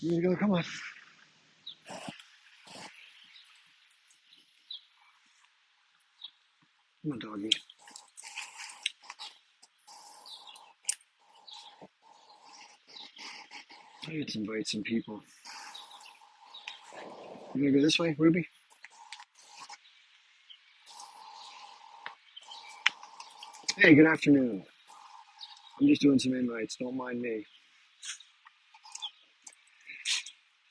Here you go. Come on. Come on, doggy. Let's invite some people. You gonna go this way, Ruby? Hey, good afternoon. I'm just doing some invites. Don't mind me.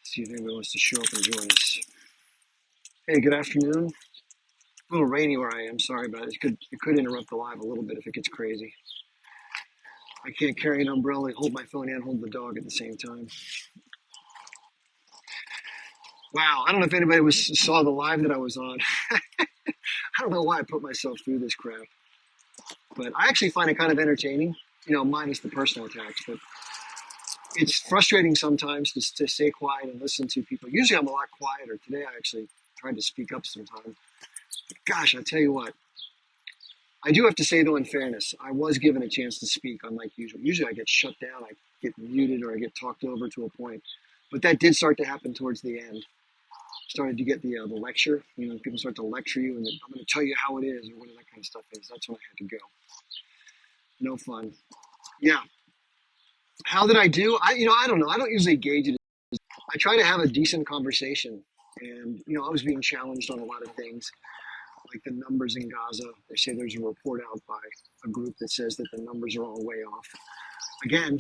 See if anybody wants to show up and join us. Hey, good afternoon. A little rainy where I am. Sorry about it. It could interrupt the live a little bit if it gets crazy. I can't carry an umbrella, hold my phone, and hold the dog at the same time. Wow. I don't know if anybody saw the live that I was on. I don't know why I put myself through this crap, but I actually find it kind of entertaining. Minus the personal attacks, but it's frustrating sometimes to stay quiet and listen to people. Usually I'm a lot quieter. Today I actually tried to speak up sometimes. Gosh, I tell you what, I do have to say though, in fairness, I was given a chance to speak, unlike usual. Usually I get shut down, I get muted, or I get talked over to a point. But that did start to happen towards the end. Started to get the lecture. People start to lecture you, and I'm going to tell you how it is, or whatever that kind of stuff is. That's when I had to go. No fun. Yeah. How did I do? I don't know. I don't usually gauge it. I try to have a decent conversation, and I was being challenged on a lot of things, like the numbers in Gaza. They say there's a report out by a group that says that the numbers are all way off. Again,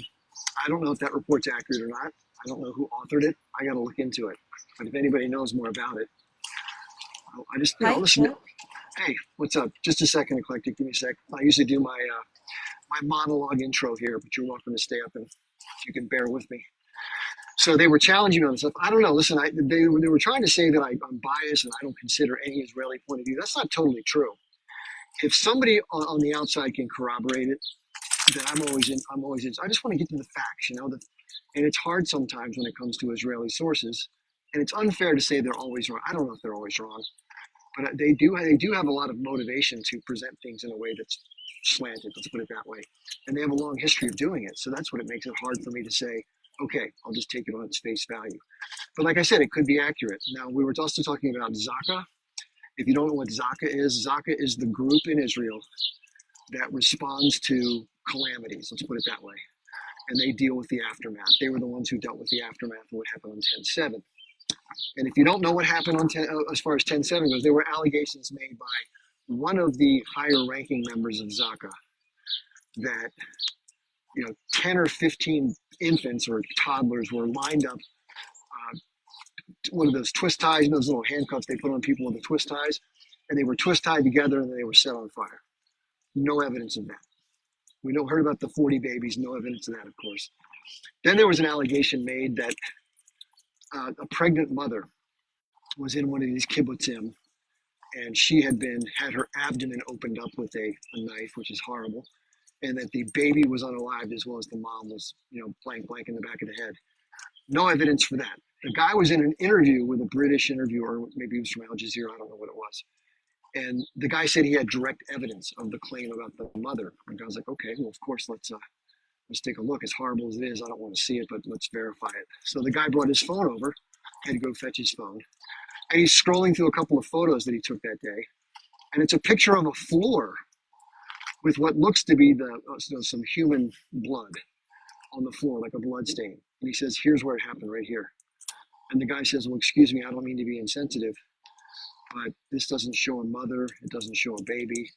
I don't know if that report's accurate or not. I don't know who authored it. I got to look into it. But if anybody knows more about it, I just Hi, listen. Chip. Hey, what's up? Just a second, Eclectic. Give me a sec. I usually do my monologue intro here, but you're welcome to stay up and if you can bear with me. So they were challenging me on this stuff. I don't know. Listen, they were trying to say that I'm biased and I don't consider any Israeli point of view. That's not totally true. If somebody on the outside can corroborate it, then I'm always in. I'm always in. I just want to get to the facts, and it's hard sometimes when it comes to Israeli sources, and it's unfair to say they're always wrong. I don't know if they're always wrong, but they do have a lot of motivation to present things in a way that's slanted. Let's put it that way, and they have a long history of doing it. So that's what it makes it hard for me to say, okay, I'll just take it on its face value. But like I said, it could be accurate. Now we were also talking about Zaka. If you don't know what Zaka is the group in Israel that responds to calamities. Let's put it that way. And they deal with the aftermath. They were the ones who dealt with the aftermath of what happened on 10/7. And if you don't know what happened on 10, as far as 10/7 goes, there were allegations made by one of the higher ranking members of Zaka that 10 or 15 infants or toddlers were lined up, one of those twist ties, those little handcuffs they put on people with the twist ties, and they were twist tied together and they were set on fire. No evidence of that. We don't heard about the 40 babies, no evidence of that, of course. Then there was an allegation made that a pregnant mother was in one of these kibbutzim, and she had her abdomen opened up with a knife, which is horrible, and that the baby was unalived as well as the mom was, blank in the back of the head. No evidence for that. The guy was in an interview with a British interviewer, maybe he was from Al Jazeera, I don't know what it was. And the guy said he had direct evidence of the claim about the mother. And I was like, okay, well, of course, let's take a look. As horrible as it is, I don't want to see it, but let's verify it. So the guy brought his phone over, had to go fetch his phone, and he's scrolling through a couple of photos that he took that day, and it's a picture of a floor with what looks to be some human blood on the floor, like a blood stain. And he says, "Here's where it happened, right here." And the guy says, "Well, excuse me, I don't mean to be insensitive, but this doesn't show a mother. It doesn't show a baby.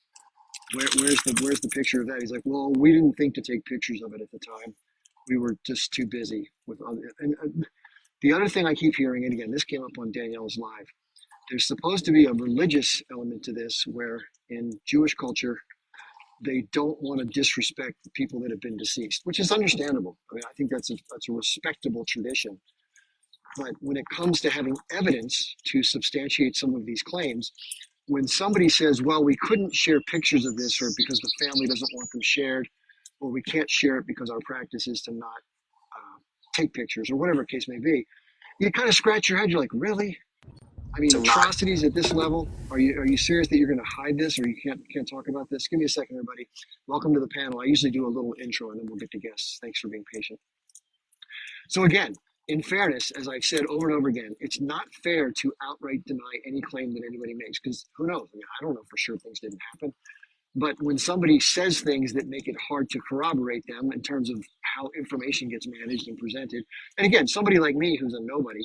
Where's the picture of that?" He's like, "Well, we didn't think to take pictures of it at the time. We were just too busy with other." And the other thing I keep hearing, and again, this came up on Danielle's live. There's supposed to be a religious element to this, where in Jewish culture they don't want to disrespect the people that have been deceased, which is understandable. I mean, I think that's a respectable tradition. But when it comes to having evidence to substantiate some of these claims, when somebody says, well, we couldn't share pictures of this or because the family doesn't want them shared, or we can't share it because our practice is to not take pictures or whatever the case may be, you kind of scratch your head. You're like, really? I mean, To not. atrocities at this level? Are you serious that you're going to hide this or you can't talk about this? Give me a second, everybody. Welcome to the panel. I usually do a little intro and then we'll get to guests. Thanks for being patient. So again, in fairness, as I've said over and over again, it's not fair to outright deny any claim that anybody makes because who knows? I mean, I don't know for sure things didn't happen. But when somebody says things that make it hard to corroborate them in terms of how information gets managed and presented, and again, somebody like me who's a nobody,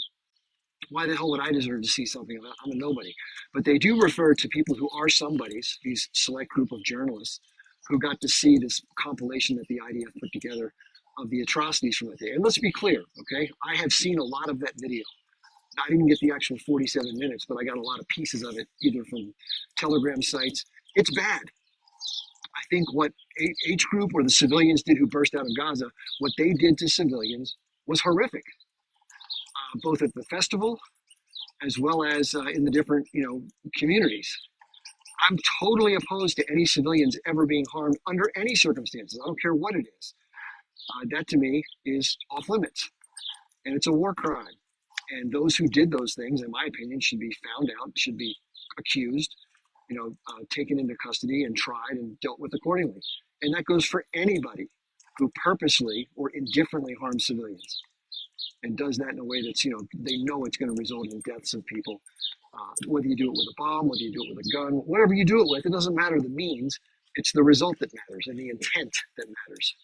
why the hell would I deserve to see something? I'm a nobody. But they do refer to people who are somebodies, these select group of journalists who got to see this compilation that the IDF put together of the atrocities from that day. And let's be clear, okay? I have seen a lot of that video. I didn't get the actual 47 minutes, but I got a lot of pieces of it, either from Telegram sites. It's bad. I think what H Group or the civilians did who burst out of Gaza, what they did to civilians was horrific, both at the festival as well as in the different, communities. I'm totally opposed to any civilians ever being harmed under any circumstances. I don't care what it is. That to me is off limits, and it's a war crime. And those who did those things, in my opinion, should be found out, should be accused, taken into custody and tried and dealt with accordingly. And that goes for anybody who purposely or indifferently harms civilians and does that in a way that's, they know it's going to result in deaths of people. Whether you do it with a bomb, whether you do it with a gun, whatever you do it with, it doesn't matter the means. It's the result that matters and the intent that matters.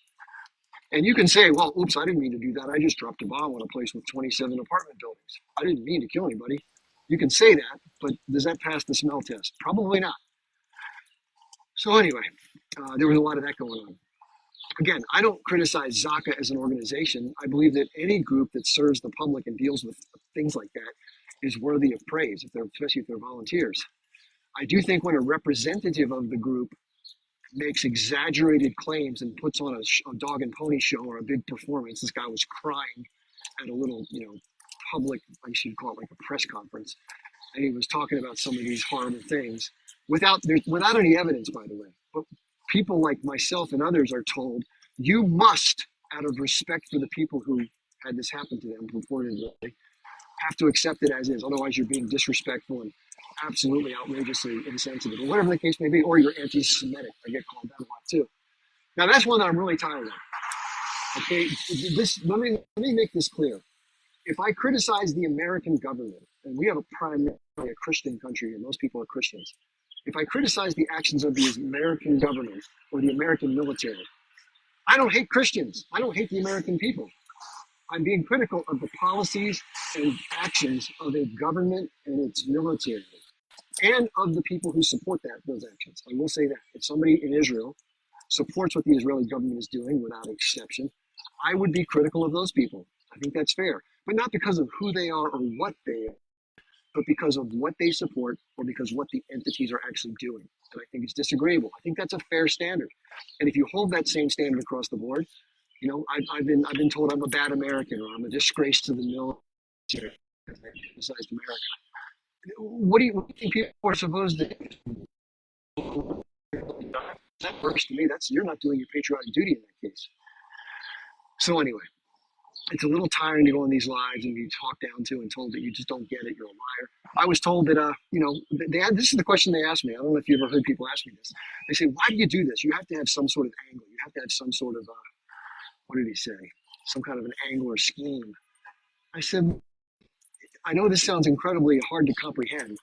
And you can say, well, oops, I didn't mean to do that. I just dropped a bomb on a place with 27 apartment buildings. I didn't mean to kill anybody. You can say that, but does that pass the smell test? Probably not. So anyway, there was a lot of that going on. Again, I don't criticize Zaka as an organization. I believe that any group that serves the public and deals with things like that is worthy of praise, especially if they're volunteers. I do think when a representative of the group makes exaggerated claims and puts on a dog and pony show or a big performance, this guy was crying at a little, public, I should call it like a press conference, and he was talking about some of these horrible things without any evidence, by the way. But people like myself and others are told you must, out of respect for the people who had this happen to them reportedly, have to accept it as is. Otherwise, you're being disrespectful and absolutely outrageously insensitive, or whatever the case may be, or you're anti-Semitic. I get called that a lot too. Now, that's one that I'm really tired of. Okay, let me make this clear. If I criticize the American government, and we have primarily a Christian country, and most people are Christians, if I criticize the actions of the American government or the American military, I don't hate Christians. I don't hate the American people. I'm being critical of the policies and actions of a government and its military, and of the people who support those actions. I will say that if somebody in Israel supports what the Israeli government is doing without exception, I would be critical of those people. I think that's fair, but not because of who they are or what they are, but because of what they support or because what the entities are actually doing. And I think it's disagreeable. I think that's a fair standard. And if you hold that same standard across the board, I've been told I'm a bad American or I'm a disgrace to the military because I criticized America. What do you think people are supposed to do? That works to me. You're not doing your patriotic duty in that case. So anyway, it's a little tiring to go on these lives and be talked down to and told that you just don't get it. You're a liar. I was told that, this is the question they asked me. I don't know if you ever heard people ask me this. They say, why do you do this? You have to have some sort of angle. You have to have some sort of, what did he say? Some kind of an angle or scheme. I said, I know this sounds incredibly hard to comprehend,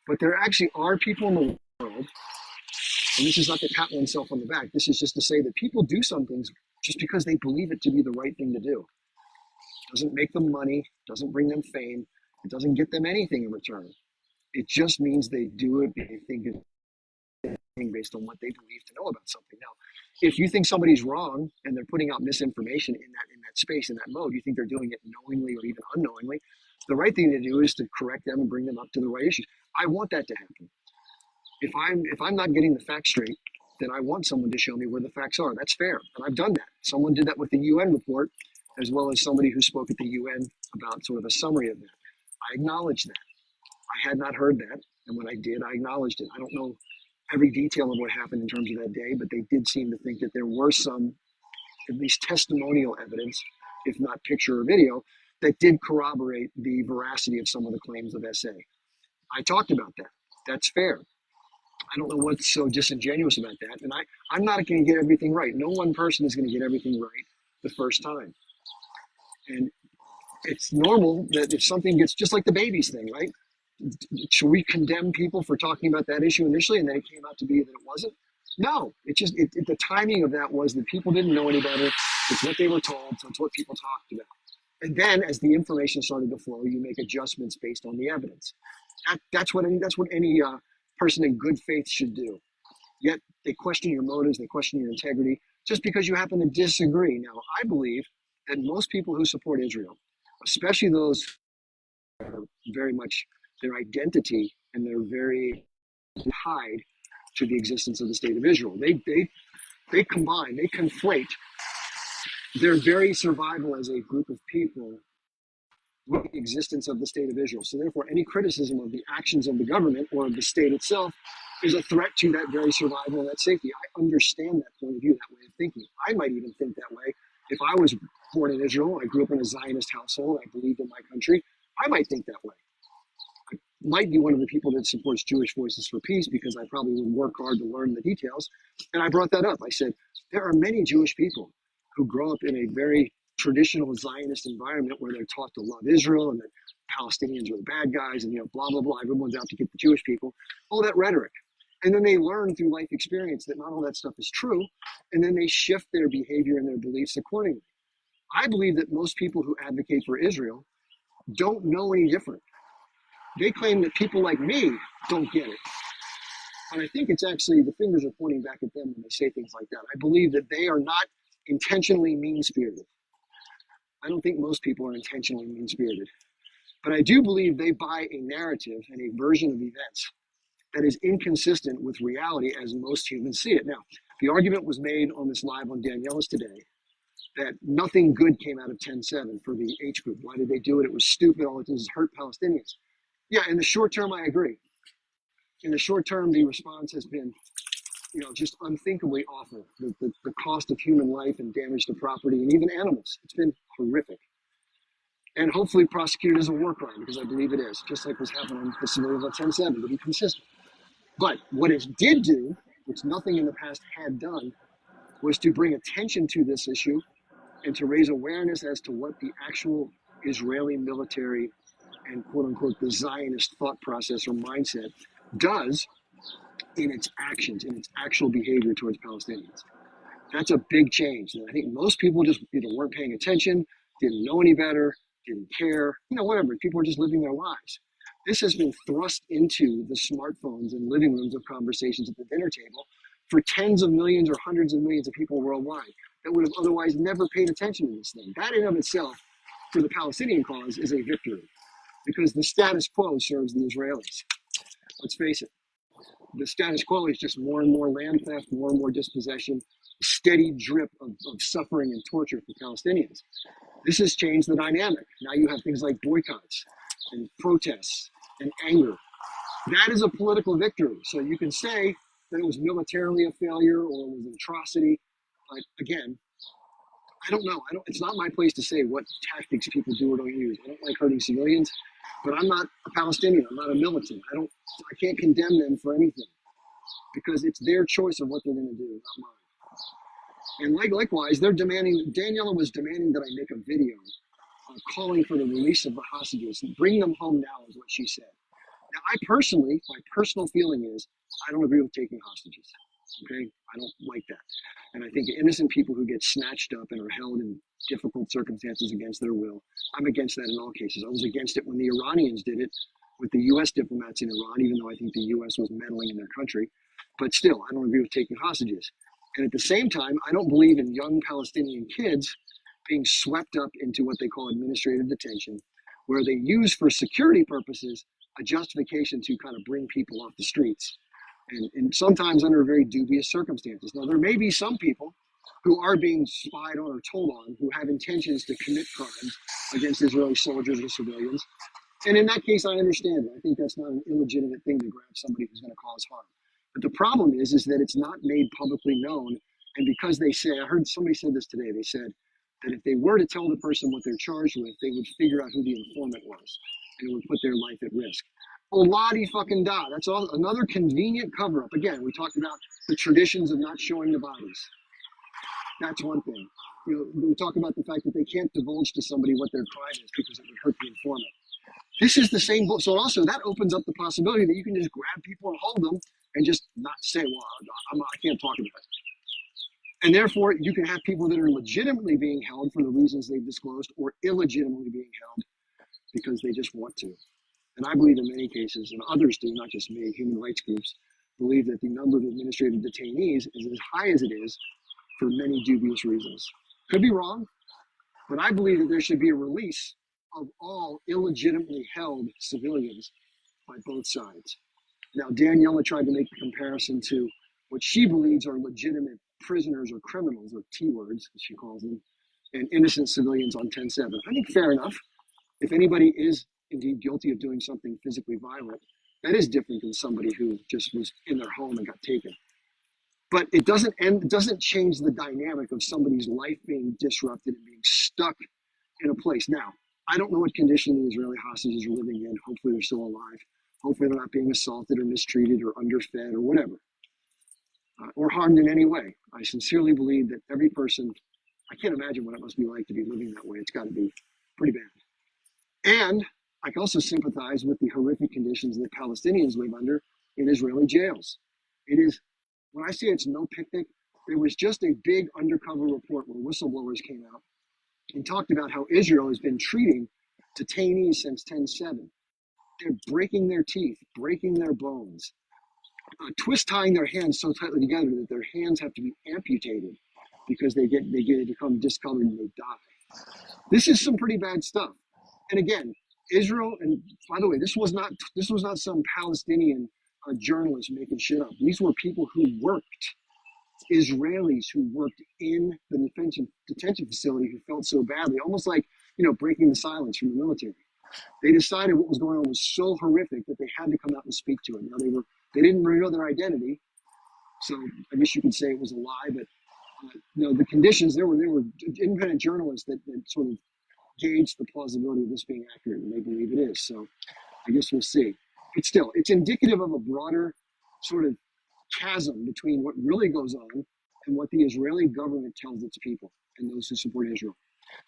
but there actually are people in the world, and this is not to pat oneself on the back. This is just to say that people do some things just because they believe it to be the right thing to do. It doesn't make them money, doesn't bring them fame, it doesn't get them anything in return. It just means they do it because they think it's based on what they believe to know about something. Now, if you think somebody's wrong and they're putting out misinformation in that space, in that mode, you think they're doing it knowingly or even unknowingly, the right thing to do is to correct them and bring them up to the right issues. I want that to happen. If I'm not getting the facts straight, then I want someone to show me where the facts are. That's fair. And I've done that. Someone did that with the UN report, as well as somebody who spoke at the UN about sort of a summary of that. I acknowledge that. I had not heard that. And when I did, I acknowledged it. I don't know every detail of what happened in terms of that day, but they did seem to think that there were some, at least testimonial evidence, if not picture or video, that did corroborate the veracity of some of the claims of SA. I talked about that. That's fair. I don't know what's so disingenuous about that. And I'm not going to get everything right. No one person is going to get everything right the first time. And it's normal that if something gets, just like the babies thing, right? Should we condemn people for talking about that issue initially and then it came out to be that it wasn't? No, the timing of that was that people didn't know any better. It's what they were told, so it's what people talked about. And then as the information started to flow, you make adjustments based on the evidence. That's what any person in good faith should do. Yet they question your motives, they question your integrity, just because you happen to disagree. Now, I believe that most people who support Israel, especially those who are very much their identity and they're very tied to the existence of the state of Israel, they combine, they conflate their very survival as a group of people with the existence of the state of Israel. So therefore, any criticism of the actions of the government or of the state itself is a threat to that very survival and that safety. I understand that point of view, that way of thinking. I might even think that way. If I was born in Israel, I grew up in a Zionist household, I believed in my country, I might think that way. I might be one of the people that supports Jewish Voices for Peace because I probably would work hard to learn the details. And I brought that up. I said, there are many Jewish people who grow up in a very traditional Zionist environment where they're taught to love Israel and that Palestinians are the bad guys and blah blah blah. Everyone's out to get the Jewish people. All that rhetoric, and then they learn through life experience that not all that stuff is true, and then they shift their behavior and their beliefs accordingly. I believe that most people who advocate for Israel don't know any different. They claim that people like me don't get it, and I think it's actually the fingers are pointing back at them when they say things like that. I believe that they are not intentionally mean-spirited. I don't think most people are intentionally mean-spirited. But I do believe they buy a narrative and a version of events that is inconsistent with reality as most humans see it. Now, the argument was made on this live on Daniela's today that nothing good came out of 10-7 for the H group. Why did they do it? It was stupid. All it did is hurt Palestinians. Yeah, in the short term, I agree. In the short term, the response has been just unthinkably awful. The cost of human life and damage to property and even animals. It's been horrific. And hopefully prosecuted as a war crime, because I believe it is, just like was happening on the civilians on 10-7, to be consistent. But what it did do, which nothing in the past had done, was to bring attention to this issue and to raise awareness as to what the actual Israeli military and quote unquote the Zionist thought process or mindset does in its actions, in its actual behavior towards Palestinians. That's a big change. And I think most people just either weren't paying attention, didn't know any better, didn't care, whatever. People were just living their lives. This has been thrust into the smartphones and living rooms of conversations at the dinner table for tens of millions or hundreds of millions of people worldwide that would have otherwise never paid attention to this thing. That in of itself, for the Palestinian cause, is a victory because the status quo serves the Israelis. Let's face it. The status quo is just more and more land theft, more and more dispossession, steady drip of suffering and torture for Palestinians. This has changed the dynamic. Now you have things like boycotts and protests and anger. That is a political victory. So you can say that it was militarily a failure or it was an atrocity. But again, I don't know. It's not my place to say what tactics people do or don't use. I don't like hurting civilians, but I'm not a Palestinian. I'm not a militant. I can't condemn them for anything because it's their choice of what they're going to do, not mine. And likewise, Daniela was demanding that I make a video calling for the release of the hostages. Bring them home now is what she said. Now, my personal feeling is, I don't agree with taking hostages. Okay? I don't like that. And I think innocent people who get snatched up and are held in difficult circumstances against their will, I'm against that in all cases. I was against it when the Iranians did it with the U.S. diplomats in Iran, even though I think the U.S. was meddling in their country. But still, I don't agree with taking hostages. And at the same time, I don't believe in young Palestinian kids being swept up into what they call administrative detention, where they use for security purposes a justification to kind of bring people off the streets, and sometimes under very dubious circumstances. Now, there may be some people who are being spied on or told on who have intentions to commit crimes against Israeli soldiers or civilians. And in that case, I understand it. I think that's not an illegitimate thing to grab somebody who's going to cause harm. But the problem is that it's not made publicly known. And because they say, I heard somebody said this today, they said that if they were to tell the person what they're charged with, they would figure out who the informant was and it would put their life at risk. Well, la-di-fucking da. That's all another convenient cover-up. Again, we talked about the traditions of not showing the bodies. That's one thing. we talk about the fact that they can't divulge to somebody what their crime is because it would hurt the informant. This is the same book. So also that opens up the possibility that you can just grab people and hold them and just not say, well, I can't talk about it. And therefore, you can have people that are legitimately being held for the reasons they've disclosed or illegitimately being held because they just want to. And I believe in many cases, and others do, not just me, human rights groups, believe that the number of administrative detainees is as high as it is for many dubious reasons. Could be wrong, but I believe that there should be a release of all illegitimately held civilians by both sides. Now, Daniela tried to make the comparison to what she believes are legitimate prisoners or criminals, or T words, as she calls them, and innocent civilians on 10/7. I think fair enough. If anybody is indeed guilty of doing something physically violent, that is different than somebody who just was in their home and got taken. But it doesn't change the dynamic of somebody's life being disrupted and being stuck in a place. Now, I don't know what condition the Israeli hostages are living in. Hopefully they're still alive. Hopefully they're not being assaulted or mistreated or underfed or whatever, or harmed in any way. I sincerely believe that every person, I can't imagine what it must be like to be living that way. It's got to be pretty bad. And I can also sympathize with the horrific conditions that Palestinians live under in Israeli jails. It is, when I say it's no picnic, there was just a big undercover report where whistleblowers came out and talked about how Israel has been treating detainees since 10/7. They're breaking their teeth, breaking their bones, twist tying their hands so tightly together that their hands have to be amputated because they become discolored and they die. This is some pretty bad stuff. And again, Israel, and by the way, this was not some Palestinian journalist making shit up. These were people who worked, Israelis who worked in the detention facility who felt so badly, almost like breaking the silence from the military. They decided what was going on was so horrific that they had to come out and speak to it. Now they didn't reveal their identity, so I guess you could say it was a lie. But the conditions there were independent journalists that sort of gauged the plausibility of this being accurate, and they believe it is. So I guess we'll see. It's indicative of a broader sort of chasm between what really goes on and what the Israeli government tells its people and those who support Israel.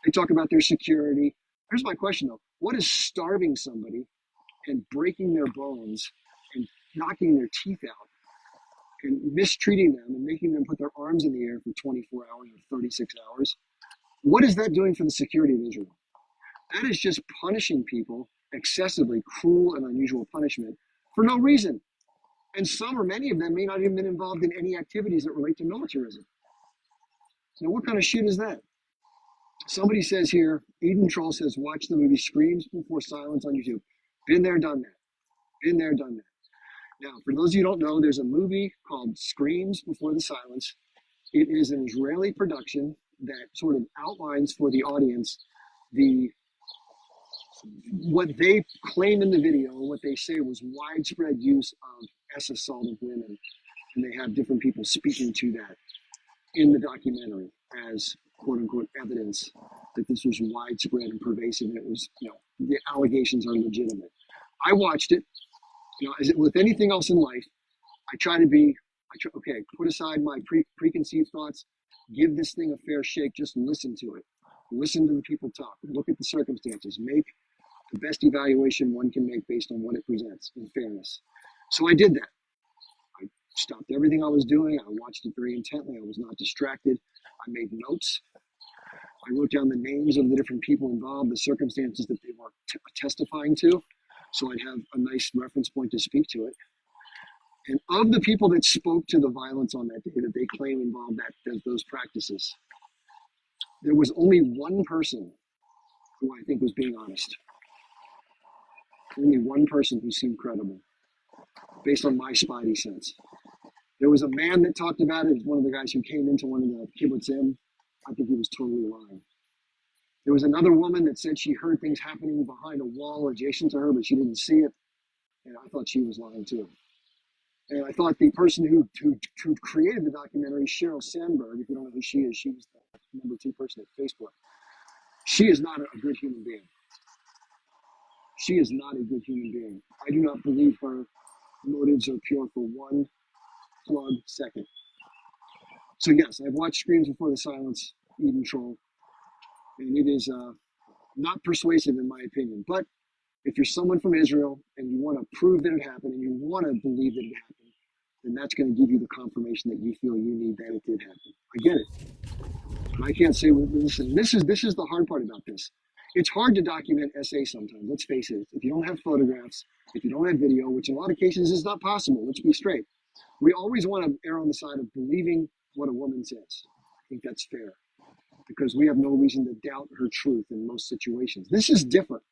They talk about their security. Here's my question though: what is starving somebody and breaking their bones and knocking their teeth out and mistreating them and making them put their arms in the air for 24 hours or 36 hours? What is that doing for the security of Israel? That is just punishing people excessively, cruel and unusual punishment for no reason. And some or many of them may not even been involved in any activities that relate to militarism. Now, what kind of shit is that? Somebody says here, Eden Troll says, watch the movie Screams Before Silence on YouTube. Been there, done that. Been there, done that. Now, for those of you who don't know, there's a movie called Screams Before the Silence. It is an Israeli production that sort of outlines for the audience what they claim in the video, what they say was widespread use of assault of women. And they have different people speaking to that in the documentary as quote unquote evidence that this was widespread and pervasive, and it was, the allegations are legitimate. I watched it. As it with anything else in life, okay, put aside my preconceived thoughts, give this thing a fair shake, just listen to it. Listen to the people talk, look at the circumstances, make the best evaluation one can make based on what it presents in fairness. So I did that. I stopped everything I was doing. I watched it very intently. I was not distracted. I made notes. I wrote down the names of the different people involved, the circumstances that they were testifying to, so I'd have a nice reference point to speak to it. And of the people that spoke to the violence on that day that they claim involved those practices, there was only one person who I think was being honest. Only one person who seemed credible, based on my spidey sense. There was a man that talked about it, one of the guys who came into one of the kibbutzim. I think he was totally lying. There was another woman that said she heard things happening behind a wall adjacent to her, but she didn't see it. And I thought she was lying too. And I thought the person who created the documentary, Sheryl Sandberg, if you don't know who she was the #2 person at Facebook. She is not a good human being. She is not a good human being. I do not believe her motives are pure for one plug second. So yes, I've watched Screams Before the Silence. even troll, and it is not persuasive in my opinion. But if you're someone from Israel and you want to prove that it happened and you want to believe that it happened, then that's going to give you the confirmation that you feel you need that it did happen. I get it. But I can't say, listen, this is the hard part about this. It's hard to document SA sometimes, let's face it. If you don't have photographs, if you don't have video, which in a lot of cases is not possible, let's be straight. We always want to err on the side of believing what a woman says. I think that's fair because we have no reason to doubt her truth in most situations. This is different.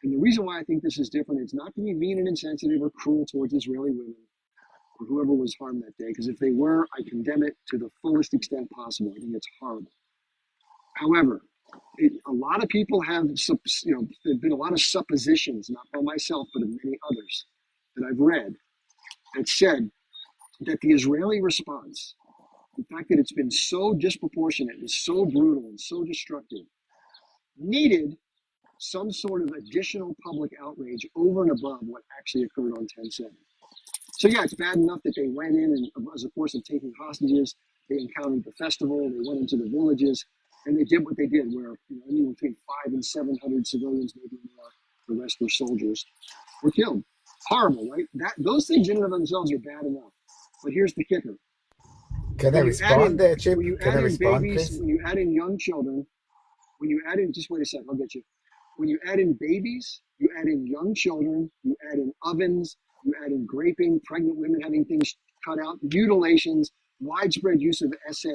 And the reason why I think this is different is not to be mean and insensitive or cruel towards Israeli women or whoever was harmed that day, because if they were, I condemn it to the fullest extent possible. I think it's horrible. However, a lot of people have, there've been a lot of suppositions, not by myself, but of many others that I've read that said that the Israeli response, the fact that it's been so disproportionate and so brutal and so destructive, needed some sort of additional public outrage over and above what actually occurred on 10/7. So yeah, it's bad enough that they went in and as a course of taking hostages, they encountered the festival, they went into the villages, and they did what they did, where anywhere between 500 and 700 civilians, maybe more, the rest were soldiers, were killed. Horrible, right? Those things in and of themselves are bad enough. But here's the kicker: Can I when you add respond in there, Chip? when you Can add I in respond, babies, please? when you add in young children, when you add in, just wait a second, I'll get you. When you add in babies, you add in young children, you add in ovens, you add in graping, pregnant women having things cut out, mutilations, widespread use of SA.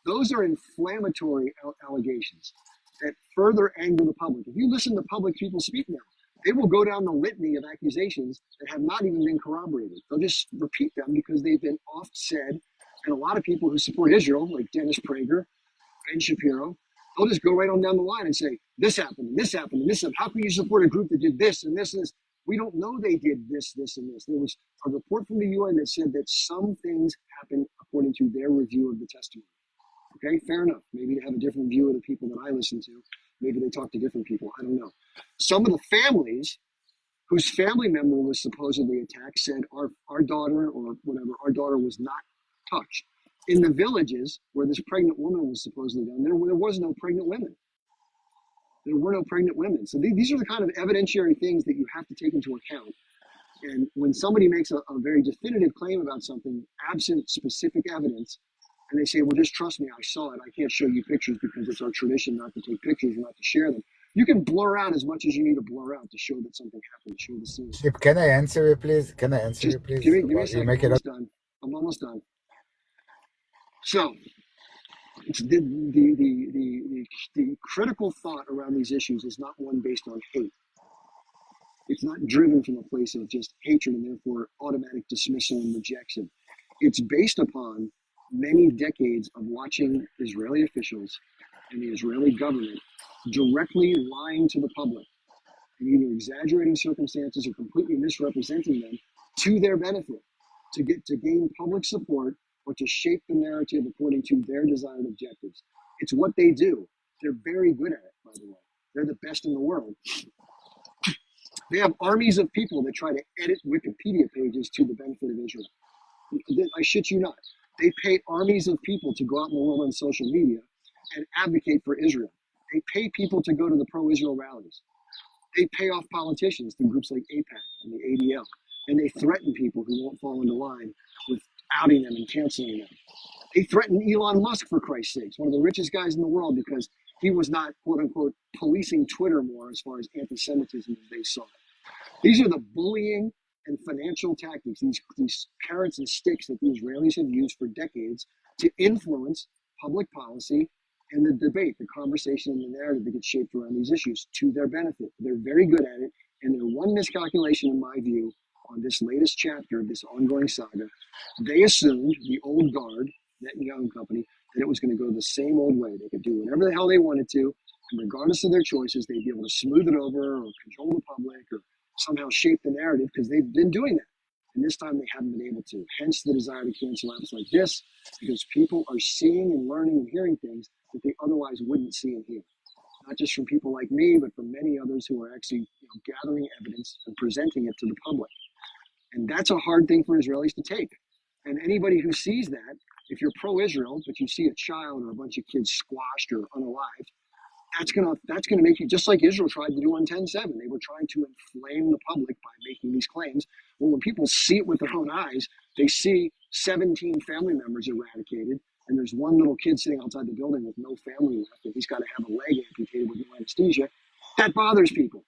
Those are inflammatory allegations that further anger the public. If you listen to public people speak now, they will go down the litany of accusations that have not even been corroborated. They'll just repeat them because they've been oft said. And a lot of people who support Israel, like Dennis Prager, Ben Shapiro, they'll just go right on down the line and say, this happened, and this happened, and this happened. How can you support a group that did this and this and this? We don't know they did this, this, and this. There was a report from the UN that said that some things happened according to their review of the testimony. Okay, fair enough. Maybe they have a different view of the people that I listen to. Maybe they talk to different people. I don't know. Some of the families whose family member was supposedly attacked said our daughter or whatever, our daughter was not touched. In the villages where this pregnant woman was supposedly done, there was no pregnant women. There were no pregnant women. So these are the kind of evidentiary things that you have to take into account. And when somebody makes a very definitive claim about something, absent specific evidence, and they say, well, just trust me, I saw it. I can't show you pictures because it's our tradition not to take pictures, not to share them. You can blur out as much as you need to blur out to show that something happened, to show the scene. Chip, can I answer you, please? Can I answer Just you, give please? me a You second. I'm make it up. almost done. I'm almost done. So it's the critical thought around these issues is not one based on hate. It's not driven from a place of just hatred and therefore automatic dismissal and rejection. It's based upon many decades of watching Israeli officials and the Israeli government directly lying to the public and either exaggerating circumstances or completely misrepresenting them to their benefit, to gain public support or to shape the narrative according to their desired objectives. It's what they do. They're very good at it, by the way. They're the best in the world. They have armies of people that try to edit Wikipedia pages to the benefit of Israel. I shit you not. They pay armies of people to go out in the world on social media and advocate for Israel. They pay people to go to the pro-Israel rallies. They pay off politicians through groups like AIPAC and the ADL. And they threaten people who won't fall into line with outing them and canceling them. They threatened Elon Musk, for Christ's sakes, one of the richest guys in the world, because he was not, quote unquote, policing Twitter more as far as anti-Semitism as they saw it. These are the bullying and financial tactics, these carrots and sticks that the Israelis have used for decades to influence public policy and the debate, the conversation, and the narrative that gets shaped around these issues to their benefit. They're very good at it, and their one miscalculation, in my view, on this latest chapter of this ongoing saga, they assumed, the old guard, Netanyahu and company, that it was going to go the same old way. They could do whatever the hell they wanted to, and regardless of their choices, they'd be able to smooth it over or control the public or somehow shape the narrative because they've been doing that. And this time they haven't been able to. Hence the desire to cancel apps like this, because people are seeing and learning and hearing things that they otherwise wouldn't see and hear. Not just from people like me, but from many others who are actually gathering evidence and presenting it to the public. And that's a hard thing for Israelis to take. And anybody who sees that if you're pro-Israel, but you see a child or a bunch of kids squashed or unalived, that's gonna make you, just like Israel tried to do on 10/7. They were trying to inflame the public by making these claims. Well, when people see it with their own eyes, they see 17 family members eradicated, and there's one little kid sitting outside the building with no family left, and he's got to have a leg amputated with no anesthesia. That bothers people,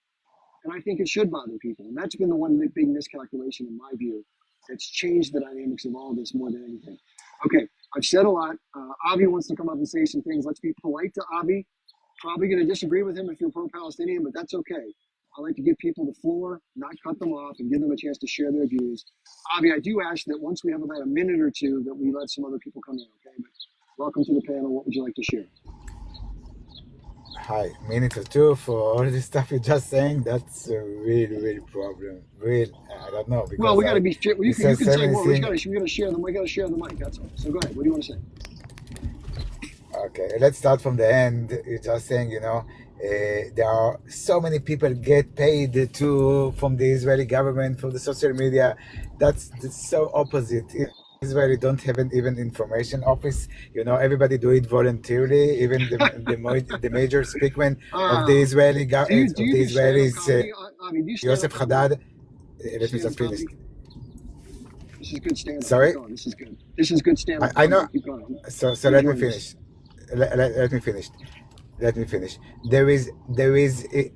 and I think it should bother people. And that's been the one big miscalculation in my view that's changed the dynamics of all of this more than anything. Okay, I've said a lot. Avi wants to come up and say some things. Let's be polite to Avi. Probably going to disagree with him if you're pro-Palestinian, but that's okay. I like to give people the floor, not cut them off, and give them a chance to share their views. Avi, I do ask that once we have about a minute or two, that we let some other people come in, okay? But welcome to the panel. What would you like to share? Hi, minute or two for all this stuff you're just saying. That's a really problem. Real, I don't know Well, because we got to be. You you can said say, seven well, we things. got to share them. We got to share the mic. That's all. So go ahead. What do you want to say? Okay, let's start from the end. You're just saying, there are so many people get paid to from the Israeli government for the social media. That's so opposite. Israeli don't have an even information office. Everybody do it voluntarily. Even the major speakman of the Israeli Do you of the do stand up Israelis, comedy? Avi, do you stand Yosef up comedy? Haddad. Let me Stand up just finish. comedy. This is good stand up. Keep Sorry, going. This is good. This is good stand up I know. comedy. Keep going. So I'm let me enjoying this. finish. Let me finish. Let me finish. There is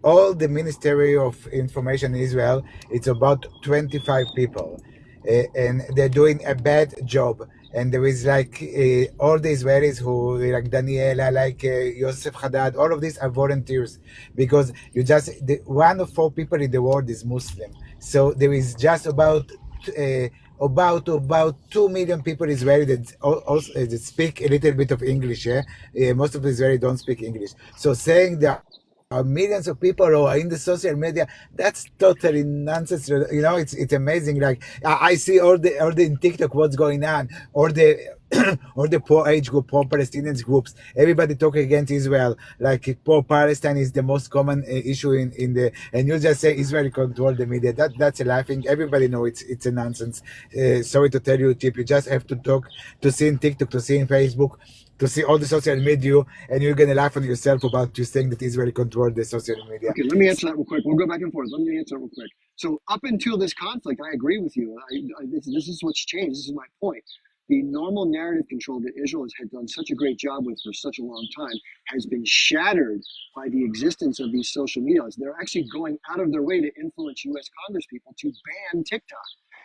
all the Ministry of Information in Israel. It's about 25 people, and they're doing a bad job. And there is like all the Israelis who like Daniela, like Yosef Haddad. All of these are volunteers because one of four people in the world is Muslim. So there is just uh, about 2 million people Israeli also that speak a little bit of English. Yeah, most of the Israeli don't speak English. So saying there are millions of people who are in the social media, that's totally nonsense. It's amazing. Like I see all the in TikTok what's going on, or the or the poor age group, poor Palestinians groups. Everybody talking against Israel, like poor Palestine is the most common issue in the, and you just say Israel control the media. That's a laughing. Everybody know it's a nonsense. Sorry to tell you, Chip. You just have to talk, to see in TikTok, to see in Facebook, to see all the social media, and you're gonna laugh on yourself about you saying that Israel control the social media. Okay, let me answer that real quick. We'll go back and forth. Let me answer it real quick. So up until this conflict, I agree with you. This is what's changed. This is my point. The normal narrative control that Israel has had done such a great job with for such a long time has been shattered by the existence of these social medias. They're actually going out of their way to influence U.S. Congress people to ban TikTok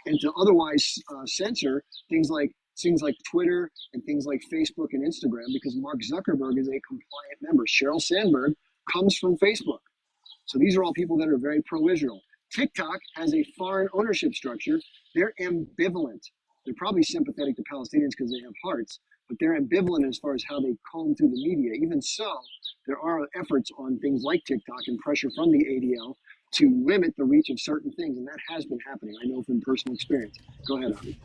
and to otherwise censor things like Twitter and things like Facebook and Instagram because Mark Zuckerberg is a compliant member. Sheryl Sandberg comes from Facebook. So these are all people that are very pro-Israel. TikTok has a foreign ownership structure. They're ambivalent. They're probably sympathetic to Palestinians because they have hearts, but they're ambivalent as far as how they comb through the media. Even so, there are efforts on things like TikTok and pressure from the ADL to limit the reach of certain things, and that has been happening. I know from personal experience. Go ahead, Avi.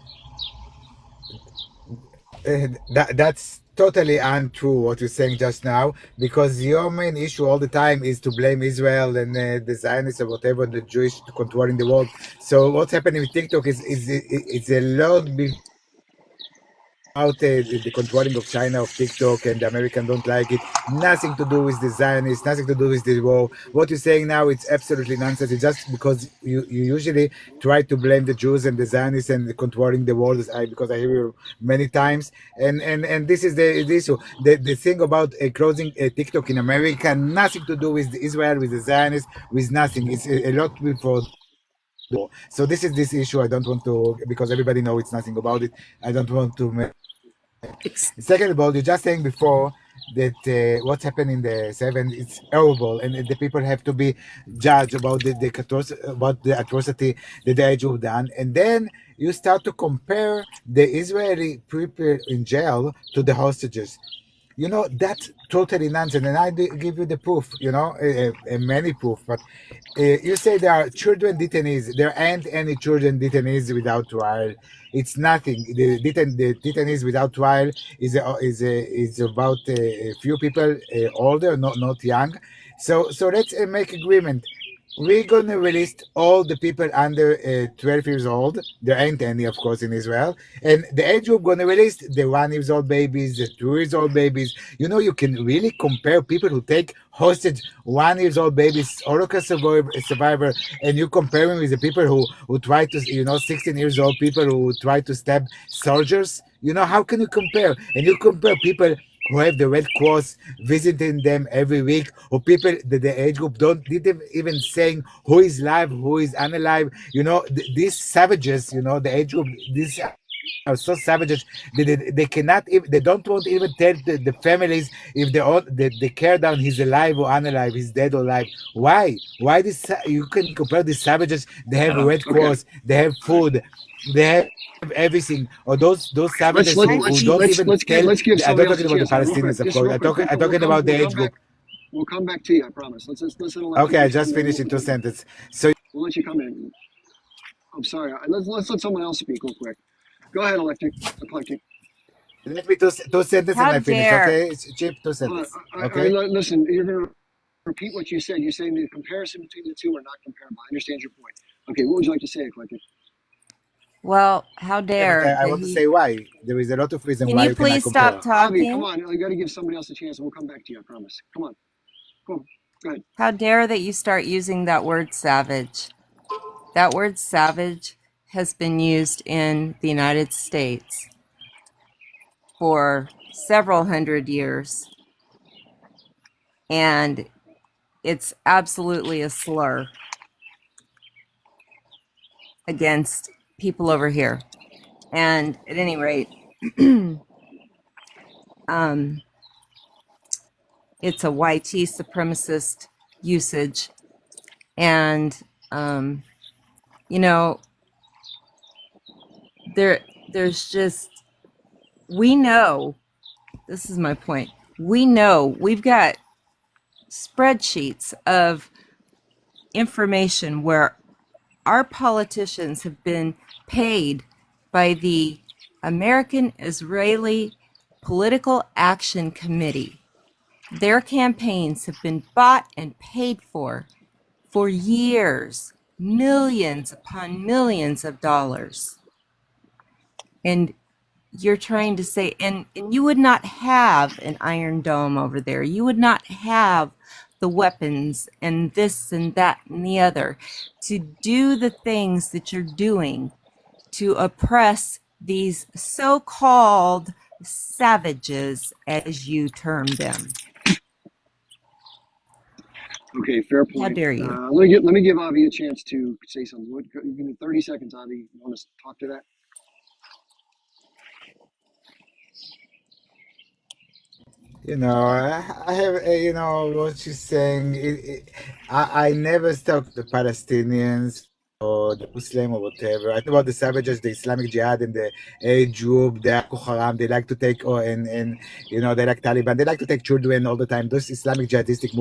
That's totally untrue what you're saying just now, because your main issue all the time is to blame Israel and the Zionists or whatever, the Jewish controlling the world. So what's happening with TikTok is a lot about the controlling of China of TikTok, and the Americans don't like it. Nothing to do with the Zionists, nothing to do with the war. What you're saying now, it's absolutely nonsense. It's just because you usually try to blame the Jews and the Zionists and the controlling the world, because I hear you many times. And this is the issue. The thing about closing TikTok in America, nothing to do with Israel, with the Zionists, with nothing. It's a lot before. So this issue. I don't want to, because everybody know it's nothing about it. I don't want to. Second of all, you're just saying before that what's happened in the seven, it's horrible, and the people have to be judged about about the atrocity that the Jew done, and then you start to compare the Israeli people in jail to the hostages. That's totally nonsense, and I give you the proof. Many proof, but you say there are children detainees. There aren't any children detainees without trial. It's nothing. The detainees without trial is about a few people older, not young. So let's make agreement. we're gonna release all the people under 12 years old. There ain't any, of course, in Israel. And the age group gonna release the 1 years old babies, the 2 years old babies. You know, you can really compare people who take hostage 1 years old babies, Holocaust survivor, and you compare them with the people who try to, 16 years old people who try to stab soldiers. You know, how can you compare? And you compare people who have the Red Cross visiting them every week, or people that the age group don't didn't even saying who is live, who is unalive. You know, these savages, the age group, these are so savages. They cannot even, they don't want to even tell the families if the care down he's alive or unalive, he's dead or alive. Why you can compare these savages? They have a Red Okay. Cross, they have All right. food, they have everything. Or those savages Let's let who let's don't even let's tell. let's give I'm not somebody else talking a about the chance. All right, real quick, Palestinians, of just course. real quick. I'm We'll talking come about the we'll age come group. back. We'll come back to you. I promise. Let's let Electric Okay, I respond. just Then finished in two sentences. So we'll let you come in. I'm sorry. Let's let someone else speak real quick. Go ahead, Eclectic. let me two sentences and How I finish. dare Okay, it's cheap, two Hold on. sentences. Okay. Listen, you're gonna repeat what you said. You're saying the comparison between the two are not comparable. I understand your point. Okay, what would you like to say, Eclectic? well, how Yeah, but dare I that want to he say why. There is a lot of reason can why you you cannot please stop compare. Avi, come talking? on. You got to give somebody else a chance, and we'll come back to you. I promise. Come on. Come on. Go ahead. How dare that you start using that word savage? That word savage has been used in the United States for several hundred years, and it's absolutely a slur against people over here. And at any rate, um, it's a YT supremacist usage. And, um, you know, there's just, we know, this is my point. We know we've got spreadsheets of information where our politicians have been paid by the American Israeli Political Action Committee. Their campaigns have been bought and paid for years, millions upon millions of dollars. And you're trying to say, and you would not have an Iron Dome over there. You would not have the weapons and this and that and the other to do the things that you're doing to oppress these so-called savages, as you term them. Okay, fair How point. dare you? Let me give Avi a chance to say something. You give me 30 seconds, Avi. You want to talk to that? I have, what she's saying. I never talk to the Palestinians or the Muslim or whatever. I know about the savages, the Islamic Jihad and the age group, the Boko Haram. They like to take, and they like Taliban. They like to take children all the time. This Islamic jihadistic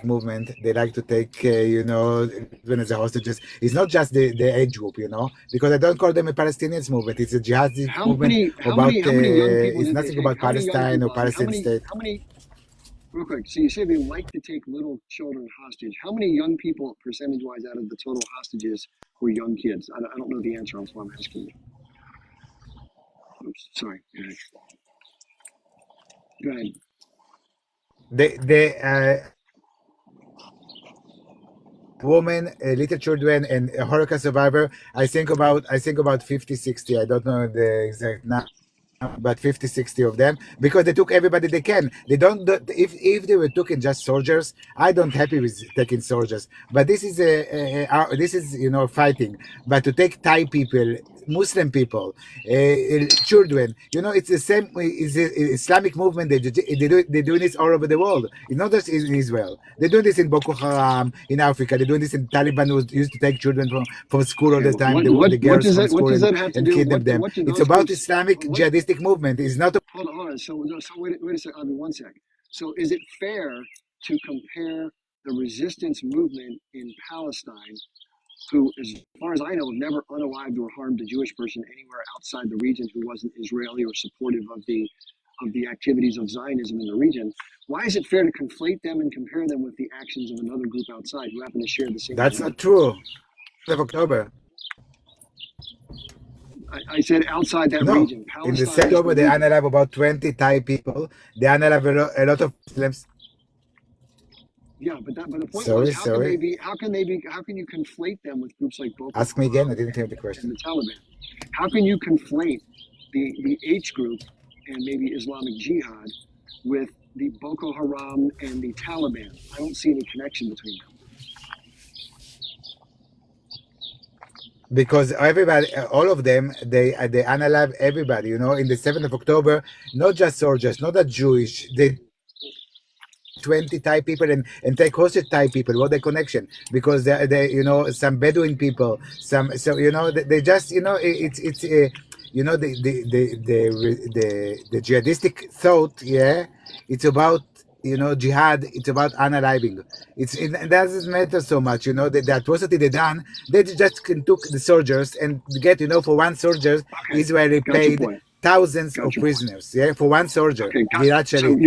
movement, they like to take, children as a hostages. It's not just the age group, because I don't call them a Palestinian movement. It's a jihadistic movement about, How many young people it's did they nothing take? about How many young Palestine or people, Avi? Palestine state. How many, real quick. So you say they like to take little children hostage. How many young people, percentage wise, out of the total hostages were young kids? I don't know the answer. That's why I'm asking you. Oops, sorry. Go ahead. They women, little children, and a Holocaust survivor. I think about 50, 60. I don't know the exact number, but 50, 60 of them, because they took everybody they can. They don't. If they were taking just soldiers, I don't happy with taking soldiers. But this is this is fighting. But to take Thai people, Muslim people, children, it's the same. It's the Islamic movement. They're doing this all over the world. It's not just in Israel. They're doing this in Boko Haram in Africa. They're doing this in Taliban, who used to take children from school all Okay. the time. The girls from What school, does that have to and do? kidnap them. What do It's those about groups? Islamic What jihadistic movement. It's not. hold on. So wait a second. I mean, one sec. So is it fair to compare the resistance movement in Palestine, who, as far as I know, have never unalived or harmed a Jewish person anywhere outside the region who wasn't Israeli or supportive of the of the activities of Zionism in the region, why is it fair to conflate them and compare them with the actions of another group outside who happen to share the same That's agenda? not true. Of October. I said outside that No. region. In the Palestine is October, the they region. unalive about 20 Thai people. They unalive a lot of Muslims. Yeah, but the point was, Sorry, sorry. how can you conflate them with groups like Boko Ask me again. I Haram didn't hear the and question. the Taliban? How can you conflate the H group and maybe Islamic Jihad with the Boko Haram and the Taliban? I don't see any connection between them. Because everybody, all of them, they unalive everybody. You know, in the 7th of October, not just soldiers, not that Jewish. They 20 Thai people and take hostage Thai people. What the connection? Because they you know some Bedouin people, some so you know they just you know it's you know the jihadistic thought. Yeah, it's about you know jihad. It's about unaliving. It doesn't matter so much. You know the atrocity they done. They just took the soldiers and get you know for one soldier Okay, Israeli got your paid point. thousands Got of your point. prisoners. Yeah, for one soldier, Okay, Gilad so Shalit.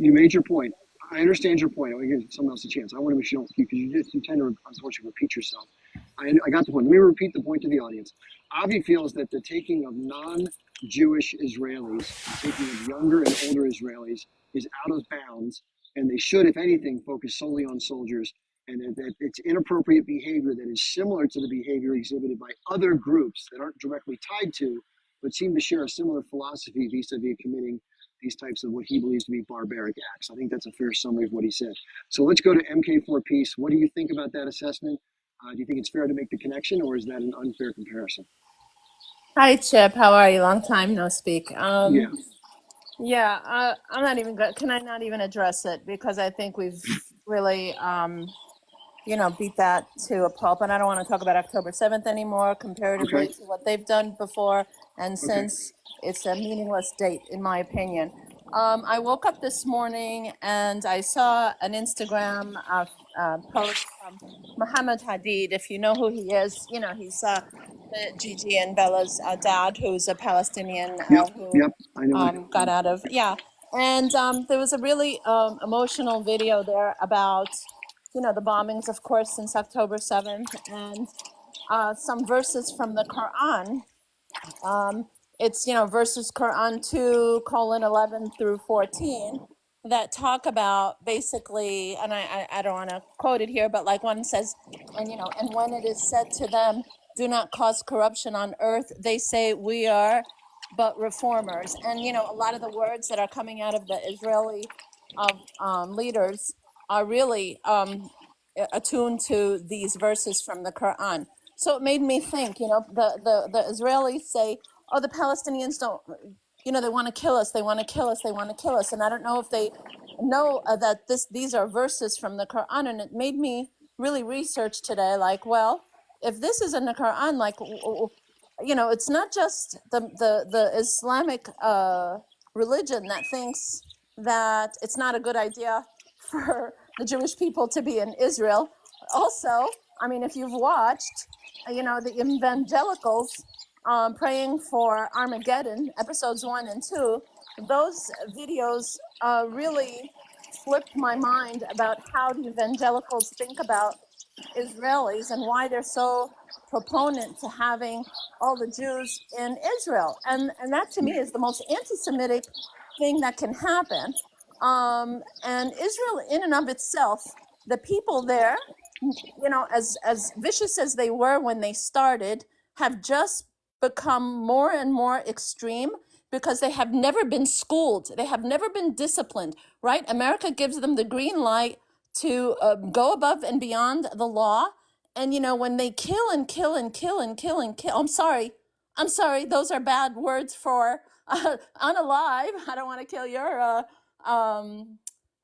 you made your point. I understand your point. I want to give someone else a chance. I want to make sure because you tend to unfortunately repeat yourself. I got the point. Let me repeat the point to the audience. Avi feels that the taking of non-Jewish Israelis, the taking of younger and older Israelis, is out of bounds, and they should, if anything, focus solely on soldiers, and that it's inappropriate behavior that is similar to the behavior exhibited by other groups that aren't directly tied to, but seem to share a similar philosophy vis-a-vis committing these types of what he believes to be barbaric acts. I think that's a fair summary of what he said. So let's go to MK4 Peace. What do you think about that assessment? Do you think it's fair to make the connection, or is that an unfair comparison? Hi, Chip. How are you? Long time no speak. Yeah. Yeah, I'm not even can I not even address it because I think we've really, beat that to a pulp, and I don't want to talk about October 7th anymore comparatively Okay. to what they've done before, and Okay. since it's a meaningless date, in my opinion. I woke up this morning and I saw an Instagram post from Muhammad Hadid. If you know who he is, he's Gigi and Bella's dad, who's a Palestinian Yep. who Yep. I know it. got out of, yeah. And there was a really emotional video there about, the bombings, of course, since October 7th, and some verses from the Quran. It's, verses Quran 2:11 through 14 that talk about basically, and I don't want to quote it here, but like one says, and when it is said to them, do not cause corruption on earth, they say we are but reformers. And, a lot of the words that are coming out of the Israeli leaders are really attuned to these verses from the Quran. So it made me think, the Israelis say, oh, the Palestinians don't, they want to kill us, they want to kill us, they want to kill us. And I don't know if they know that these are verses from the Quran. And it made me really research today, like, well, if this is in the Quran, like, it's not just the Islamic religion that thinks that it's not a good idea for the Jewish people to be in Israel. Also, I mean, if you've watched, the evangelicals praying for Armageddon, episodes 1 and 2, those videos really flipped my mind about how the evangelicals think about Israelis and why they're so proponent to having all the Jews in Israel. And that to me is the most anti-Semitic thing that can happen. And Israel in and of itself, the people there, as vicious as they were when they started, have just become more and more extreme because they have never been schooled. They have never been disciplined, right? America gives them the green light to go above and beyond the law. And, when they kill and kill and kill and kill and kill, I'm sorry, those are bad words for unalive. I don't want to kill your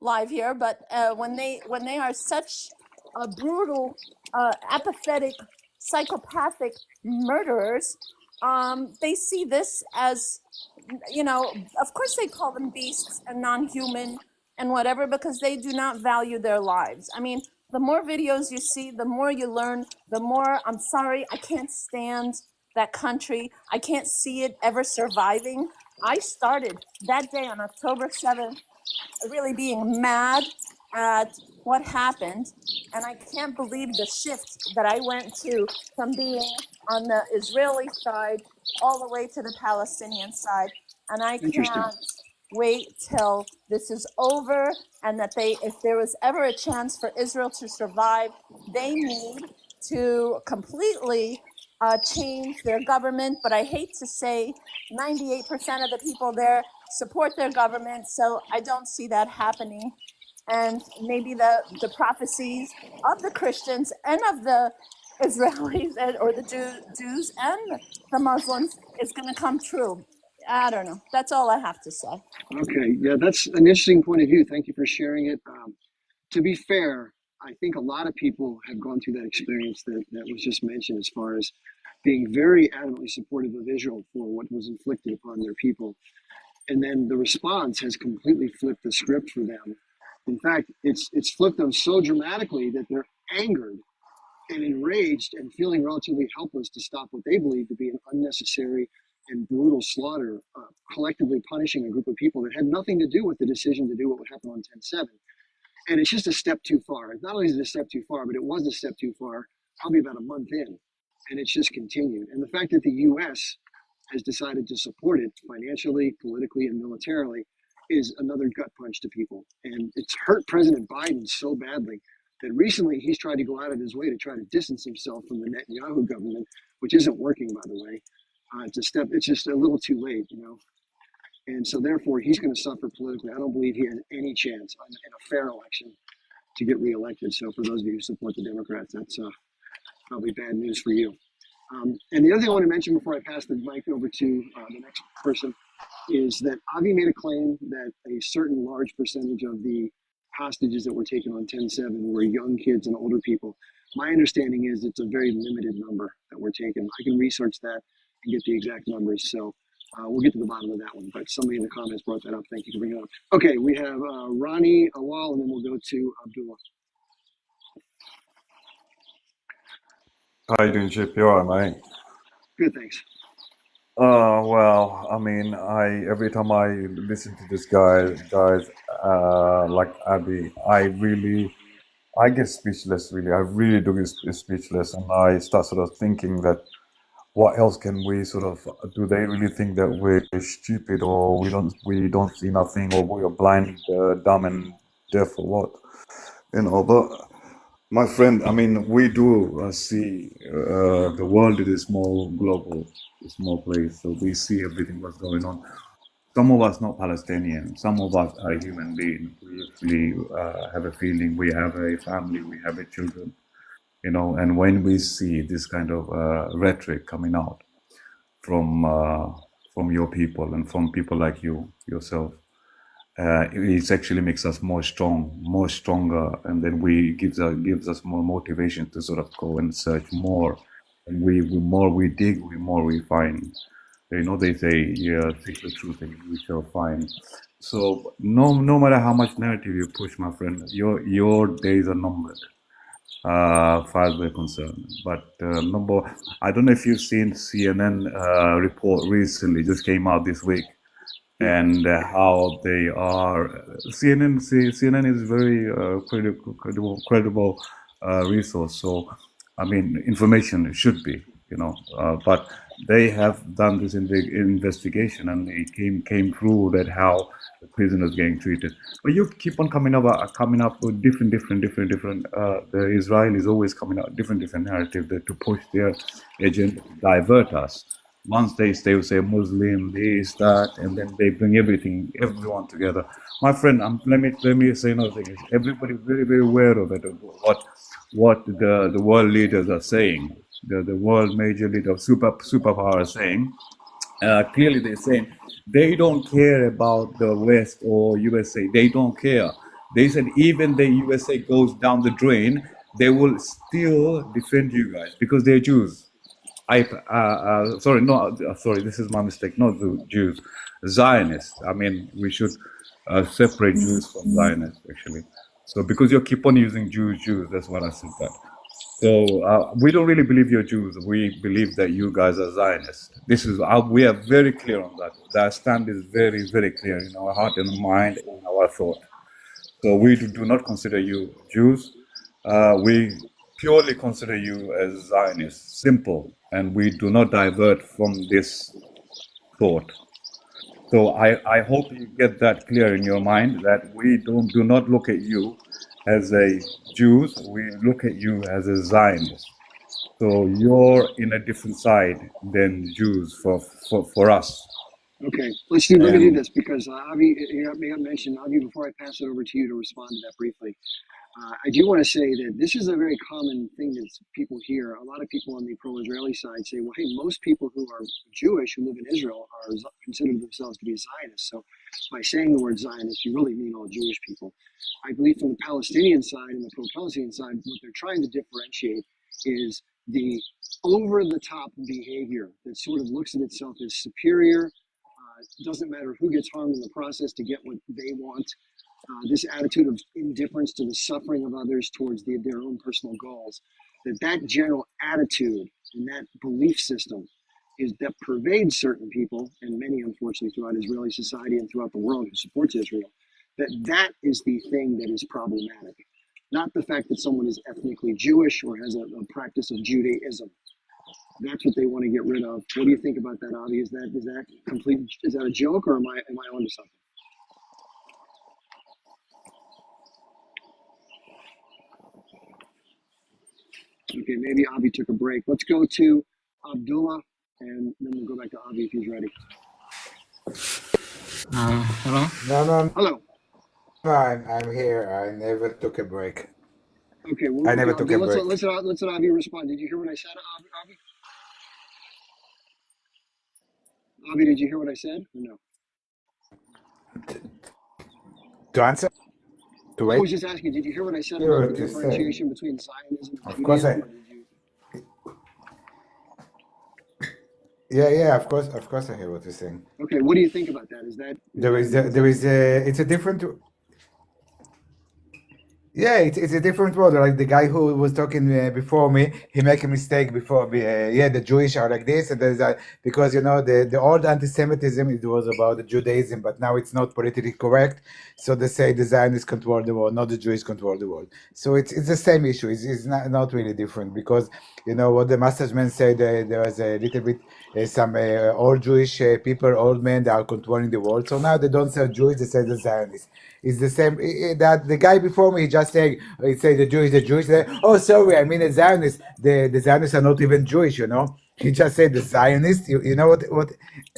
live here, but when they are such brutal, apathetic, psychopathic murderers, they see this as, of course they call them beasts and non-human and whatever, because they do not value their lives. I mean, the more videos you see, the more you learn, the more, I'm sorry, I can't stand that country. I can't see it ever surviving. I started that day on October 7th really being mad at what happened. And I can't believe the shift that I went to from being on the Israeli side all the way to the Palestinian side. And I Interesting. can't wait till this is over, and that if there was ever a chance for Israel to survive, they need to completely change their government. But I hate to say 98% of the people there support their government, so I don't see that happening. And maybe the prophecies of the Christians and of the Israelis or the Jews and the Muslims is going to come true. I don't know. That's all I have to say. Okay, yeah, that's an interesting point of view. Thank you for sharing it. To be fair, I think a lot of people have gone through that experience that was just mentioned, as far as being very adamantly supportive of Israel for what was inflicted upon their people. And then the response has completely flipped the script for them. In fact, it's flipped them so dramatically that they're angered and enraged and feeling relatively helpless to stop what they believe to be an unnecessary and brutal slaughter, collectively punishing a group of people that had nothing to do with the decision to do what would happen on 10/7. And it's just a step too far. Not only is it a step too far, but it was a step too far probably about a month in, and it's just continued. And the fact that the U.S. has decided to support it financially, politically, and militarily is another gut punch to people. And it's hurt President Biden so badly that recently he's tried to go out of his way to try to distance himself from the Netanyahu government, which isn't working, by the way. It's just a little too late, you know. And so therefore he's going to suffer politically. I don't believe he has any chance in a fair election to get reelected. So for those of you who support the Democrats, that's probably bad news for you. And the other thing I want to mention before I pass the mic over to the next person is that Avi made a claim that a certain large percentage of the hostages that were taken on 10/7 were young kids and older people. My understanding is it's a very limited number that were taken. I can research that and get the exact numbers. So we'll get to the bottom of that one. But somebody in the comments brought that up. Thank you for bringing it up. Okay, we have Ronnie Awal, and then we'll go to Abdullah. How you doing, Chip? You alright, mate? Good, thanks. Well, I mean, every time I listen to this guys like Abby, I get speechless. Really, I really do get speechless, and I start sort of thinking that what else can we sort of do? They really think that we're stupid, or we don't see nothing, or we are blind, dumb, and deaf, or what? But my friend, I mean, we do see the world is a small place, so we see everything what's going on. Some of us not Palestinian, some of us are human beings. We actually have a feeling, we have a family, we have a children, and when we see this kind of rhetoric coming out from your people and from people like yourself, it actually makes us more stronger, and then gives us more motivation to sort of go and search more. And the more we dig, the more we find. They say, seek the truth and we shall find. So no matter how much narrative you push, my friend, your days are numbered, far as we're concerned. But I don't know if you've seen CNN report recently, just came out this week, and how they are. CNN is very credible resource. So, I mean, information should be, but they have done this investigation, and it came through that how the prisoners getting treated. But you keep on coming up with different. The Israelis always coming up different narrative to push their agenda to divert us. Once they will say Muslim, this, that, and then they bring everyone together. My friend, let me say another thing. Everybody is very, very aware of it, what the world leaders are saying. The world major leader of superpower are saying. Clearly, they're saying they don't care about the West or USA. They don't care. They said even the USA goes down the drain, they will still defend you guys because they're Jews. Sorry, this is my mistake. Not the Jews, Zionists. I mean, we should separate Jews from Zionists, actually. So because you keep on using Jews, that's what I said that. So we don't really believe you're Jews. We believe that you guys are Zionists. This is we are very clear on that. That stand is very, very clear in our heart and mind and in our thought. So we do not consider you Jews. We purely consider you as Zionists, simple, and we do not divert from this thought. So I hope you get that clear in your mind, that we do not look at you as a Jews, we look at you as a Zionist. So you're in a different side than Jews for us. Okay, let me do And this because Avi, you may have mentioned, Avi, before I pass it over to you to respond to that briefly. I do want to say that this is a very common thing that people hear. A lot of people on the pro-Israeli side say, well, hey, most people who are Jewish who live in Israel are consider themselves to be Zionists. So by saying the word Zionist, you really mean all Jewish people. I believe from the Palestinian side and the pro-Palestinian side, what they're trying to differentiate is the over-the-top behavior that sort of looks at itself as superior. It doesn't matter who gets harmed in the process to get what they want. This attitude of indifference to the suffering of others towards their own personal goals, that general attitude and that belief system is that pervades certain people, and many unfortunately throughout Israeli society and throughout the world who supports Israel, that is the thing that is problematic. Not the fact that someone is ethnically Jewish or has a practice of Judaism. That's what they want to get rid of. What do you think about that, Avi? Is that a joke, or am I onto something? Okay, maybe Avi took a break. Let's go to Abdullah, and then we'll go back to Avi if he's ready. Hello. No, Hello. I'm here. I never took a break. Okay, I never took a break. let's let Avi respond. Did you hear what I said, Avi? Avi, did you hear what I said? Or no. To answer? To I was wait? just asking, did you hear what I said Hear about what the you say. differentiation between Zionism and Of course Judaism? I. Or did you? Yeah. Of course I hear what you're saying. Okay, what do you think about that? Is that It's a different. Yeah, it's a different world. Like the guy who was talking before me, he make a mistake before me. Yeah, the Jewish are like this, and there's that because the old anti-Semitism it was about the Judaism, but now it's not politically correct. So they say the Zionists control the world, not the Jews control the world. So it's the same issue. It's not really different because what the Masterman said. There was a little bit some old Jewish people, old men that are controlling the world. So now they don't say Jews, they say the Zionists. It's the same that the guy before me just saying he say the Jewish. Oh, sorry, I mean the Zionists. The Zionists are not even Jewish. He just said the Zionists. You know what?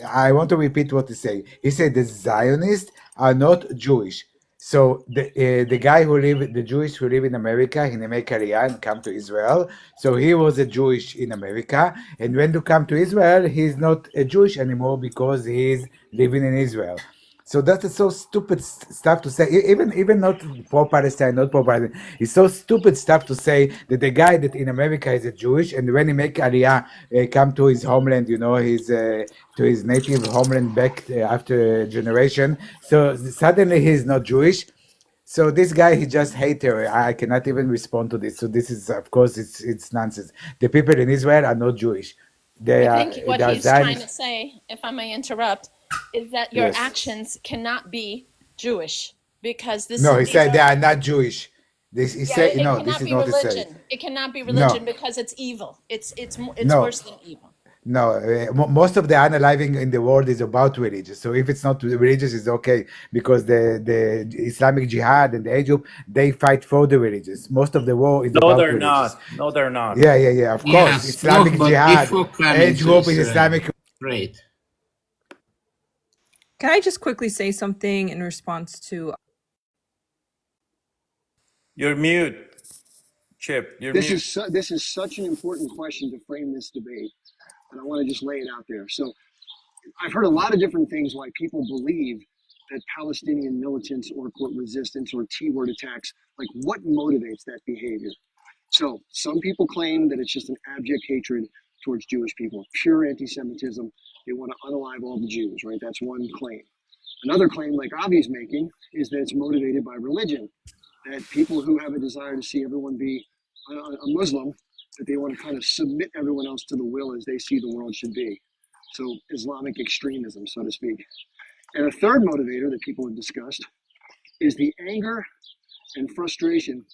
I want to repeat what he said. He said the Zionists are not Jewish. So the guy the Jewish who live in America, he make Aliyah and come to Israel. So he was a Jewish in America, and when to come to Israel, he's not a Jewish anymore because he's living in Israel. So that is so stupid stuff to say. Even not pro Palestine, not pro Palestine. It's so stupid stuff to say that the guy that in America is a Jewish, and when he make Aliyah, come to his homeland, his to his native homeland back after a generation. So suddenly he's not Jewish. So this guy, he just hater. I cannot even respond to this. So this is, of course, it's nonsense. The people in Israel are not Jewish. They I are think what they are he's trying to Zionists. say, if I may interrupt, is that your Yes. actions cannot be Jewish because No, he these said they are are not Jewish. He yeah, said it no. This cannot is be not to say. religion. It cannot be religion No, because it's evil. It's no, worse than evil. no. Most of the unaliving in the world is about religious. So if it's not religious, it's okay because the Islamic Jihad and the age group they fight for the religious. Most of the war is No, about they're religious. not. No, they're not. Yeah. Of course, Yes, look, Islamic but Jihad, before age Clemens group is is Islamic. great. Can I just quickly say something in response to You're mute, Chip. You're This mute. is such an important question to frame this debate, and I want to just lay it out there. So I've heard a lot of different things why people believe that Palestinian militants or quote resistance or T-word attacks, like what motivates that behavior. So some people claim that it's just an abject hatred towards Jewish people, pure anti-Semitism. They want to unalive all the Jews, right? That's one claim. Another claim, like Avi's making, is that it's motivated by religion, that people who have a desire to see everyone be a Muslim that they want to kind of submit everyone else to the will as they see the world should be. So Islamic extremism, so to speak. And a third motivator that people have discussed is the anger and frustration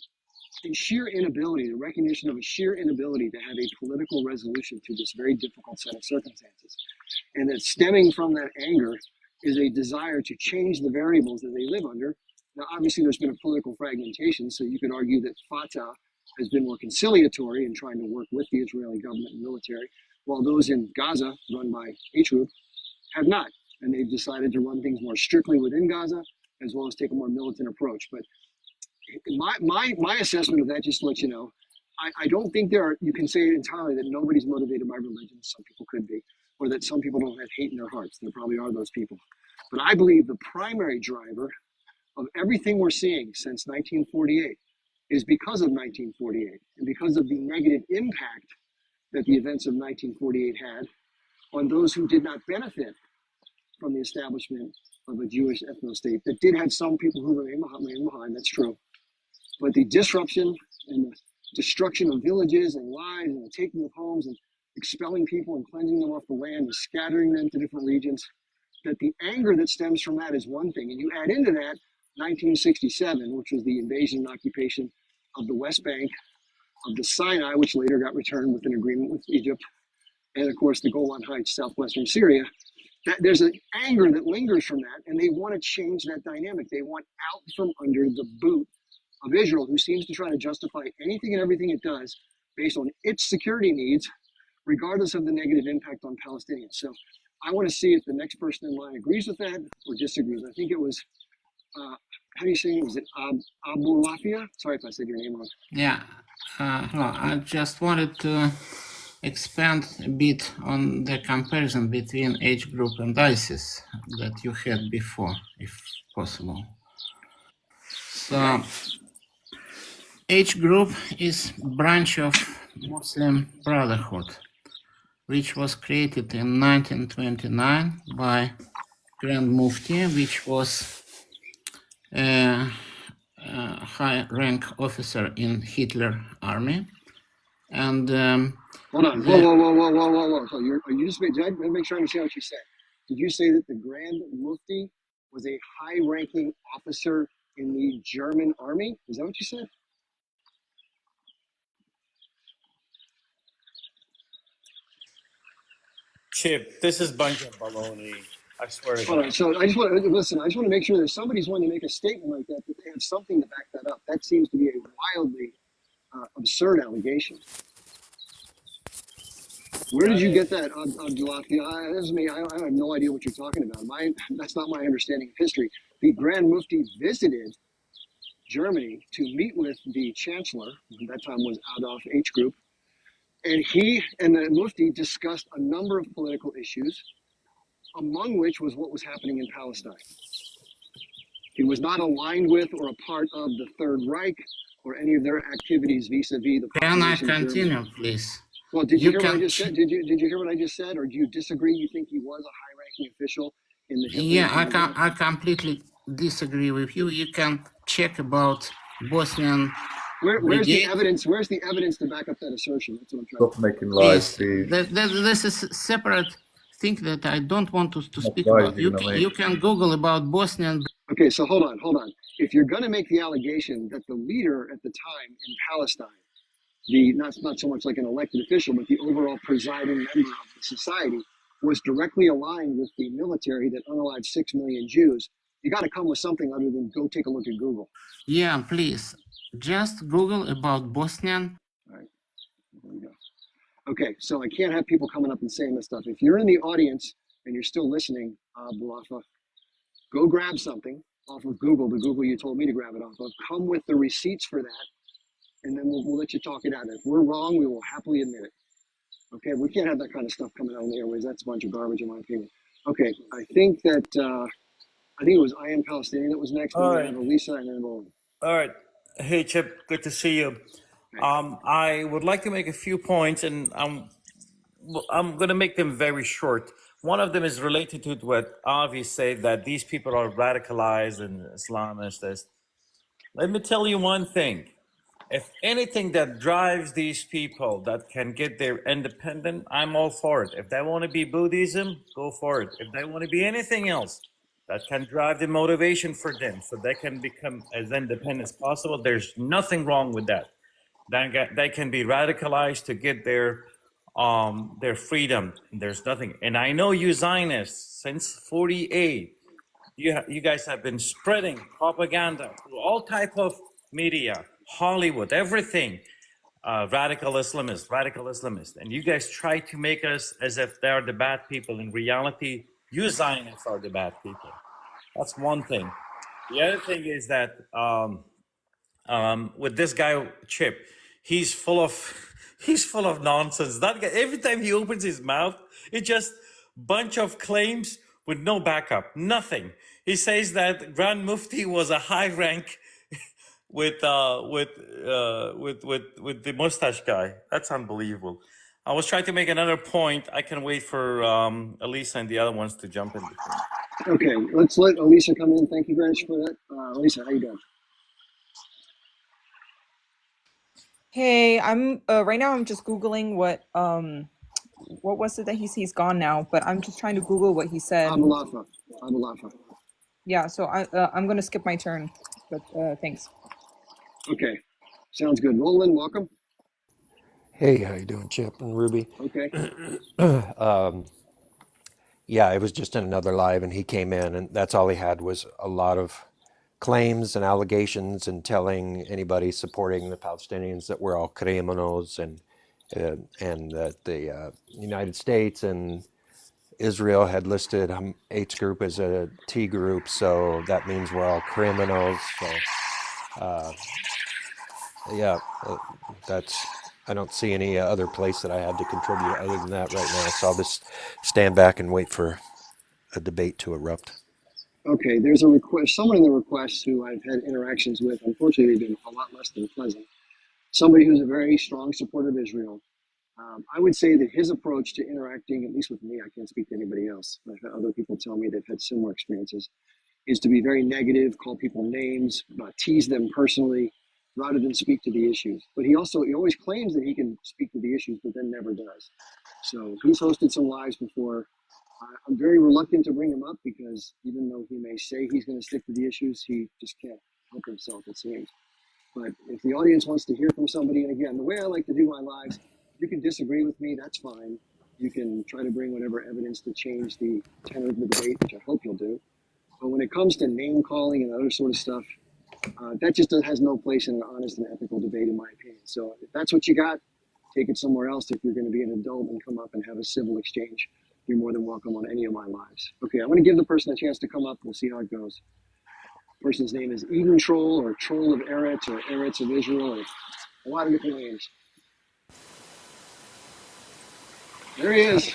and sheer inability, the recognition of a sheer inability to have a political resolution to this very difficult set of circumstances. And that stemming from that anger is a desire to change the variables that they live under. Now, obviously, there's been a political fragmentation, so you could argue that Fatah has been more conciliatory in trying to work with the Israeli government and military, while those in Gaza, run by H Group, have not. And they've decided to run things more strictly within Gaza, as well as take a more militant approach. But my assessment of that, just to let you know, I don't think there are, you can say entirely that nobody's motivated by religion. Some people could be, or that some people don't have hate in their hearts. There probably are those people. But I believe the primary driver of everything we're seeing since 1948 is because of 1948 and because of the negative impact that the events of 1948 had on those who did not benefit from the establishment of a Jewish ethno-state that did have some people who remain behind, that's true. But the disruption and the destruction of villages and lives and the taking of homes and expelling people and cleansing them off the land and scattering them to different regions, that the anger that stems from that is one thing. And you add into that 1967, which was the invasion and occupation of the West Bank, of the Sinai, which later got returned with an agreement with Egypt, and of course the Golan Heights, southwestern Syria. That there's an anger that lingers from that, and they want to change that dynamic. They want out from under the boot of Israel, who seems to try to justify anything and everything it does based on its security needs, regardless of the negative impact on Palestinians. So I want to see if the next person in line agrees with that or disagrees. I think it was, how do you say it? Was it Abu Lafia? Sorry if I said your name wrong. Yeah, no, I just wanted to expand a bit on the comparison between H group and ISIS that you had before, if possible. So, H group is branch of Muslim Brotherhood, which was created in 1929 by Grand Mufti, which was a high rank officer in Hitler army. And hold on, whoa. So are you just, did I make sure I understand what you said? Did you say that the Grand Mufti was a high ranking officer in the German army? Is that what you said? Chip, this is bunch of baloney. I swear to All God. right, so I just want to listen. I just want to make sure that somebody's wanting to make a statement like that, that they have something to back that up. That seems to be a wildly absurd allegation. Where did you get that, Abdulafi? I have no idea what you're talking about. That's not my understanding of history. The Grand Mufti visited Germany to meet with the Chancellor, at that time was Adolf H. Group, and he and the Mufti discussed a number of political issues, among which was what was happening in Palestine. He was not aligned with or a part of the Third Reich or any of their activities vis-a-vis the can I population of Germany. continue, please? Well, did you You hear what I can, just said? Did you hear what I just said, or do you disagree? You think he was a high-ranking official in the Hitler yeah, cabinet? I completely disagree with you. You can check about Bosnian Where's the brigade. evidence? Where's the evidence to back up that assertion? That's what I'm trying to. Stop making lies, Please, please. this is a separate thing that I don't want to What speak lies about. you're gonna You make? can Google about Bosnian. Okay, so hold on. If you're going to make the allegation that the leader at the time in Palestine, the not so much like an elected official, but the overall presiding member of the society, was directly aligned with the military that unalived 6 million Jews, you got to come with something other than go take a look at Google. Yeah, please, just Google about Bosnian. All right, there we go. Okay, so I can't have people coming up and saying this stuff. If you're in the audience and you're still listening, Bulafa, go grab something off of Google, the Google you told me to grab it off of. Come with the receipts for that, and then we'll let you talk it out. If we're wrong, we will happily admit it. Okay, we can't have that kind of stuff coming out on the airways. That's a bunch of garbage, in my opinion. Okay, I think it was I Am Palestinian that was next. All Then we right. have Elisa and then Roland. All right. Hey, Chip, good to see you. I would like to make a few points, and I'm going to make them very short. One of them is related to what Avi said, that these people are radicalized and Islamists. Let me tell you one thing. If anything that drives these people that can get their independent, I'm all for it. If they want to be Buddhism, go for it. If they want to be anything else that can drive the motivation for them so they can become as independent as possible, there's nothing wrong with that. They can be radicalized to get their freedom. There's nothing. And I know you Zionists since 48, you guys have been spreading propaganda through all type of media, Hollywood, everything. Radical Islamist, and you guys try to make us as if they're the bad people. In reality, you Zionists are the bad people. That's one thing. The other thing is that with this guy Chip, he's full of nonsense. That guy, every time he opens his mouth, it's just bunch of claims with no backup, nothing. He says that Grand Mufti was a high rank with the mustache guy. That's unbelievable. I was trying to make another point. I can wait for Elisa and the other ones to jump in between. Okay, let's let Elisa come in. Thank you very much for that. Elisa, how you doing? Hey, I'm right now I'm just Googling what was it that he's gone now, but I'm just trying to Google what he said. Abulafa. Yeah, so I'm gonna skip my turn, but thanks. Okay, sounds good. Roland, welcome. Hey, how you doing, Chip and Ruby? Okay. Yeah, it was just in another live, and he came in, and that's all he had was a lot of claims and allegations, and telling anybody supporting the Palestinians that we're all criminals, and that the United States and Israel had listed H group as a T group, so that means we're all criminals. So yeah, that's. I don't see any other place that I had to contribute other than that right now. So I'll just stand back and wait for a debate to erupt. Okay, there's a request. Someone in the request who I've had interactions with, unfortunately, they've been a lot less than pleasant. Somebody who's a very strong supporter of Israel. I would say that his approach to interacting, at least with me, I can't speak to anybody else, but I've had other people tell me they've had similar experiences, is to be very negative, call people names, tease them personally, rather than speak to the issues. But he always claims that he can speak to the issues, but then never does. So he's hosted some lives before. I'm very reluctant to bring him up because even though he may say he's going to stick to the issues, he just can't help himself, it seems. But if the audience wants to hear from somebody, and again, the way I like to do my lives, you can disagree with me, that's fine. You can try to bring whatever evidence to change the tenor of the debate, which I hope you'll do. But when it comes to name calling and other sort of stuff, that just has no place in an honest and ethical debate, in my opinion. So if that's what you got, take it somewhere else. If you're going to be an adult and come up and have a civil exchange, you're more than welcome on any of my lives. Okay, I'm going to give the person a chance to come up. We'll see how it goes. The person's name is Eden Troll, or Troll of Eretz, or Eretz of Israel, or a lot of different names. There he is.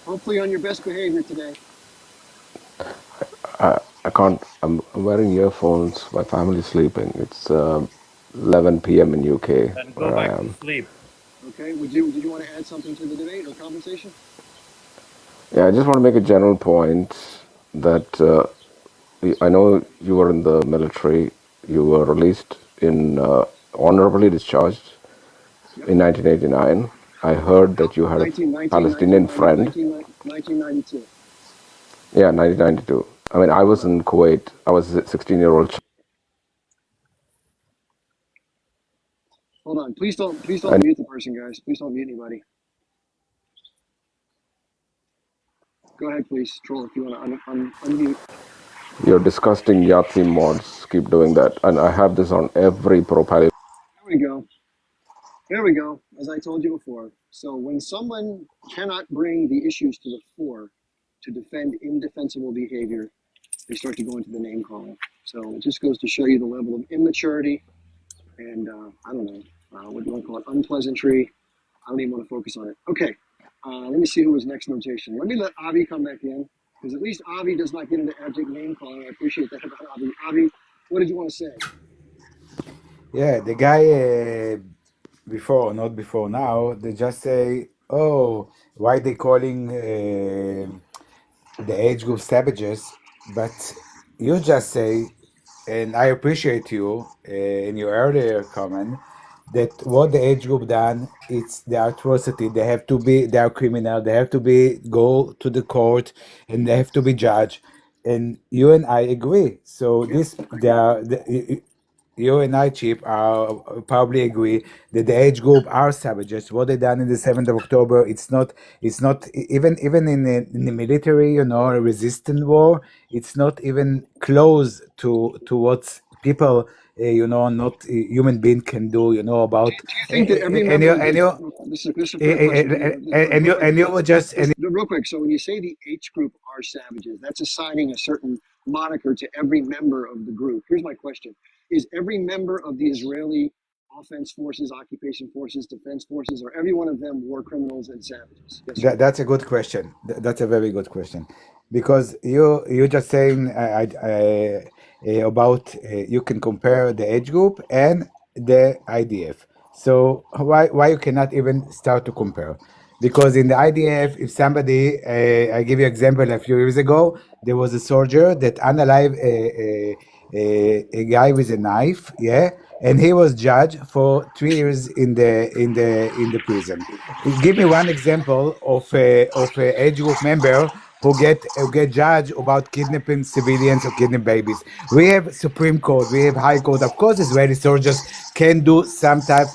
Hopefully on your best behavior today. I can't. I'm wearing earphones. My family's sleeping. It's 11 p.m. in UK Then go where I back to am. sleep. Okay, did you want to add something to the debate or conversation? Yeah, I just want to make a general point that I know you were in the military. You were released in honorably discharged Yep. in 1989. I heard that you had a Palestinian friend. 1992. Yeah, 1992. I mean, I was in Kuwait. I was a 16-year-old. Hold on, please don't And mute the person, guys. Please don't mute anybody. Go ahead, please, Troll, if you want to unmute. you're disgusting Yahtzee mods. Keep doing that. And I have this on every profile. There we go. There we go. As I told you before. So when someone cannot bring the issues to the fore to defend indefensible behavior, they start to go into the name calling. So it just goes to show you the level of immaturity and I don't know, what do you want to call it, unpleasantry. I don't even want to focus on it. Okay, let me see who was next notation. Let me let Avi come back in, because at least Avi does not get into abject name calling. I appreciate that about Avi. Avi, what did you want to say? Yeah, the guy before, not before now, they just say, oh, why they calling the age group savages? But you just say and I appreciate you in your earlier comment that what the age group done, it's the atrocity. They are criminal. They have to be go to the court, and they have to be judged. And you and I agree. So Yeah, this, they are, you and I, Chip, are probably agree that the age group are savages. What they done in the 7th of October, it's not even in the military, a resistant war. It's not even close to what people, not human being can do. About do you think that every and member you of and the, you this is a fair question. and you and you were just and Real quick. So when you say the H group are savages, that's assigning a certain moniker to every member of the group. Here's my question: is every member of the Israeli offense forces, occupation forces, defense forces, are every one of them war criminals and savages? Yes or no? That's a good question. That's a very good question, because you're just saying about you can compare the age group and the IDF. So why you cannot even start to compare? Because in the IDF, if somebody, I give you example, a few years ago, there was a soldier that unalived a guy with a knife, yeah, and he was judged for 3 years in the prison. Give me one example of a age group member who get judged about kidnapping civilians or kidnapping babies. We have Supreme Court, we have High Court. Of course, Israeli soldiers can do some type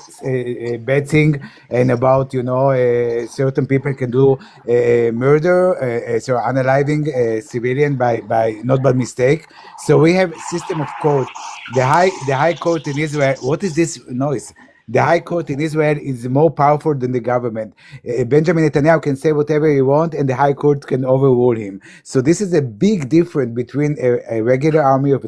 bad thing, and about certain people can do murder, so unaliving a civilian by not by mistake. So we have system of court. The high court in Israel. What is this noise? The High Court in Israel is more powerful than the government. Benjamin Netanyahu can say whatever he wants, and the High Court can overrule him. So this is a big difference between a regular army of a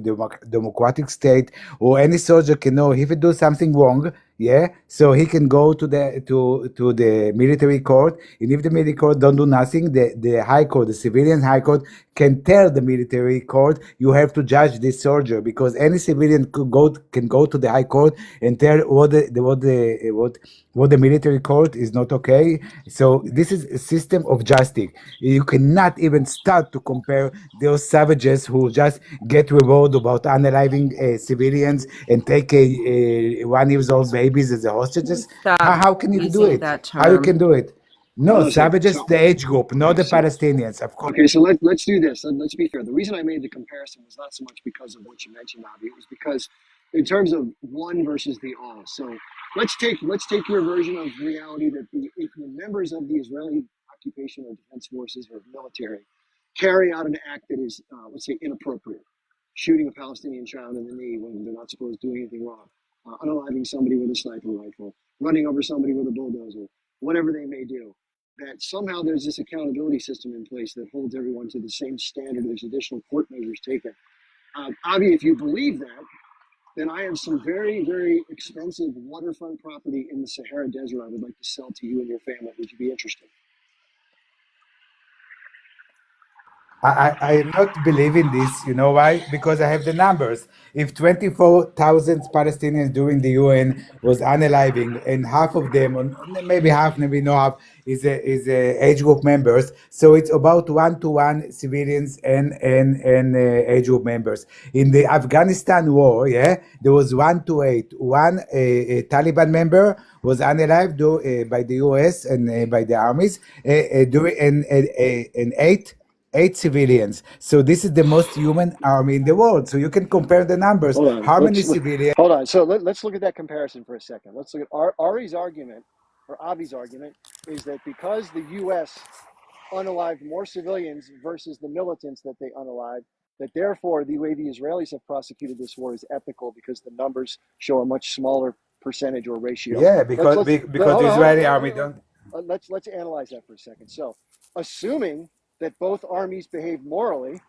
democratic state, or any soldier can know if he do something wrong. Yeah, so he can go to the military court, and if the military court don't do nothing, the high court, the civilian high court, can tell the military court, you have to judge this soldier, because any civilian can go to the high court and tell what the military court is not okay. So this is a system of justice. You cannot even start to compare those savages who just get reward about unaliving civilians and take a 1 years old babies as a hostages. Stop How can you do using it? that How you can term. do it? Hold No, on a second. savages, the age group, not the Palestinians, of course. Okay, so let's do this. Let's be fair. The reason I made the comparison was not so much because of what you mentioned, Avi. It was because, in terms of one versus the all. So let's take your version of reality that if the members of the Israeli occupation or defense forces or military carry out an act that is, let's say, inappropriate, shooting a Palestinian child in the knee when they're not supposed to do anything wrong, unaliving somebody with a sniper rifle, running over somebody with a bulldozer, whatever they may do, that somehow there's this accountability system in place that holds everyone to the same standard. There's additional court measures taken. Avi, if you believe that, then I have some very, very expensive waterfront property in the Sahara Desert I would like to sell to you and your family. Would you be interested? I am not believing this. You know why? Because I have the numbers. If 24,000 Palestinians during the UN was unaliving, and half of them, or maybe half, maybe no half, is age group members. So it's about 1-to-1 civilians and age group members. In the Afghanistan war, yeah, there was 1-to-8. One a Taliban member was unalived by the US and by the armies, during and eight civilians. So this is the most human army in the world. So you can compare the numbers. Hold on. How many civilians? Hold on. So let's look at that comparison for a second. Let's look at Ari's argument, or Avi's argument, is that because the U.S. unalived more civilians versus the militants that they unalived, that therefore the way the Israelis have prosecuted this war is ethical because the numbers show a much smaller percentage or ratio. Yeah, because the Israeli army don't. Let's analyze that for a second. So, assuming that both armies behave morally,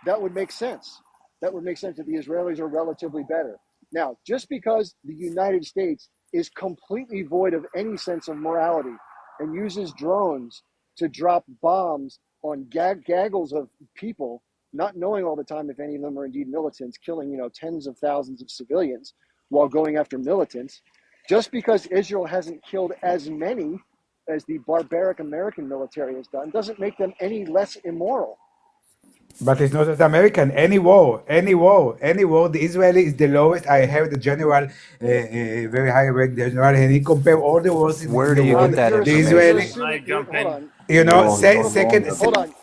that would make sense. That would make sense that the Israelis are relatively better. Now, just because the United States is completely void of any sense of morality and uses drones to drop bombs on gaggles of people, not knowing all the time if any of them are indeed militants, killing tens of thousands of civilians while going after militants, just because Israel hasn't killed as many as the barbaric American military has done, doesn't make them any less immoral. But it's not just American. Any war, the Israeli is the lowest. I heard the general, very high rank general, and he compare all the wars in Where the do you world. get Avi, that you're The assuming. You're Israeli, information? Can I assuming. You're, jump hold in? on. you know, No, you're wrong second, there.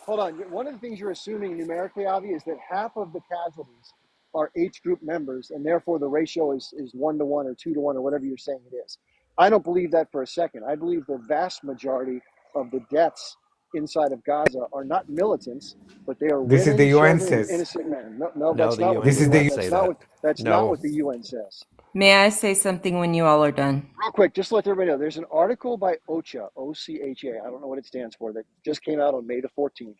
Hold on. One of the things you're assuming numerically, Avi, is that half of the casualties are H group members, and therefore the ratio is 1 to 1 or 2 to 1 or whatever you're saying it is. I don't believe that for a second. I believe the vast majority of the deaths inside of Gaza are not militants, but they are this is the women, UN children, and says. innocent men. No, no, No, that's the not what the This UN is UN. doesn't the say That's not that. what. That's not No. what the UN says. May I say something when you all are done? Real quick, just to let everybody know, there's an article by OCHA, OCHA. I don't know what it stands for. That just came out on May the 14th,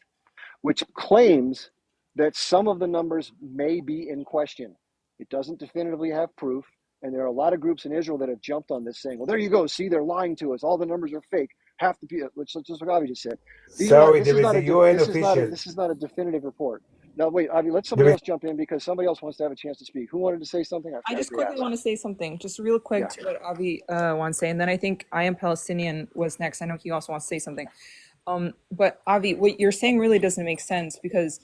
which claims that some of the numbers may be in question. It doesn't definitively have proof, and there are a lot of groups in Israel that have jumped on this, saying, "Well, there you go. See, they're lying to us. All the numbers are fake. Half the people," which is just what Avi just said. These are not. Sorry, This there is is not a a. UN This is not a. official. This is not a definitive report. Now, wait, Avi. Let There somebody is, else jump in because somebody else wants to have a chance to speak. Who wanted to say something? I I forgot just who they quickly asked. want to say something, just real quick Yeah. to what Avi wants to say, and then I think I Am Palestinian was next. I know he also wants to say something. But Avi, what you're saying really doesn't make sense because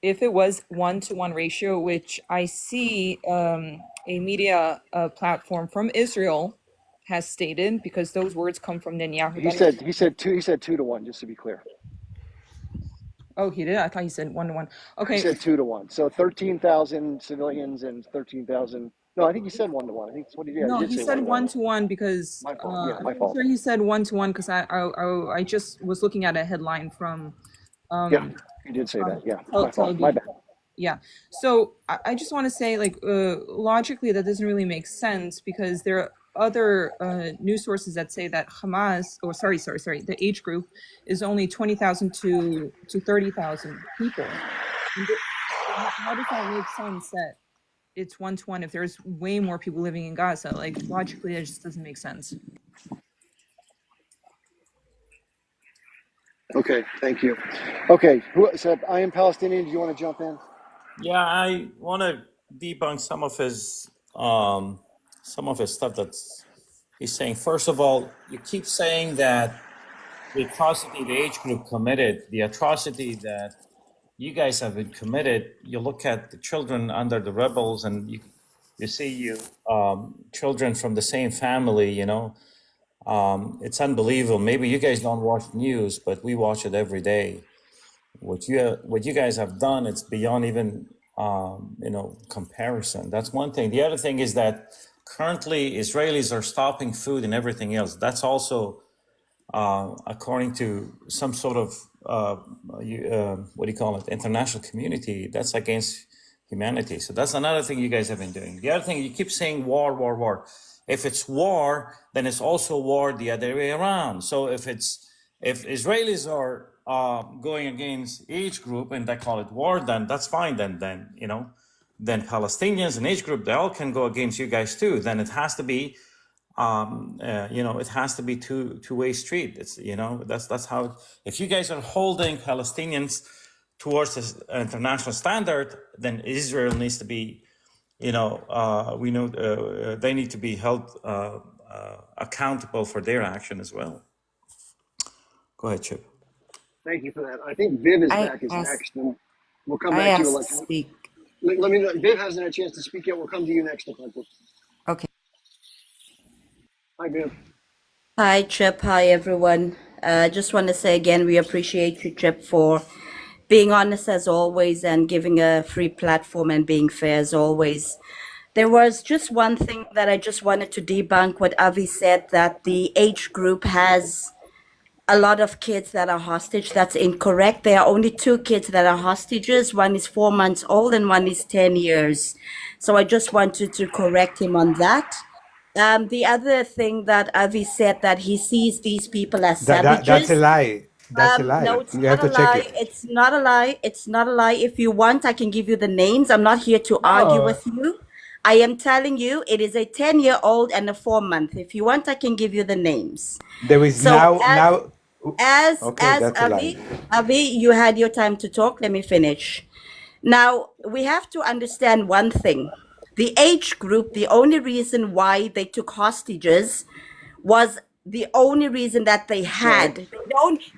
if it was 1 to 1 ratio, which I see a media platform from Israel has stated, because those words come from Netanyahu. He said. He said two. He said 2 to 1. Just to be clear. Oh, he did. I thought he said 1 to 1. He Okay. said 2 to 1. So 13,000 civilians and 13,000. No, I think he said 1 to 1. I think what did he? Yeah, he No, did he say one said to one. 1 to 1 because My fault. Yeah, I'm my pretty fault. sure he said 1 to 1 because I just was looking at a headline from Yeah, he did say that. Yeah, my Tel fault. My Aviv. bad. Yeah. So I just want to say, like, logically, that doesn't really make sense because there are other news sources that say that Hamas, or sorry, the H group is only 20,000 to 30,000 people. So how does that make sense that it's 1 to 1 if there's way more people living in Gaza? Like, logically, it just doesn't make sense. Okay, thank you. Okay, who said I am Palestinian? Do you want to jump in? Yeah, I want to debunk some of his stuff that's he's saying. First of all, you keep saying that the atrocity the age group committed, the atrocity that you guys have been committed. You look at the children under the rebels, and you see children from the same family. It's unbelievable. Maybe you guys don't watch news, but we watch it every day. What you guys have done, it's beyond even comparison. That's one thing. The other thing is that currently Israelis are stopping food and everything else. That's also according to some sort of what do you call it, international community. That's against humanity. So that's another thing you guys have been doing. The other thing, you keep saying war, war, war. If it's war, then it's also war the other way around. So if Israelis are going against each group and they call it war, then that's fine. Then Palestinians and each group, they all can go against you guys too. Then it has to be it has to be two-way street. It's that's how. If you guys are holding Palestinians towards this international standard, then Israel needs to be, they need to be held accountable for their action as well. Go ahead, Chip. Thank you for that. I think Viv is I back is asked next, and we'll come I back to you. asked to speak. Let me know. Viv hasn't had a chance to speak yet. We'll come to you next. Okay. Hi, Viv. Hi, Chip. Hi, everyone. Just want to say again, we appreciate you, Chip, for being honest as always and giving a free platform and being fair as always. There was just one thing that I just wanted to debunk what Avi said, that the age group has a lot of kids that are hostage. That's incorrect. There are only 2 kids that are hostages. One is 4 months old and one is 10 years. So I just wanted to correct him on that. The other thing that Avi said, that he sees these people as that's a savages. lie. That's a lie. No, it's You have not a to check lie. it. It's not a lie. It's not a lie. If you want, I can give you the names. I'm not here to argue No, with you. I am telling you, it is a 10-year-old and a 4-month. If you want, I can give you the names. there is So now. Okay, as that's a lie. Avi, you had your time to talk. Let me finish. Now, we have to understand one thing. The age group, the only reason why they took hostages was the only reason that they So, had.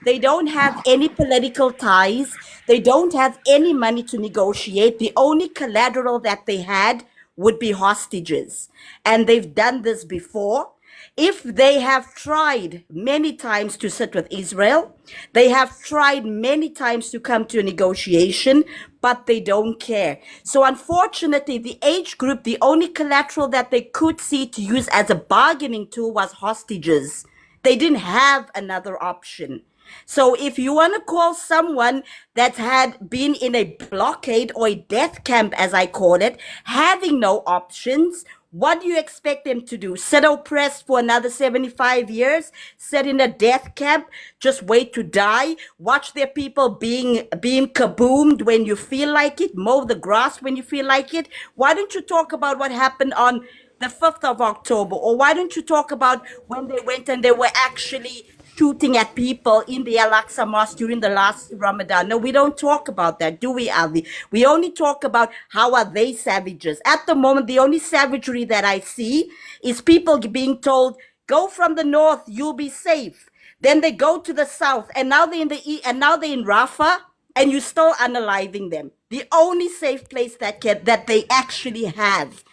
They don't have any political ties. They don't have any money to negotiate. The only collateral that they had would be hostages. And they've done this before. If they have tried many times to sit with Israel, they have tried many times to come to a negotiation, but they don't care. So unfortunately, the age group, the only collateral that they could see to use as a bargaining tool was hostages. They didn't have another option. So if you want to call someone that had been in a blockade or a death camp, as I call it, having no options, what do you expect them to do? Sit oppressed for another 75 years? Sit in a death camp? Just wait to die? Watch their people being kaboomed when you feel like it? Mow the grass when you feel like it? Why don't you talk about what happened on the 5th of October? Or why don't you talk about when they went and they were actually shooting at people in the Al-Aqsa Mosque during the last Ramadan? No, we don't talk about that, do we, Avi? We only talk about how are they savages. At the moment, the only savagery that I see is people being told, go from the north, you'll be safe. Then they go to the south, and now they're in the and now they're in Rafah, and you're still unaliving them. The only safe place that they actually have.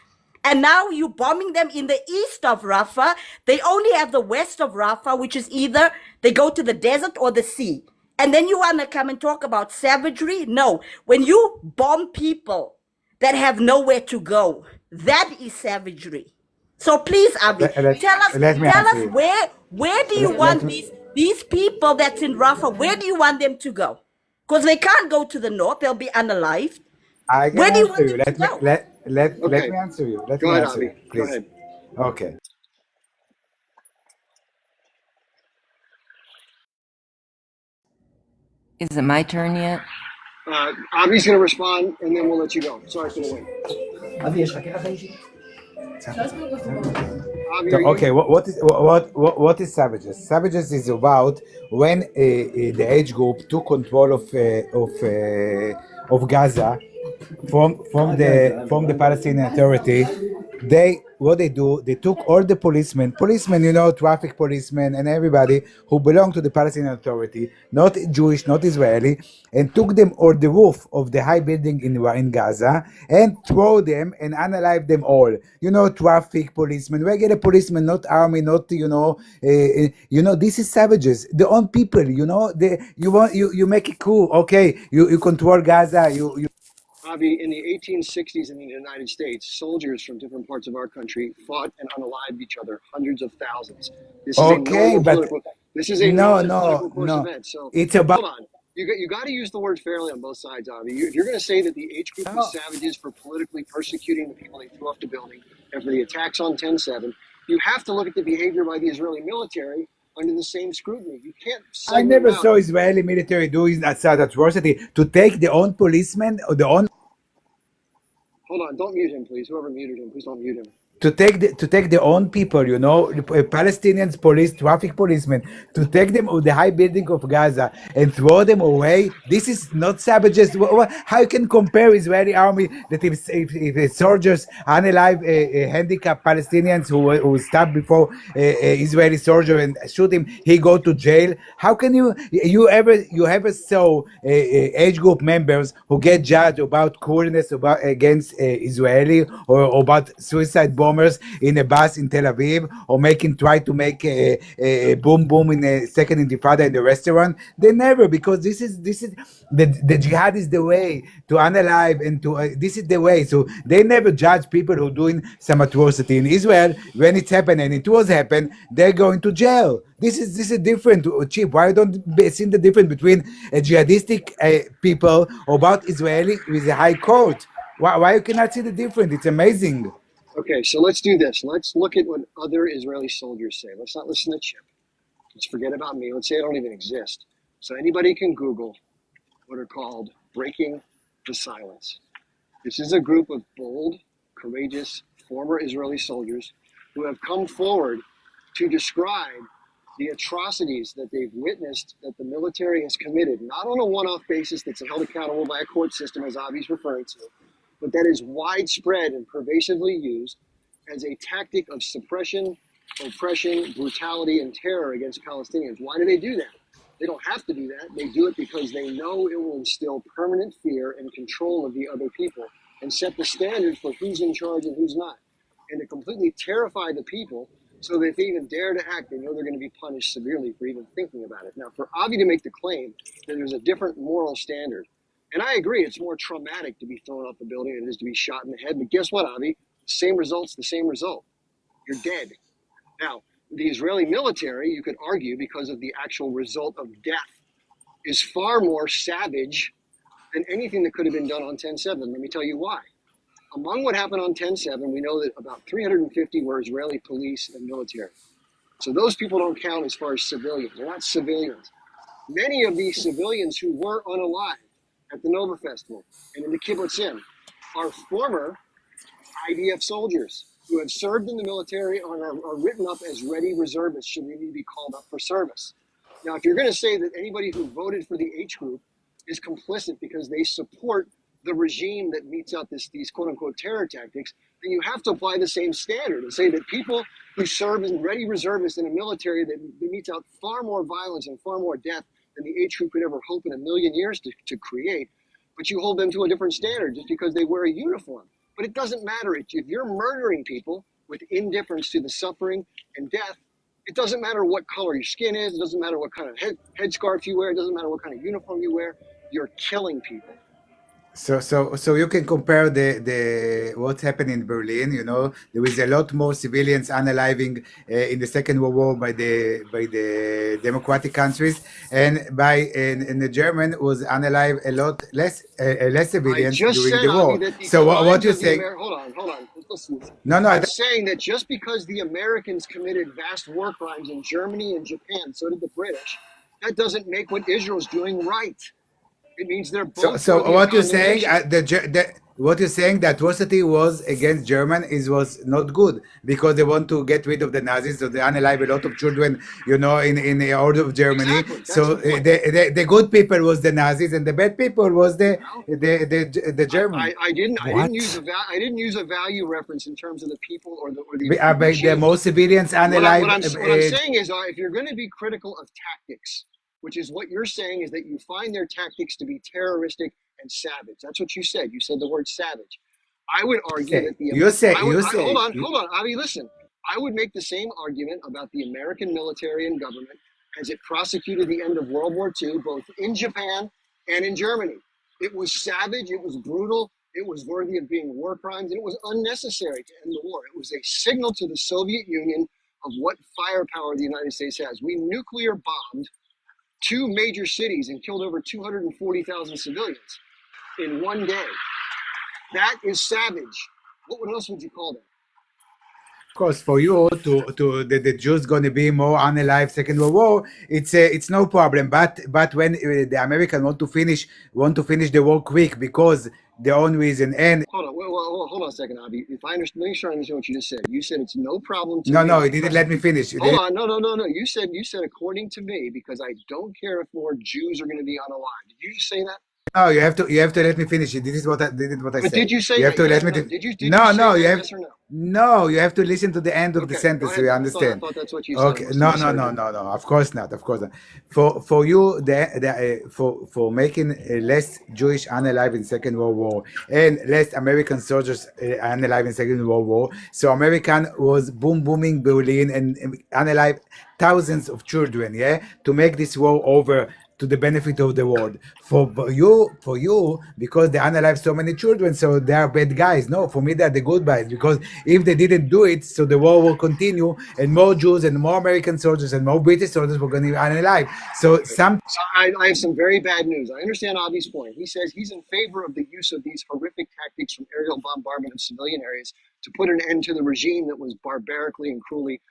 And now you're bombing them in the east of Rafah. They only have the west of Rafah, which is either they go to the desert or the sea. And then you want to come and talk about savagery? No. When you bomb people that have nowhere to go, that is savagery. So please, Avi, let me tell answer us you. where do you Let want me, these people that's in Rafah, where do you want them to go? Because they can't go to the north, they'll be unalived. I can Where do you answer want you. them to Let me go? let okay. me answer you. Let Go me ahead, answer Avi. you, Go please. ahead. Okay. Is it my turn yet? Avi's going to respond, and then we'll let you go. Sorry for the wait. Avi, So, are you? okay, what is savages? Savages is about when the age group took control of Gaza from the Palestinian Authority. What they do, they took all the policemen, traffic policemen and everybody who belonged to the Palestinian Authority, not Jewish, not Israeli, and took them on the roof of the high building in Gaza and throw them and unalive them all. Traffic policemen, regular policemen, not army, not this is savages, their own people. You make it cool. Okay, you control Gaza. You Avi, in the 1860s in the United States, soldiers from different parts of our country fought and unalived each other, hundreds of thousands. This is a okay, normal but political. This is a no, normal no, political course no. event. So It's about hold on. You got to use the word fairly on both sides, Avi. If you're going to say that the H group was savages for politically persecuting the people they threw off the building and for the attacks on 10/7, you have to look at the behavior by the Israeli military under the same scrutiny. You can't I segment them never out. saw Israeli military doing that atrocity to take their own policemen or their own Hold on, don't mute him, please. Whoever muted him, please don't mute him. to take their own people, Palestinians police, traffic policemen, to take them to the high building of Gaza and throw them away. This is not savages. How you can compare Israeli army that if the soldiers unalive handicapped Palestinians who stabbed before Israeli soldier and shoot him, he go to jail? How can you ever saw age group members who get judged about cruelness against Israeli or about suicide bombers in a bus in Tel Aviv, or try to make a boom boom in a second intifada in the restaurant? They never, because this is the jihad is the way to unalive and to this is the way. So they never judge people who doing some atrocity in Israel. When it's happened, and it was happened, they're going to jail. This is different. Cheap. Why don't see the difference between a jihadistic people about Israeli with a high court? Why you cannot see the difference? It's amazing. Okay, so let's do this. Let's look at what other Israeli soldiers say. Let's not listen to Chip. Let's forget about me. Let's say I don't even exist. So anybody can Google what are called breaking the silence. This is a group of bold, courageous, former Israeli soldiers who have come forward to describe the atrocities that they've witnessed that the military has committed, not on a one-off basis that's held accountable by a court system, as Avi's referring to, but that is widespread and pervasively used as a tactic of suppression, oppression, brutality, and terror against Palestinians. Why do they do that? They don't have to do that. They do it because they know it will instill permanent fear and control of the other people and set the standard for who's in charge and who's not. And to completely terrify the people so that if they even dare to act, they know they're going to be punished severely for even thinking about it. Now, for Avi to make the claim that there's a different moral standard, and I agree, it's more traumatic to be thrown off the building than it is to be shot in the head. But guess what, Avi? Same result's the same result. You're dead. Now, the Israeli military, you could argue, because of the actual result of death, is far more savage than anything that could have been done on 10/7. Let me tell you why. Among what happened on 10/7, we know that about 350 were Israeli police and military. So those people don't count as far as civilians. They're not civilians. Many of these civilians who were unalived at the Nova Festival and in the kibbutzim are former IDF soldiers who have served in the military and are written up as ready reservists should we need to be called up for service. Now, if you're going to say that anybody who voted for the H group is complicit because they support the regime that metes out these quote-unquote terror tactics, then you have to apply the same standard and say that people who serve as ready reservists in a military that metes out far more violence and far more death than the H group could ever hope in a million years to create, but you hold them to a different standard just because they wear a uniform. But it doesn't matter. If you're murdering people with indifference to the suffering and death, it doesn't matter what color your skin is. It doesn't matter what kind of headscarf you wear. It doesn't matter what kind of uniform you wear. You're killing people. So you can compare the what happened in Berlin. You know, there was a lot more civilians unaliving in the Second World War by the democratic countries, and in the German was unalive a lot less civilians during the war. So what you're saying? Hold on. Listen. No. I'm saying that just because the Americans committed vast war crimes in Germany and Japan, so did the British. That doesn't make what Israel's doing right. It means they're both. So what you're saying, what you're saying, the atrocity was against German was not good because they want to get rid of the Nazis, so they unalive a lot of children, you know, in the order of Germany. Exactly. So the good people was the Nazis, and the bad people was the German. I didn't use a value reference in terms of the people or the the most civilians unalive. What I'm saying is, if you're going to be critical of tactics, which is what you're saying, is that you find their tactics to be terroristic and savage. That's what you said. You said the word savage. I would argue that hold on, Avi, listen. I would make the same argument about the American military and government as it prosecuted the end of World War II, both in Japan and in Germany. It was savage, it was brutal, it was worthy of being war crimes, and it was unnecessary to end the war. It was a signal to the Soviet Union of what firepower the United States has. We nuclear bombed 2 major cities and killed over 240,000 civilians in one day. That is savage. What else would you call that? Of course, for you the Jews going to be more unalive Second World War, it's no problem. But when the Americans want to finish the war quick because their own reason and hold on a second, Avi. If I understand, make sure I understand what you just said. You said it's no problem to No, you didn't let me finish. Hold on, no. You said according to me, because I don't care if more Jews are going to be unalive. Did you just say that? No, you have to let me finish. This is what I But said. did you say you have to yes let me? no? Did you No, say you have. Yes or no? No, you have to listen to the end of the Okay, sentence. go So you ahead. understand. I thought that's what you said. Okay, no. Of course not. For you, for making less Jewish unalive in Second World War and less American soldiers unalive in Second World War, so American was booming Berlin and unalive thousands of children, to make this war over to the benefit of the world. For you, because they unalive so many children, so they are bad guys. No, for me they're the good guys, because if they didn't do it, so the war will continue, and more Jews and more American soldiers and more British soldiers were going to be unalive. So I have some very bad news. I understand Avi's point. He says he's in favor of the use of these horrific tactics from aerial bombardment of civilian areas to put an end to the regime that was barbarically and cruelly,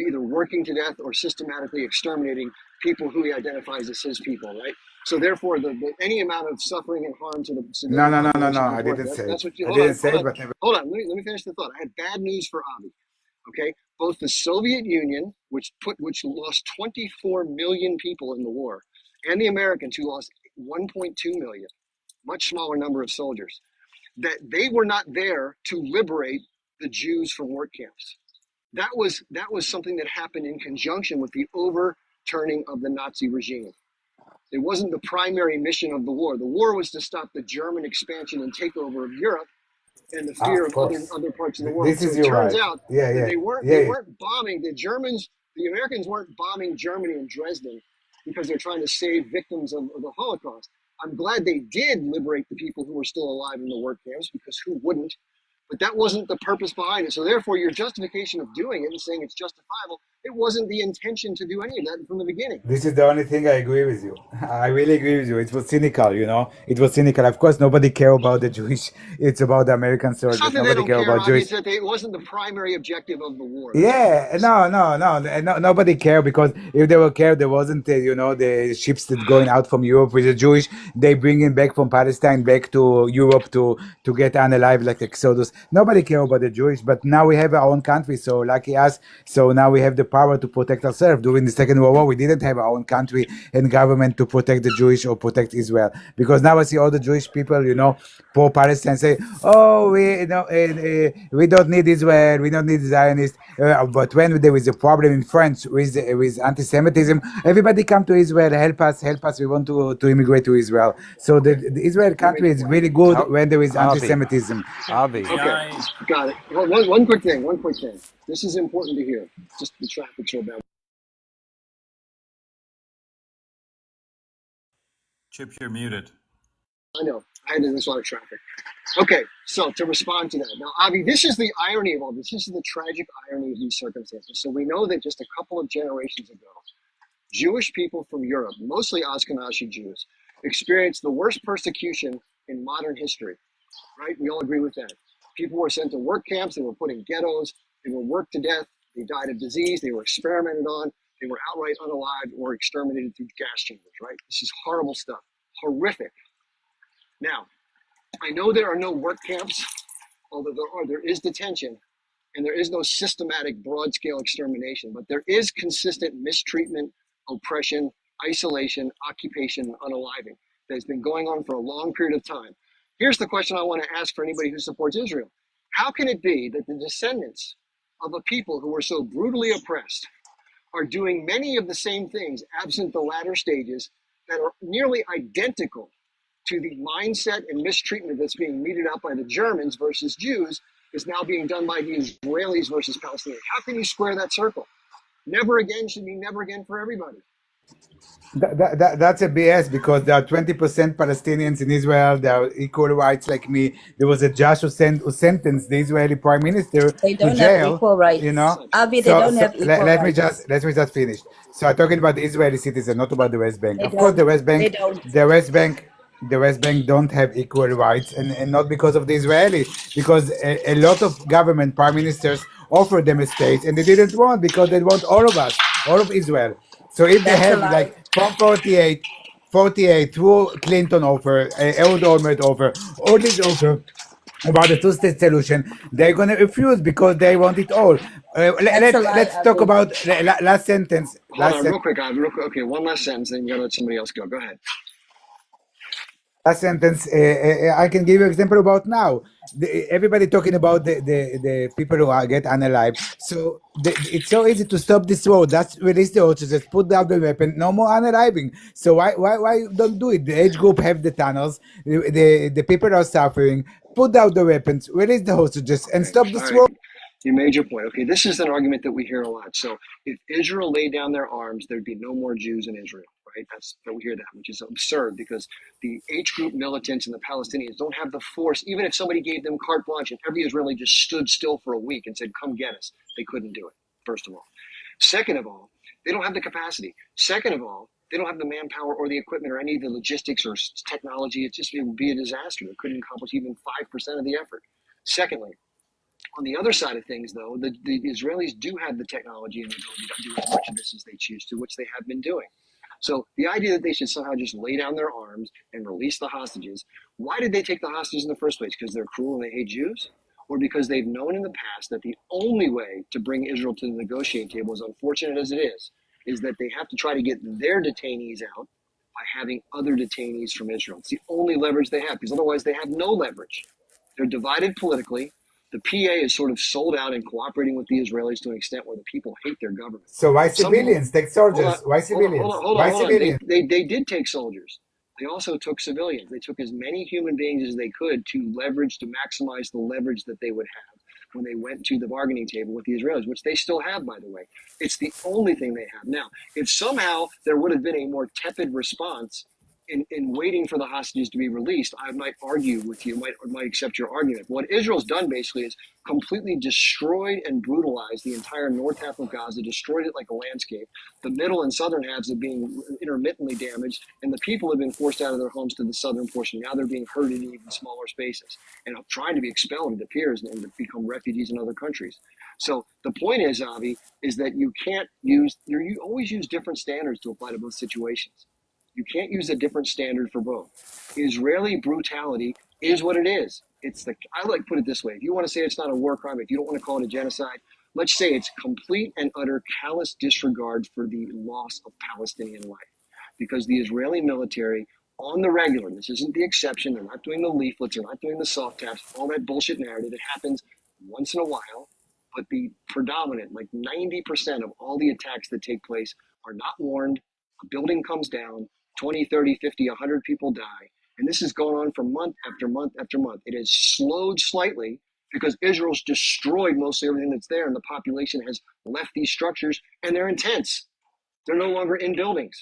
either working to death or systematically exterminating people who he identifies as his people, right? So therefore, any amount of suffering and harm to the civilian No. I didn't say. That's what you. Hold on. Let me finish the thought. I had bad news for Avi. Okay, both the Soviet Union, which lost 24 million people in the war, and the Americans, who lost 1.2 million, much smaller number of soldiers, that they were not there to liberate the Jews from work camps. That was something that happened in conjunction with the overturning of the Nazi regime. It wasn't the primary mission of the war. The war was to stop the German expansion and takeover of Europe and the fear Of of course. other parts of the world. This So is it your turns right. out Yeah, that yeah, they yeah. weren't bombing the Americans weren't bombing Germany and Dresden because they're trying to save victims of the Holocaust. I'm glad they did liberate the people who were still alive in the work camps, because who wouldn't? But that wasn't the purpose behind it. So therefore, your justification of doing it and saying it's justifiable, it wasn't the intention to do any of that from the beginning. This is the only thing I agree with you. I really agree with you. It was cynical, you know. It was cynical. Of course, nobody care about the Jewish. It's about the American It's not soldiers. that they Nobody don't care care, about Avi. Jewish. It's that it wasn't the primary objective of the war. That's all Yeah, it was. no, nobody care, because if they would care, there wasn't, you know, the ships that going out from Europe with the Jewish. They bring him back from Palestine back to Europe to get unalive like Exodus. Nobody care about the Jewish, but now we have our own country, so lucky us. So now we have the power to protect ourselves. During the Second World War, we didn't have our own country and government to protect the Jewish or protect Israel. Because now I see all the Jewish people, you know, pro Palestine say, "Oh, we don't need Israel, we don't need Zionists." But when there is a problem in France with anti-Semitism, everybody come to Israel, help us. We want to immigrate to Israel. So the Israel You make country a is point. really good How, when there is Avi, anti-Semitism. Avi. Yeah, Okay, got it. One quick thing. This is important to hear. Just the traffic so bad. Chip, you're muted. I know. I had this lot of traffic. Okay, so to respond to that. Now, Avi, this is the irony of all this. This is the tragic irony of these circumstances. So we know that just a couple of generations ago, Jewish people from Europe, mostly Ashkenazi Jews, experienced the worst persecution in modern history, right? We all agree with that. People were sent to work camps, they were put in ghettos, they were worked to death, they died of disease, they were experimented on, they were outright unalived or exterminated through gas chambers, right? This is horrible stuff, horrific. Now, I know there are no work camps, although there is detention, and there is no systematic broad scale extermination, but there is consistent mistreatment, oppression, isolation, occupation, and unaliving that has been going on for a long period of time. Here's the question I want to ask for anybody who supports Israel. How can it be that the descendants of a people who were so brutally oppressed are doing many of the same things, absent the latter stages, that are nearly identical to the mindset and mistreatment that's being meted out by the Germans versus Jews is now being done by the Israelis versus Palestinians? How can you square that circle? Never again should mean never again for everybody. That's a BS, because there are 20% Palestinians in Israel. There are equal rights like me. There was a judge who sentenced the Israeli prime minister They to don't have jail. equal You rights. know. That's not true. Avi, they don't So have equal rights. let me just finish. So I'm talking about the Israeli citizen, not about the West Bank. They Of course, don't. They don't. The West Bank don't have equal rights, and not because of the Israeli, because a lot of government prime ministers offered them a state, and they didn't want, because they want all of us, all of Israel. So if they That's a have lie. like from 48 through Clinton offer, Ehud Olmert offer, all these offer about the two-state solution, they're going to refuse because they want it all. That's a lie, Let's talk Avi. about last sentence. Hold on, real quick, Ivan, real quick. Okay, one last sentence, then you gotta let somebody else go. Go ahead. Last sentence. I can give you an example about now. Everybody talking about the people who get unalive. So it's so easy to stop this war. That's release the hostages, put down the weapon, no more unaliving. So why you don't do it? The age group have the tunnels. The people are suffering. Put down the weapons, release the hostages, and Okay, stop all this right. war. You made your point. Okay, this is an argument that we hear a lot. So if Israel laid down their arms, there'd be no more Jews in Israel, right? That's that we hear that, which is absurd because the H group militants and the Palestinians don't have the force. Even if somebody gave them carte blanche and every Israeli just stood still for a week and said, "Come get us," they couldn't do it. First of all. Second of all, they don't have the capacity. Second of all, they don't have the manpower or the equipment or any of the logistics or technology. It would be a disaster. They couldn't accomplish even 5% of the effort. Secondly, on the other side of things, though, the Israelis do have the technology and the ability to do as much of this as they choose to, which they have been doing. So the idea that they should somehow just lay down their arms and release the hostages, why did they take the hostages in the first place? Because they're cruel and they hate Jews? Or because they've known in the past that the only way to bring Israel to the negotiating table, as unfortunate as it is that they have to try to get their detainees out by having other detainees from Israel. It's the only leverage they have, because otherwise they have no leverage. They're divided politically. The PA is sort of sold out and cooperating with the Israelis to an extent where the people hate their government. So why Some people, civilians take hold on, soldiers? Why civilians? Why hold on. civilians? They did take soldiers. They also took civilians. They took as many human beings as they could to maximize the leverage that they would have when they went to the bargaining table with the Israelis, which they still have, by the way. It's the only thing they have. Now, if somehow there would have been a more tepid response in waiting for the hostages to be released, I might argue with you, might accept your argument. What Israel's done basically is completely destroyed and brutalized the entire north half of Gaza, destroyed it like a landscape. The middle and southern halves are being intermittently damaged, and the people have been forced out of their homes to the southern portion. Now they're being herded in even smaller spaces and trying to be expelled, it appears, and to become refugees in other countries. So the point is, Avi, is that you always use different standards to apply to both situations. You can't use a different standard for both. Israeli brutality is what it is. I like to put it this way. If you want to say it's not a war crime, if you don't want to call it a genocide, let's say it's complete and utter callous disregard for the loss of Palestinian life. Because the Israeli military, on the regular, this isn't the exception, they're not doing the leaflets, they're not doing the soft taps, all that bullshit narrative. It happens once in a while, but the predominant, like 90% of all the attacks that take place are not warned. A building comes down, 20, 30, 50, 100 people die. And this has gone on for month after month after month. It has slowed slightly because Israel's destroyed mostly everything that's there, and the population has left these structures, and they're intense. They're no longer in buildings.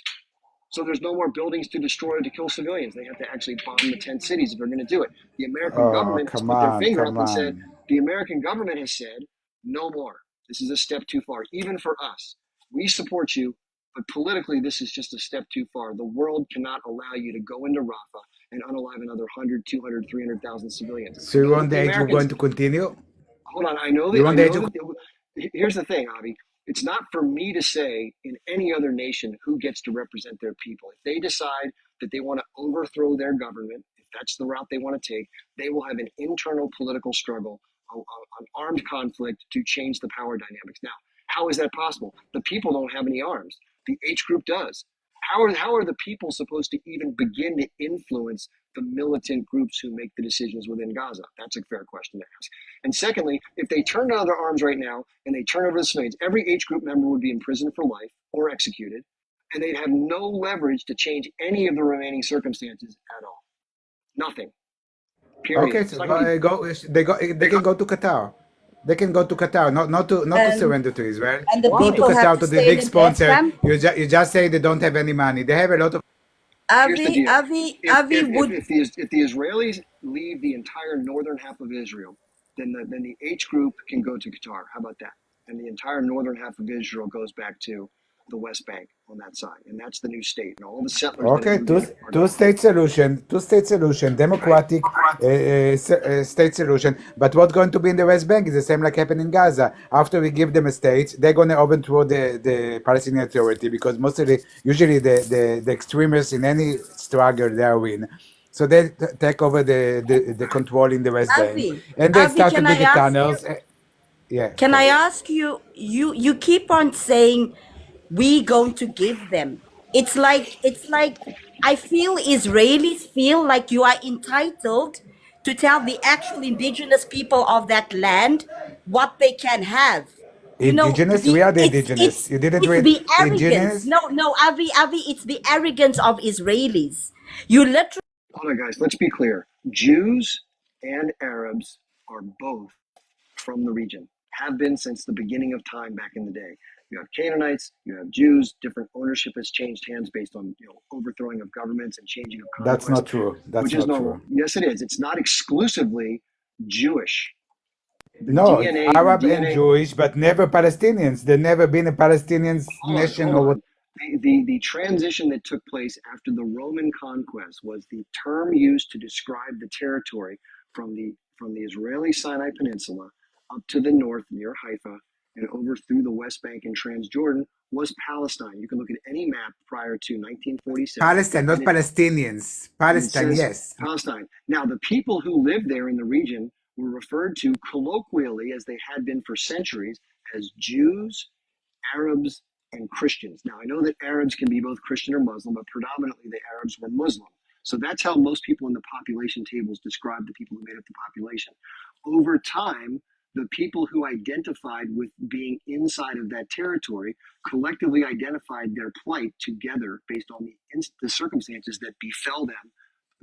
So there's no more buildings to destroy to kill civilians. They have to actually bomb the tent cities if they're going to do it. The American Oh, government has come put their on, finger come up and said, on. the American government has said, no more. This is a step too far, even for us. We support you, but politically, this is just a step too far. The world cannot allow you to go into Rafah and unalive another 100, 200, 300,000 civilians. So I you know want that the the age we're Americans, going to continue? hold on, I know You that, want the age of here's the thing, Avi. It's not for me to say in any other nation who gets to represent their people. If they decide that they want to overthrow their government, if that's the route they want to take, they will have an internal political struggle, an armed conflict to change the power dynamics. Now, how is that possible? The people don't have any arms. The H group does. How are the people supposed to even begin to influence the militant groups who make the decisions within Gaza? That's a fair question to ask. And secondly, if they turn down their arms right now and they turn over the civilians, every H group member would be in prison for life or executed, and they'd have no leverage to change any of the remaining circumstances at all. Nothing. Period. Okay, It's so not gonna be, they can go to Qatar. They can go to Qatar, not to And surrender to Israel. and the Go to people have Qatar to to the stay in big a death sponsor. camp. You just say they don't have any money. They have a lot of. here's the Avi, deal. Avi, Avi would If the Israelis leave the entire northern half of Israel, then the H group can go to Qatar. How about that? And the entire northern half of Israel goes back to the West Bank on that side, and that's the new state. And all the settlers that Okay, have moved in are two-state solution, democratic state solution. But what's going to be in the West Bank is the same like happened in Gaza. After we give them a state, they're going to overthrow the Palestinian Authority because usually the extremists in any struggle they win. So they take over the control in the West Bank, Avi, and they Avi, start to can do I the ask you? tunnels. Yeah, Can I okay. ask you? You keep on saying we going to give them. It's like I feel Israelis feel like you are entitled to tell the actual indigenous people of that land what they can have. You know, Indigenous, we are the it's indigenous. it's You didn't it's read the arrogance. indigenous. No, Avi, it's the arrogance of Israelis. You literally. Hold on, guys. Let's be clear. Jews and Arabs are both from the region, have been since the beginning of time back in the day. You have Canaanites, you have Jews, different ownership has changed hands based on overthrowing of governments and changing of That's conquest, not true. That's which is not normal. true. Yes, it is. It's not exclusively Jewish. The No, DNA, the Arab and DNA. Jewish, but never Palestinians. There never been a Palestinian nation Hold or what. on. The transition that took place after the Roman conquest was the term used to describe the territory from the Israeli Sinai Peninsula up to the north near Haifa and over through the West Bank and Transjordan was Palestine. You can look at any map prior to 1947, Palestine, not and Palestinians. it Palestine, says yes. Palestine. Now, the people who lived there in the region were referred to colloquially, as they had been for centuries, as Jews, Arabs, and Christians. Now, I know that Arabs can be both Christian or Muslim, but predominantly the Arabs were Muslim. So that's how most people in the population tables describe the people who made up the population. Over time, the people who identified with being inside of that territory collectively identified their plight together based on the circumstances that befell them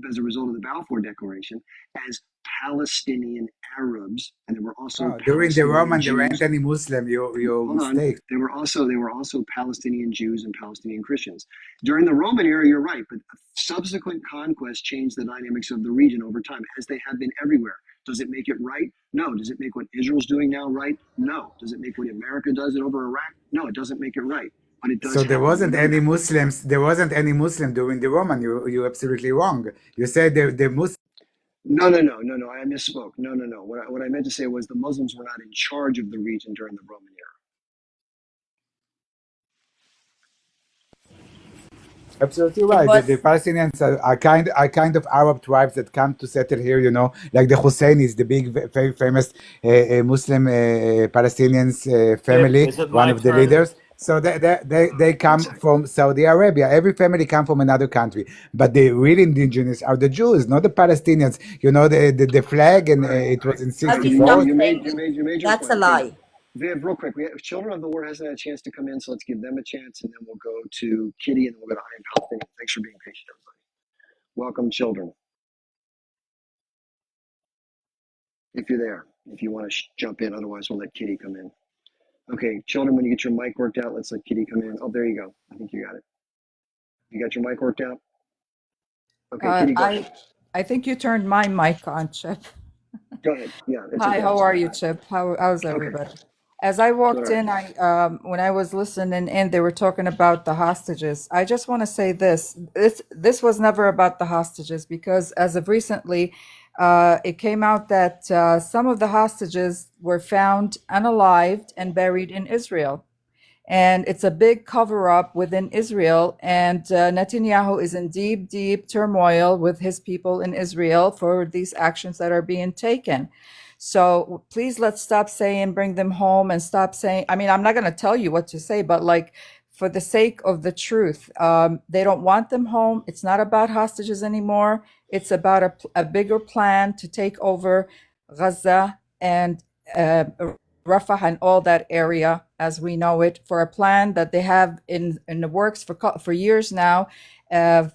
as a result of the Balfour Declaration as Palestinian Arabs, and there were also during the Palestinian Roman, there Jews. weren't any Muslim. You Hold on. mistake. There were also Palestinian Jews and Palestinian Christians. During the Roman era, you're right, but subsequent conquests changed the dynamics of the region over time, as they have been everywhere. Does it make it right? No. Does it make what Israel's doing now right? No. Does it make what America does it over Iraq? No, it doesn't make it right. But it does So there happen. wasn't We know any that. Muslims. There wasn't any Muslim during the Roman. You're absolutely wrong. You said the Muslim. No. I misspoke. No. What I meant to say was the Muslims were not in charge of the region during the Roman era. Absolutely It right. The was Palestinians are kind of Arab tribes that come to settle here. You know, like the Husseinis, the big, very famous Muslim Palestinians family, Is it one my of the turn? leaders. So they come from Saudi Arabia. Every family come from another country, but the real indigenous are the Jews, not the Palestinians. You know, the flag, and it was in Avi, You stop '64. made saying your that's a point. Okay, lie. Viv, real quick, Children of the War hasn't had a chance to come in, so let's give them a chance, and then we'll go to Kitty, and then we'll go to Iron Palestinian. Thanks for being patient, everybody. Welcome, children. If you're there, if you want to jump in, otherwise we'll let Kitty come in. Okay, children, when you get your mic worked out, let's let Kitty come in. Oh, there you go. I think you got it. You got your mic worked out? Okay, Kitty, go ahead. I think you turned my mic on, Chip. Go ahead. Yeah, it's Hi, okay. how It's are fine. you, Chip? How's Okay, everybody? As I good. walked All right. in, when I was listening in, they were talking about the hostages. I just want to say this: this was never about the hostages, because as of recently, it came out that some of the hostages were found unalived and buried in Israel. And it's a big cover up within Israel. And Netanyahu is in deep, deep turmoil with his people in Israel for these actions that are being taken. So please, let's stop saying bring them home, and stop saying, I mean, I'm not going to tell you what to say, but like, for the sake of the truth, they don't want them home. It's not about hostages anymore. It's about a bigger plan to take over Gaza and Rafah and all that area as we know it, for a plan that they have in the works for years now,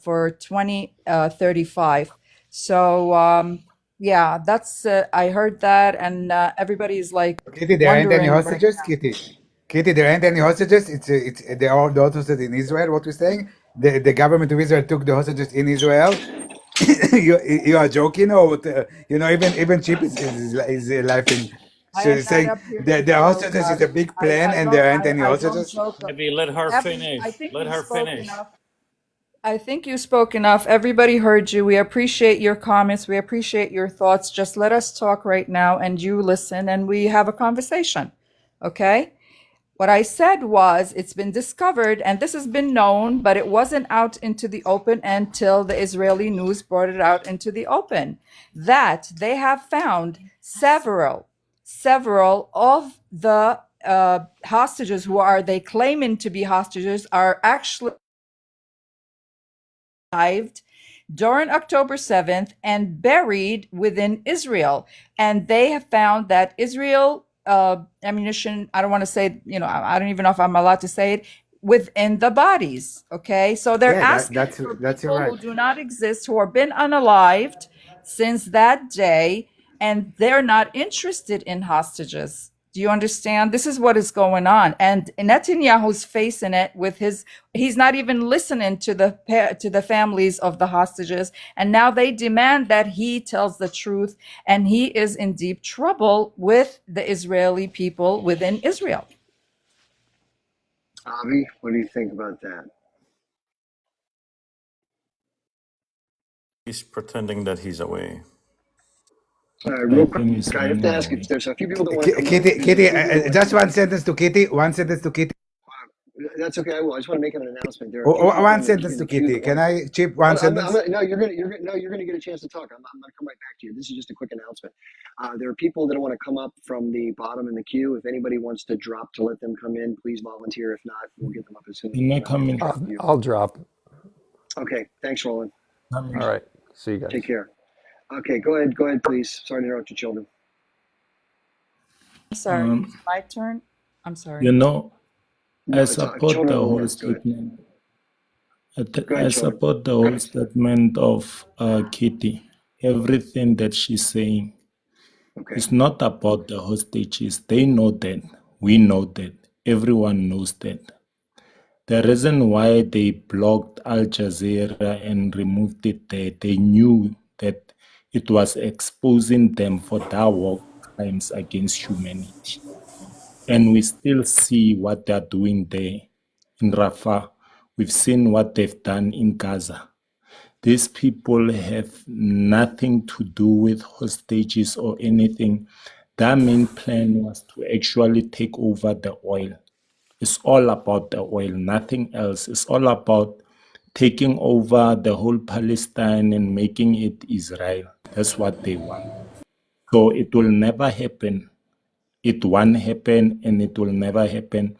for 2035. So yeah, that's I heard that, and everybody's like Kitty, there ain't any wondering right hostages, now. Kitty, there ain't any hostages. It's they're all the hostages in Israel. What we're saying, the government of Israel took the hostages in Israel. you are joking, or what, you know, even Chip is laughing. I So am not saying up here to the joke. hostages is a big plan, and there ain't any I don't hostages. joke. Maybe let her Abby, I finish. think Let you her spoke finish. enough. I think you spoke enough. Everybody heard you. We appreciate your comments. We appreciate your thoughts. Just let us talk right now, and you listen, and we have a conversation. Okay? What I said was, it's been discovered, and this has been known, but it wasn't out into the open until the Israeli news brought it out into the open, that they have found several of the hostages who are they claiming to be hostages are actually arrived during October 7th and buried within Israel. And they have found that Israel ammunition, I don't want to say, I don't even know if I'm allowed to say it, within the bodies. Okay. So they're Yeah, asking for that's people right. who do not exist, who have been unalived since that day, and they're not interested in hostages. Do you understand? This is what is going on, and Netanyahu's facing it with he's not even listening to the families of the hostages, and now they demand that he tells the truth, and he is in deep trouble with the Israeli people within Israel. Avi, what do you think about that? He's pretending that he's away. Real quick, I have to ask if there's a few people that want to come up. Kitty, There's a few Kitty, people that want to just come one up. sentence to Kitty. One sentence to Kitty. That's okay. I will. I just want to make an announcement. There are a few people One in sentence the to queue Kitty. that Can want I chip one sentence? no, you're gonna get a chance to talk. I'm gonna come right back to you. This is just a quick announcement. There are people that want to come up from the bottom in the queue. If anybody wants to drop to let them come in, please volunteer. If not, we'll get them up as soon as we can. I'll drop. Okay. Thanks, Roland. All right. See you guys. Take care. Okay, go ahead, please. Sorry to interrupt you, children. I'm sorry, Um, it's my turn. I'm sorry. you know, No, I it's support children the are the whole words. Go ahead. statement. Go I ahead, children. support the whole statement of Kitty. Everything that she's saying. Okay. It's not about the hostages. They know that. We know that. Everyone knows that. The reason why they blocked Al Jazeera and removed it there, they knew that it was exposing them for their war crimes against humanity. And we still see what they're doing there in Rafah. We've seen what they've done in Gaza. These people have nothing to do with hostages or anything. Their main plan was to actually take over the oil. It's all about the oil, nothing else. It's all about taking over the whole Palestine and making it Israel. That's what they want. So it will never happen. It won't happen and it will never happen.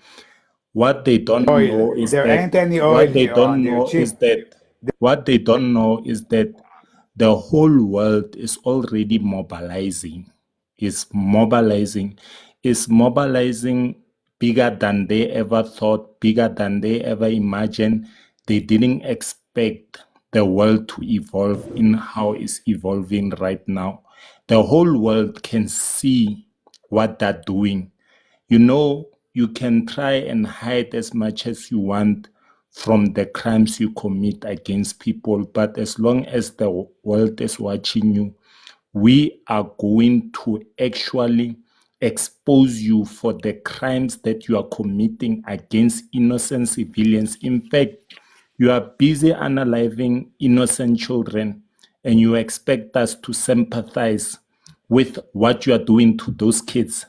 What they don't know is There that ain't any oil what they here don't on there, know is cheap. that what they don't know is that the whole world is already mobilizing. Is mobilizing bigger than they ever thought, bigger than they ever imagined. They didn't expect the world to evolve in how it's evolving right now. The whole world can see what they're doing. You know, you can try and hide as much as you want from the crimes you commit against people, but as long as the world is watching you, we are going to actually expose you for the crimes that you are committing against innocent civilians. In fact, you are busy unaliving innocent children, and you expect us to sympathize with what you are doing to those kids.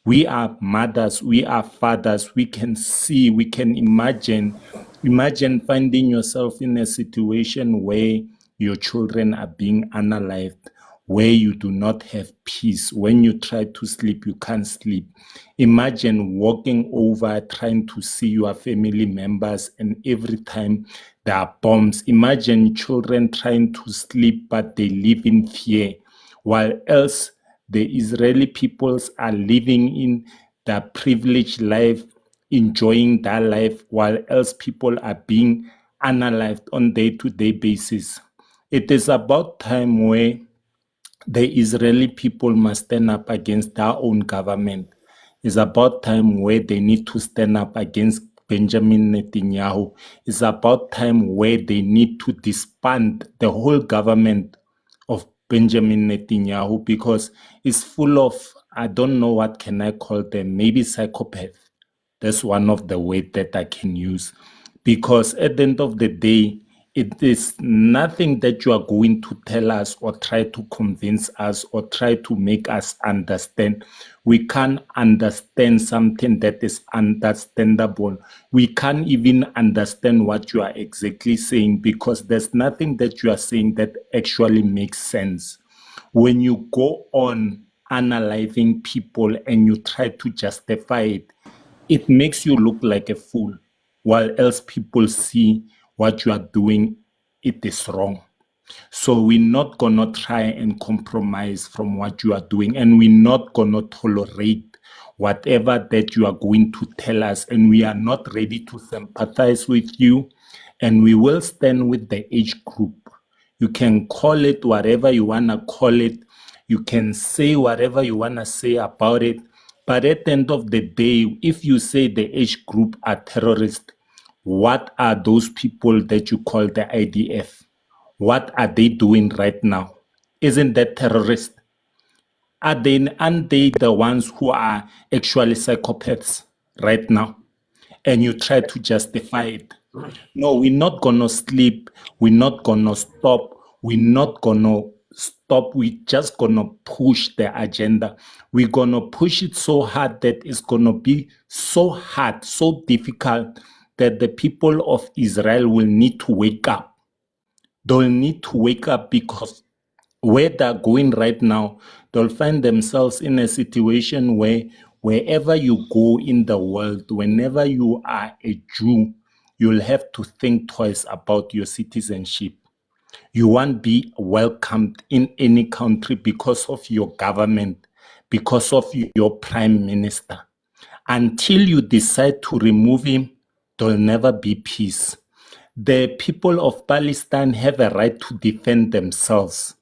We are mothers, we are fathers, we can see, we can imagine. Imagine finding yourself in a situation where your children are being unalived, where you do not have peace. When you try to sleep, you can't sleep. Imagine walking over, trying to see your family members, and every time there are bombs. Imagine children trying to sleep, but they live in fear, while else the Israeli peoples are living in their privileged life, enjoying their life, while else people are being unalived on day-to-day basis. It is about time where the Israeli people must stand up against their own government. It's about time where they need to stand up against Benjamin Netanyahu. It's about time where they need to disband the whole government of Benjamin Netanyahu, because it's full of, I don't know what can I call them, maybe psychopath. That's one of the words that I can use. Because at the end of the day, it is nothing that you are going to tell us or try to convince us or try to make us understand. We can't understand something that is understandable. We can't even understand what you are exactly saying, because there's nothing that you are saying that actually makes sense. When you go on analyzing people and you try to justify it, it makes you look like a fool, while else people see what you are doing, it is wrong. So we're not going to try and compromise from what you are doing, and we're not going to tolerate whatever that you are going to tell us, and we are not ready to sympathize with you, and we will stand with the age group. You can call it whatever you want to call it. You can say whatever you want to say about it. But at the end of the day, if you say the age group are terrorists, what are those people that you call the IDF? What are they doing right now? Isn't that terrorist? Aren't they the ones who are actually psychopaths right now? And you try to justify it. No, we're not going to sleep. We're not going to stop. We're not going to stop. We're just going to push the agenda. We're going to push it so hard that it's going to be so hard, so difficult, that the people of Israel will need to wake up. They'll need to wake up, because where they're going right now, they'll find themselves in a situation where wherever you go in the world, whenever you are a Jew, you'll have to think twice about your citizenship. You won't be welcomed in any country because of your government, because of your prime minister. Until you decide to remove him, there'll never be peace. The people of Palestine have a right to defend themselves.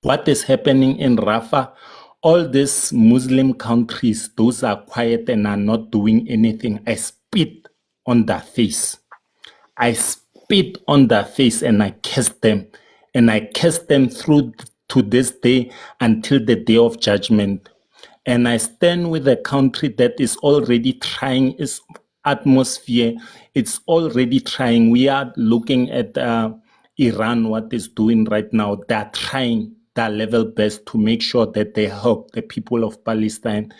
What is happening in Rafah, all these Muslim countries, those are quiet and are not doing anything. I spit on their face. I spit on their face and I curse them. And I curse them through to this day until the day of judgment. And I stand with a country that is already trying its atmosphere. It's already trying. We are looking at Iran, what is doing right now. They're trying their level best to make sure that they help the people of Palestine.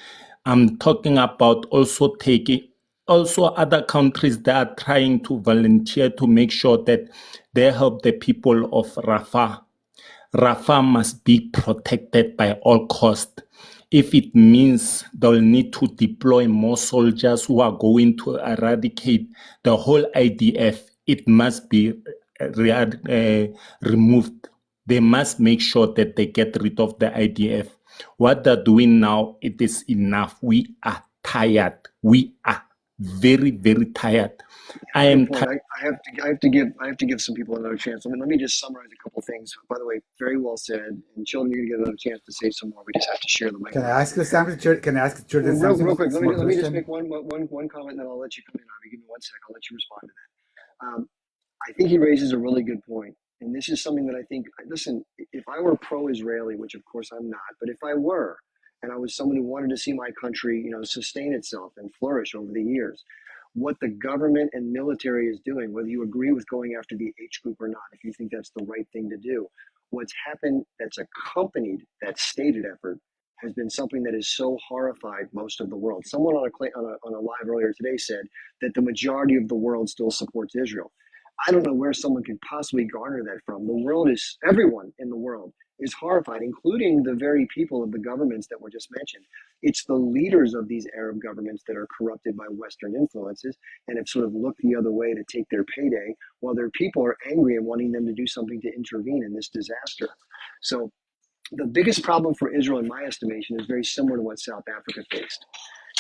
I'm talking about also taking also other countries that are trying to volunteer to make sure that they help the people of Rafah. Rafah must be protected by all costs. If it means they'll need to deploy more soldiers who are going to eradicate the whole IDF, it must be removed. They must make sure that they get rid of the IDF. What they're doing now, it is enough. We are tired. We are very, very tired. I am Good point. I have to give some people another chance. Let me just summarize a couple things. By the way, very well said. And children, you're gonna get another chance to say some more. We just have to share the mic. Can I ask you something? Can I ask Jordan Real something? quick. Small Let me just question? make one comment, and then I'll let you come in. Avi, give me 1 second. I'll let you respond to that. I think he raises a really good point, and this is something that I think. Listen, if I were pro-Israeli, which of course I'm not, but if I were, and I was someone who wanted to see my country, sustain itself and flourish over the years, what the government and military is doing, whether you agree with going after the H group or not, if you think that's the right thing to do, what's happened that's accompanied that stated effort has been something that has so horrified most of the world. Someone on a live earlier today said that the majority of the world still supports Israel. I don't know where someone could possibly garner that from. Everyone in the world is horrified, including the very people of the governments that were just mentioned. It's the leaders of these Arab governments that are corrupted by Western influences and have sort of looked the other way to take their payday, while their people are angry and wanting them to do something to intervene in this disaster. So the biggest problem for Israel, in my estimation, is very similar to what South Africa faced,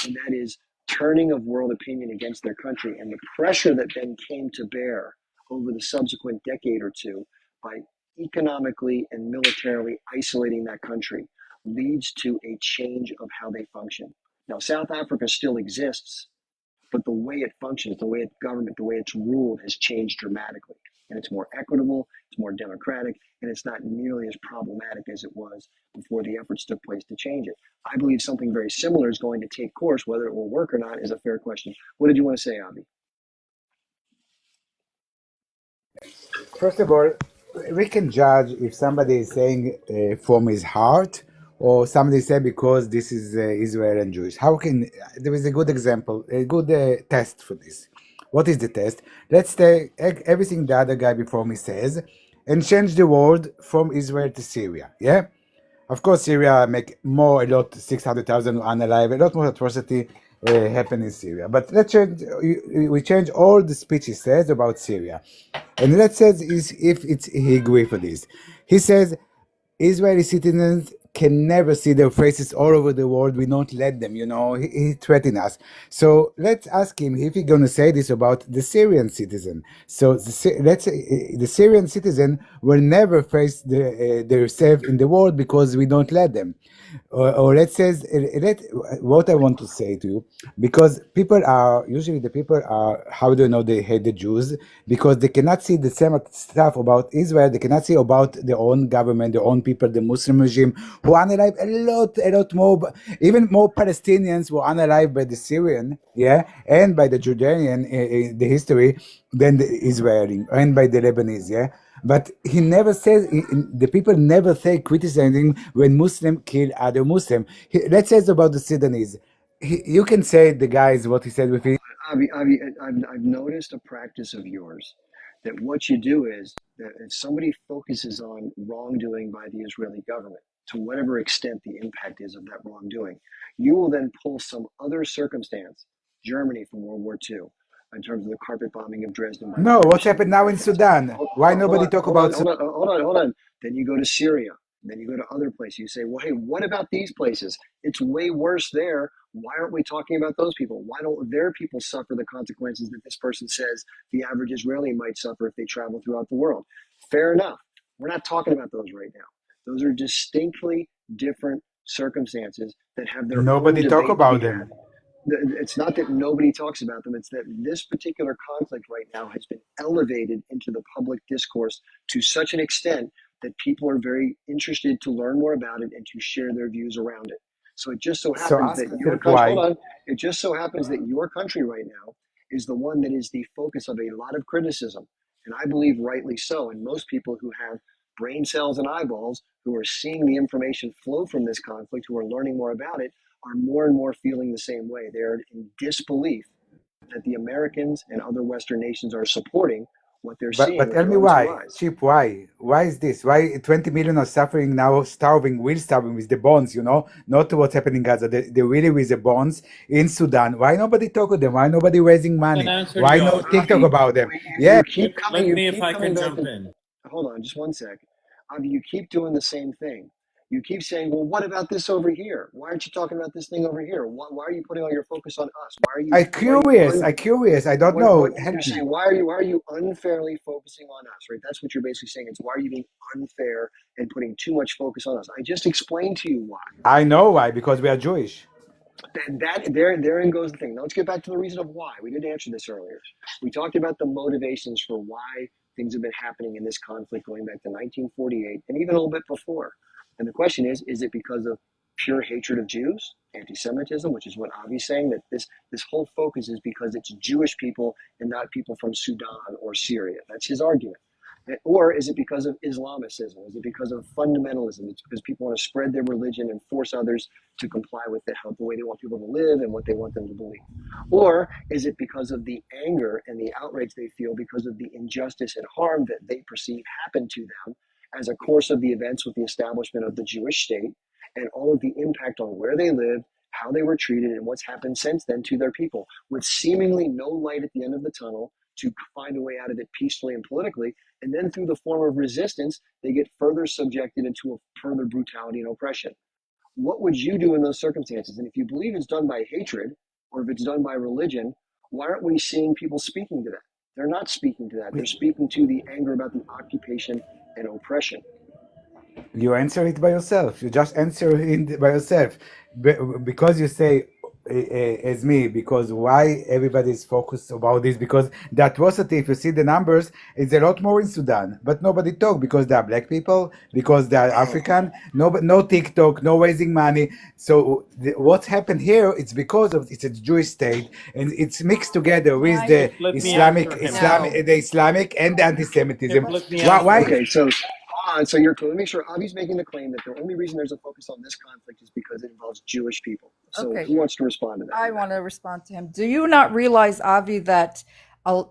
and that is turning of world opinion against their country and the pressure that then came to bear over the subsequent decade or two by economically and militarily isolating that country leads to a change of how they function. Now, South Africa still exists, but the way it functions, the way it's government, the way it's ruled has changed dramatically. And it's more equitable, it's more democratic, and it's not nearly as problematic as it was before the efforts took place to change it. I believe something very similar is going to take course. Whether it will work or not is a fair question. What did you want to say, Avi? First of all, we can judge if somebody is saying from his heart or somebody say because this is Israel and Jewish. There is a good example, a good test for this. What is the test? Let's take everything the other guy before me says and change the word from Israel to Syria. Yeah? Of course, Syria make a lot, 600,000 unalive, a lot more atrocity happen in Syria. But let's change, we change all the speech he says about Syria. And let's say he agree for this. He says Israeli citizens can never see their faces all over the world. We don't let them, he threatened us. So let's ask him if he's going to say this about the Syrian citizen. So let's say the Syrian citizen will never face themselves in the world because we don't let them. Or let's say, what I want to say to you, because the people are, how do you know they hate the Jews? Because they cannot see the same stuff about Israel. They cannot see about their own government, their own people, the Muslim regime, who unalive a lot more, even more Palestinians were unalived by the Syrian, and by the Jordanian, the history, than the Israeli, and by the Lebanese, But he never says, the people never say criticizing when Muslim kill other Muslim. Let's say it's about the Sudanese. You can say the guys, what he said with it. Avi, I've noticed a practice of yours that what you do is that if somebody focuses on wrongdoing by the Israeli government, to whatever extent the impact is of that wrongdoing, you will then pull some other circumstance, Germany from World War II, in terms of the carpet bombing of Dresden by No, the what's British and the happened now in Americans. Sudan? Why Hold nobody on, talk hold on, about hold on, hold on. Then you go to Syria. Then you go to other places. You say, well, hey, what about these places? It's way worse there. Why aren't we talking about those people? Why don't their people suffer the consequences that this person says the average Israeli might suffer if they travel throughout the world? Fair enough. We're not talking about those right now. Those are distinctly different circumstances that have their own nobody talk debate to be about had. them? It's not that nobody talks about them, it's that this particular conflict right now has been elevated into the public discourse to such an extent that people are very interested to learn more about it and to share their views around it. So it just so So happens ask that your yourself country, hold why. on, it just so happens that your country right now is the one that is the focus of a lot of criticism. And I believe rightly so. And most people who have brain cells and eyeballs who are seeing the information flow from this conflict, who are learning more about it, are more and more feeling the same way. They're in disbelief that the Americans and other Western nations are supporting what they're But seeing with tell their me own two why, eyes. Chip, why? Why is this? Why 20 million are suffering now, starving, will starving with the bonds, not what's happening in Gaza, the really with the bonds in Sudan. Why nobody talk to them? Why nobody raising Can money? answer Why you. no TikTok Avi, about them? you Yeah, Let me, if keep I coming can back jump to, in. hold on, just one sec. Avi, you keep doing the same thing. You keep saying, well, what about this over here? Why aren't you talking about this thing over here? Why are you putting all your focus on us? I curious. I don't know. What you're Help me. saying, why are you unfairly focusing on us, right? That's what you're basically saying. It's why are you being unfair and putting too much focus on us? I just explained to you why. I know why, because we are Jewish. Therein goes the thing. Now let's get back to the reason of why. We did answer this earlier. We talked about the motivations for why things have been happening in this conflict going back to 1948 and even a little bit before. And the question is it because of pure hatred of Jews, anti-Semitism, which is what Avi's saying, that this whole focus is because it's Jewish people and not people from Sudan or Syria. That's his argument. Or is it because of Islamicism? Is it because of fundamentalism? It's because people want to spread their religion and force others to comply with the way they want people to live and what they want them to believe? Or is it because of the anger and the outrage they feel because of the injustice and harm that they perceive happened to them as a course of the events with the establishment of the Jewish state and all of the impact on where they lived, how they were treated, and what's happened since then to their people, with seemingly no light at the end of the tunnel to find a way out of it peacefully and politically? And then through the form of resistance, they get further subjected into a further brutality and oppression. What would you do in those circumstances? And if you believe it's done by hatred or if it's done by religion, why aren't we seeing people speaking to that? They're not speaking to that. They're speaking to the anger about the occupation and oppression. You answer it by yourself. You just answer it by yourself. Because you say, as me, because why everybody is focused about this? Because the atrocity, if you see the numbers, it's a lot more in Sudan, but nobody talk because they are black people, because they are African. No TikTok, no raising money. So what's happened here? It's because of it's a Jewish state, and it's mixed together with the Let me Islamic, answer him. The Islamic and the anti-Semitism. Let me answer Why? him. Okay, so so you're let me make sure Avi's making the claim that the only reason there's a focus on this conflict is because it involves Jewish people. So Okay, who wants to respond to that? I want to respond to him. Do you not realize, Avi, that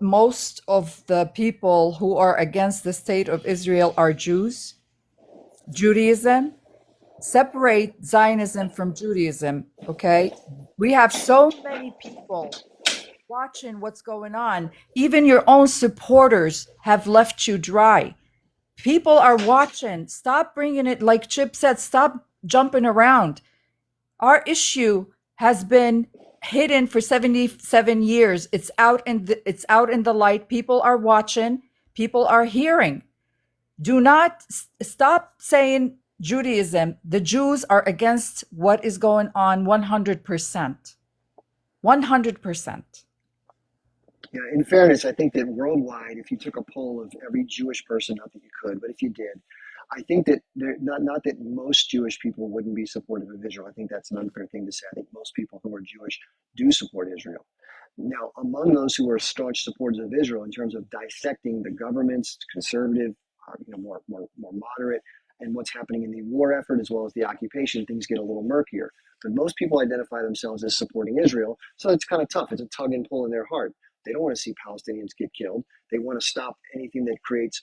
most of the people who are against the state of Israel are Jews? Judaism? Separate Zionism from Judaism, okay? We have so many people watching what's going on. Even your own supporters have left you dry. People are watching. Stop bringing it, like Chip said, stop jumping around. Our issue has been hidden for 77 years. It's out in the light. People are watching. People are hearing. Do not stop saying Judaism. The Jews are against what is going on 100%. 100%. Yeah, in fairness, I think that worldwide, if you took a poll of every Jewish person, not that you could, but if you did, I think that not that most Jewish people wouldn't be supportive of Israel. I think that's an unfair thing to say. I think most people who are Jewish do support Israel. Now, among those who are staunch supporters of Israel, in terms of dissecting the government's conservative, more moderate, and what's happening in the war effort as well as the occupation, things get a little murkier. But most people identify themselves as supporting Israel, so it's kind of tough. It's a tug and pull in their heart. They don't want to see Palestinians get killed. They want to stop anything that creates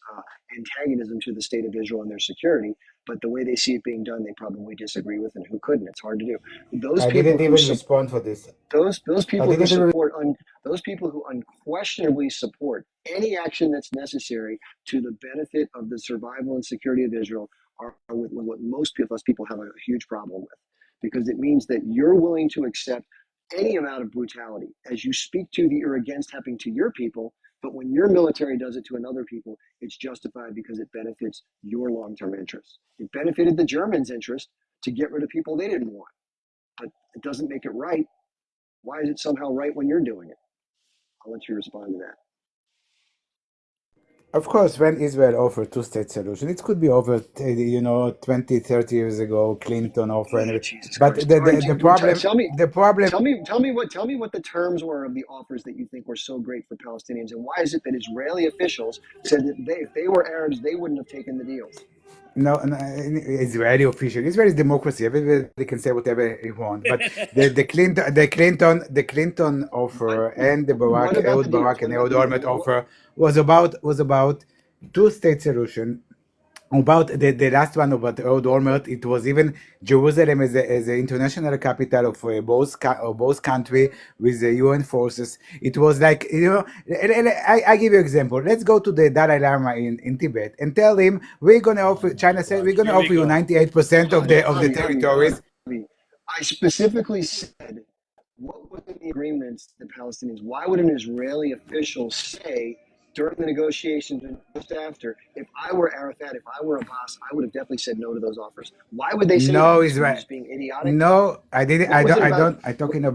antagonism to the state of Israel and their security. but the way they see it being done, they probably disagree with, and who couldn't? It's hard to do. Those I people didn't who even respond for this. those I people who didn't even. support those people who unquestionably support any action that's necessary to the benefit of the survival and security of Israel are with what most people have a huge problem with, because it means that you're willing to accept any amount of brutality as you speak to the or against happening to your people. But when your military does it to another people, it's justified because it benefits your long-term interests. It benefited the Germans' interest to get rid of people they didn't want, but it doesn't make it right. Why is it somehow right when you're doing it? I'll let you respond to that. Of course, when Israel offered two-state solution, it could be over, 20, 30 years ago, Clinton offered. Oh, Jesus But Christ! the, All right, the, the problem, the problem, tell me what the terms were of the offers that you think were so great for Palestinians, and why is it that Israeli officials said that if they were Arabs, they wouldn't have taken the deals? no, Israeli official. Israel is democracy. Everybody can say whatever he wants. But the Clinton offer and the What about Ehud the deals? Barak and Ehud Olmert offer was about two-state solution. About the last one about Ehud Olmert, it was even Jerusalem as a international capital of both country with the UN forces. It was like, I give you an example. Let's go to the Dalai Lama in Tibet and tell him we're gonna offer. China said we're gonna offer you 98% of the territories. I specifically said, what were the agreements the Palestinians? Why would an Israeli official say during the negotiations and just after, if I were Arafat, if I were Abbas, I would have definitely said no to those offers? Why would they say No, that? Israel. Just being idiotic? No, I didn't. What I was don't. it I about? don't. I'm talking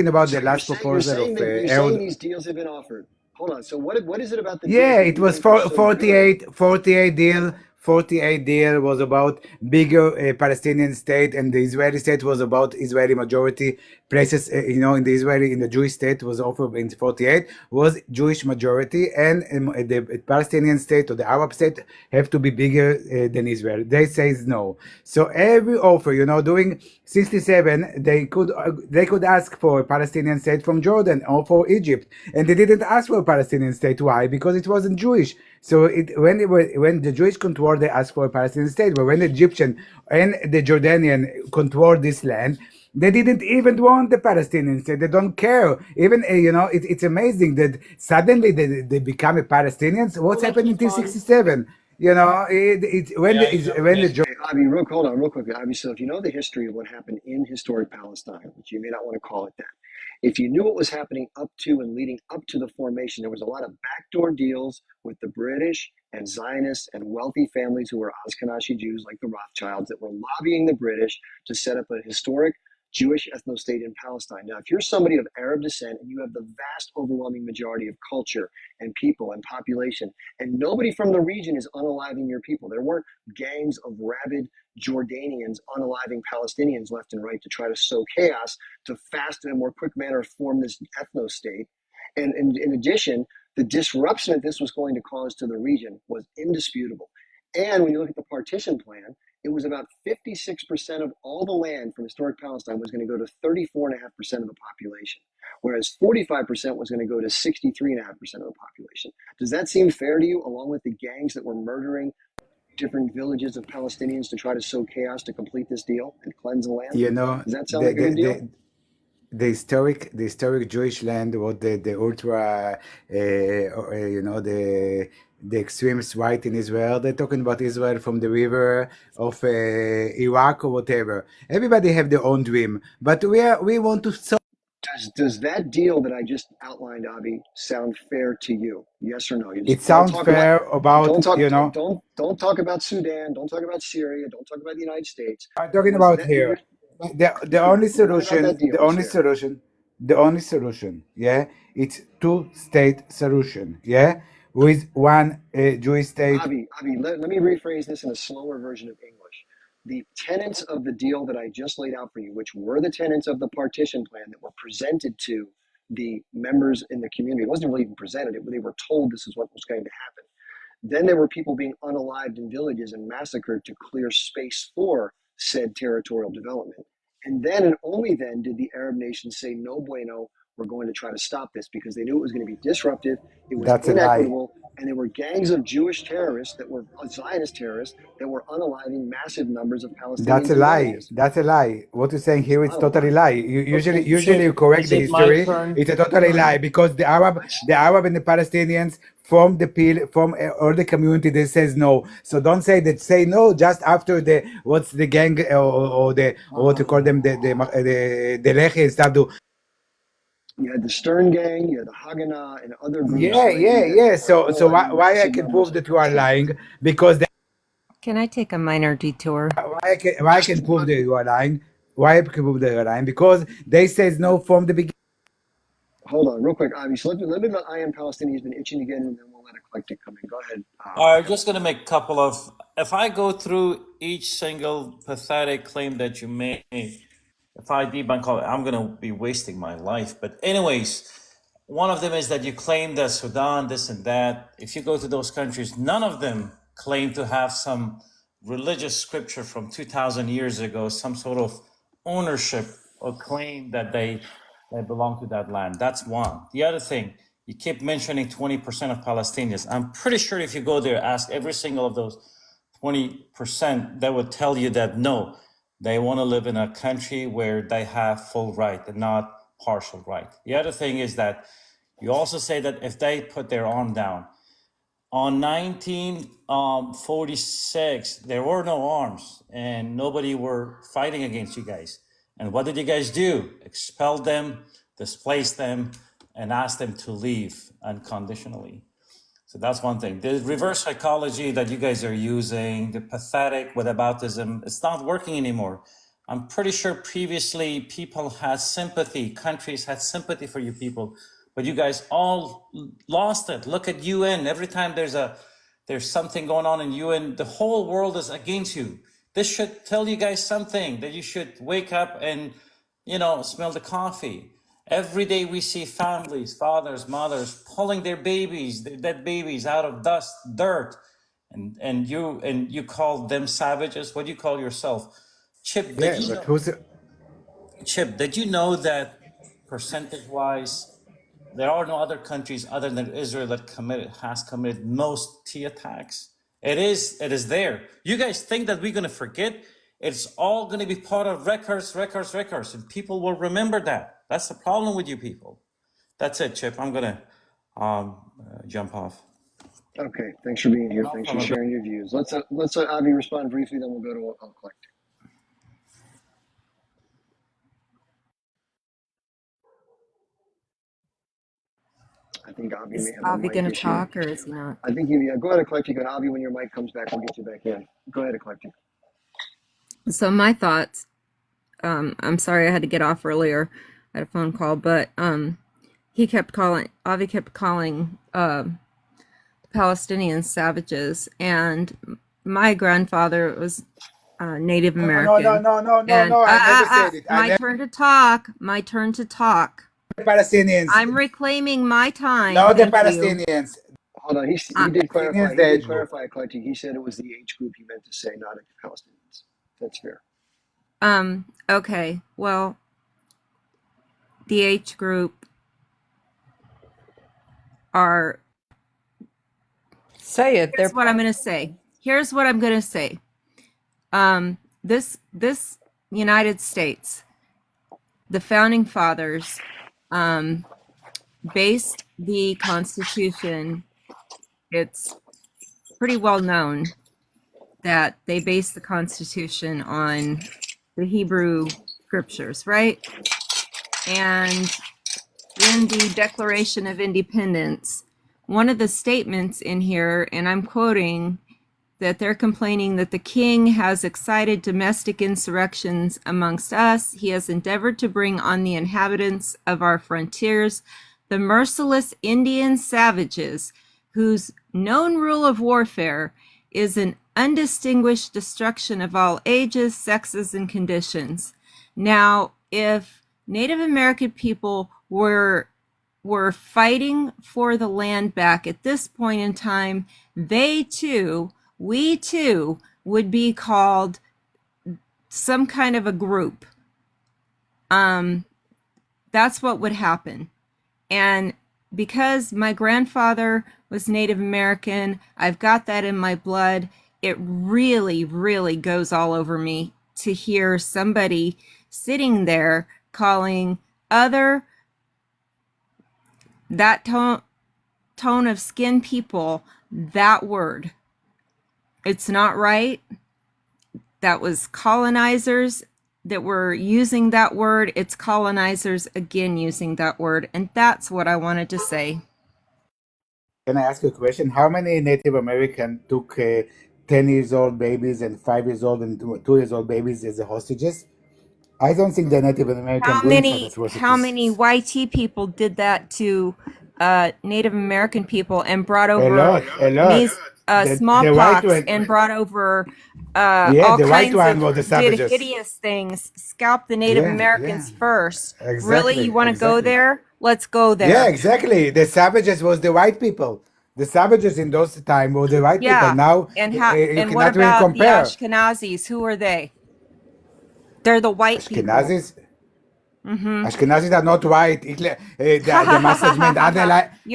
about the last You're proposal saying of that you're Ehud. saying these deals have been offered. Hold on. So what is it about the deals Yeah, that it you was think are so good? 48 deal. 48 deal was about bigger Palestinian state, and the Israeli state was about Israeli majority places. In the in the Jewish state was offered in 48 was Jewish majority, and the Palestinian state or the Arab state have to be bigger than Israel. They says no. So every offer, during 67, they could ask for a Palestinian state from Jordan or for Egypt, and they didn't ask for a Palestinian state. Why? Because it wasn't Jewish. So when the Jewish control, they asked for a Palestinian state. But when the Egyptian and the Jordanian control this land, they didn't even want the Palestinians. They don't care. Even it's amazing that suddenly they become a Palestinians. What's happened in 1967? When the Hey, Avi, hold on, real quickly. Avi, so if you know the history of what happened in historic Palestine, which you may not want to call it that, if you knew what was happening up to and leading up to the formation, there was a lot of backdoor deals with the British and Zionists and wealthy families who were Ashkenazi Jews like the Rothschilds that were lobbying the British to set up a historic Jewish ethno-state in Palestine. Now, if you're somebody of Arab descent and you have the vast overwhelming majority of culture and people and population, and nobody from the region is unaliving your people, there weren't gangs of rabid Jordanians unaliving Palestinians left and right to try to sow chaos to fast in a more quick manner form this ethno-state. And in addition, the disruption that this was going to cause to the region was indisputable. And when you look at the partition plan, it was about 56% of all the land from historic Palestine was going to go to 34.5% of the population, whereas 45% was going to go to 63.5% of the population. Does that seem fair to you, along with the gangs that were murdering different villages of Palestinians to try to sow chaos to complete this deal and cleanse the land? Does that sound like a good deal? the historic Jewish land, what the ultra, the extremist right in Israel. They're talking about Israel from the river of Iraq or whatever. Everybody have their own dream, but we want to solve. Does that deal that I just outlined, Avi, sound fair to you? Yes or no? You It just don't sounds talk fair about don't talk about Sudan. Don't talk about Syria. Don't talk about the United States. I'm talking Was about that here. The only what about solution, that deal the is only fair? solution, the only solution, yeah, it's two-state solution, yeah, with one Jewish state. Avi, let me rephrase this in a slower version of English. The tenets of the deal that I just laid out for you, which were the tenets of the partition plan that were presented to the members in the community, it wasn't really even presented, they were told this is what was going to happen. Then there were people being unalived in villages and massacred to clear space for said territorial development. And then and only then did the Arab nations say, no bueno, we're going to try to stop this, because they knew it was going to be disruptive, it was That's a lie. inequitable, And there were gangs of Jewish terrorists that were Zionist terrorists that were unaliving massive numbers of That's Palestinians a and lie. Zionists. That's a lie. What you're saying here, It's it's not a totally lie. lie. Okay, Usually you Chip, correct is the it my history. turn? It's a totally lie because the Arab and the Palestinians from all the community they says no. So don't say no just after what's the gang or what you call them the Lehi and stuff do. You had the Stern Gang, you had the Haganah, and other groups, right? That Yeah. were So unaliving why I massive can numbers prove of that you are Palestinians. lying because Can I take a minor detour? why I can prove that you are lying. Why I can prove that you are lying because they says no from the beginning. Hold on, real quick, Avi. So let me let I Am Palestinian. He's been itching again, and then we'll let Eclectic come in. Go ahead. I'm just going to make a couple of. If I go through each single pathetic claim that you made, if I debunk all, I'm going to be wasting my life. But anyways, one of them is that you claim that Sudan, this and that. If you go to those countries, none of them claim to have some religious scripture from 2,000 years ago, some sort of ownership or claim that they belong to that land. That's one. The other thing, you keep mentioning 20% of Palestinians. I'm pretty sure if you go there, ask every single of those 20%, they would tell you that no, they want to live in a country where they have full right and not partial right. The other thing is that you also say that if they put their arm down, on 1946, there were no arms and nobody were fighting against you guys. And what did you guys do? Expel them, displace them, and ask them to leave unconditionally. So that's one thing. The reverse psychology that you guys are using, the pathetic whataboutism, it's not working anymore. I'm pretty sure previously people had sympathy, countries had sympathy for you people, but you guys all lost it. Look at UN. Every time there's something going on in UN, the whole world is against you. This should tell you guys something that you should wake up and, smell the coffee. Every day we see families, fathers, mothers pulling their babies, their dead babies out of dust, dirt, and you call them savages. What do you call yourself? Chip, Yeah, but who's did you know that percentage-wise, there are no other countries other than Israel that has committed most T attacks? It is there. You guys think that we're gonna forget? It's all gonna be part of records, and people will remember that. That's the problem with you people. That's it, Chip. I'm gonna jump off. Okay, thanks for being here. No Thanks for problem. sharing your views. Let's Avi respond briefly, then we'll go to Eclectic. I think Avi may Is have a Avi mic going to issue. talk or is he not? I think go ahead, Eclectic, and Avi, when your mic comes back, we'll get you back in. Go ahead, Eclectic. So my thoughts, I'm sorry I had to get off earlier. I had a phone call, but Avi kept calling Palestinians savages, and my grandfather was Native American. No, I never said it. My turn to talk. My turn to talk. The Palestinians. I'm reclaiming my time. No, the Thank you. Palestinians. Hold on, he did clarify. Palestinians, He the did age group. clarify, Eclectic. He said it was the age group he meant to say, not Palestinians. That's fair. Okay. Well, the H group are. Say it. Here's what I'm going to say. Here's what I'm going to say. This United States, the founding fathers, based the Constitution. It's pretty well known that they based the Constitution on the Hebrew scriptures, right? And in the Declaration of Independence, one of the statements in here, and I'm quoting, that they're complaining that the king has excited domestic insurrections amongst us. He has endeavored to bring on the inhabitants of our frontiers the merciless Indian savages whose known rule of warfare is an undistinguished destruction of all ages, sexes, and conditions. Now, if Native American people were fighting for the land back at this point in time, we too would be called some kind of a group. That's what would happen. And because my grandfather was Native American, I've got that in my blood. It really, really goes all over me to hear somebody sitting there calling other that tone of skin people that word. It's not right. That was colonizers that were using that word. It's colonizers again using that word. And that's what I wanted to say. Can I ask you a question? How many Native American took 10 years old babies and 5 years old and 2 years old babies as hostages? I don't think the Native American How doing such many atrocities. YT people did that to Native American people and brought A over lot, a lot. these The white smallpox one, and brought over yeah, all the white kinds one of was the did savages. hideous things, scalped the Native Yeah, Americans first. Really, exactly, you want to go exactly. there? Let's go Yeah, there. exactly. The savages was the white people. The savages in those time were the white people. Yeah. Now And you what cannot really about the compare. Ashkenazis? Who are they? They're the white people. Ashkenazis, Mm-hmm. Ashkenazis are not white. The Messerschmitt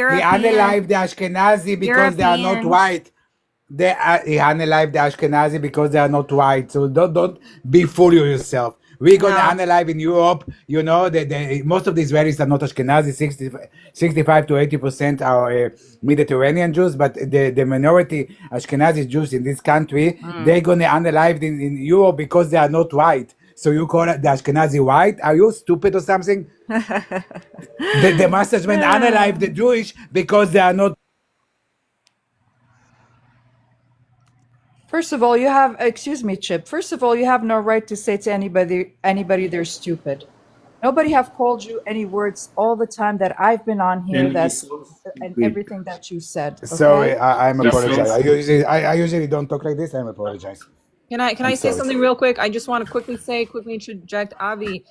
he European, unalived the Ashkenazi because they are not European. white. He unalive the Ashkenazi because they are not white. So don't be fool yourself. We're gonna No. unalive in Europe. You know, most of the Israelis are not Ashkenazi. 65 to 80% are Mediterranean Jews, but the minority Ashkenazi Jews in this country, they're gonna unalive in Europe because they are not white. So you call it the Ashkenazi white? Are you stupid or something? The Messerschmitt unalive the Jewish because they are not. First of all, you have, excuse me, Chip. First of all, you have no right to say to anybody they're stupid. Nobody have called you any words all the time that I've been on here. And That's it's so and stupid. everything that you said. Sorry, Okay. I'm It's so apologize. stupid. I usually don't talk like this. I'm apologize. Can I I'm say sorry. something real quick? I just want to quickly interject, Avi.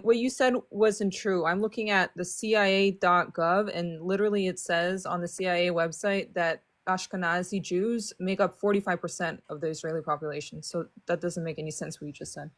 What you said wasn't true. I'm looking at the CIA.gov, and literally it says on the CIA website that Ashkenazi Jews make up 45% of the Israeli population. So that doesn't make any sense what you just said.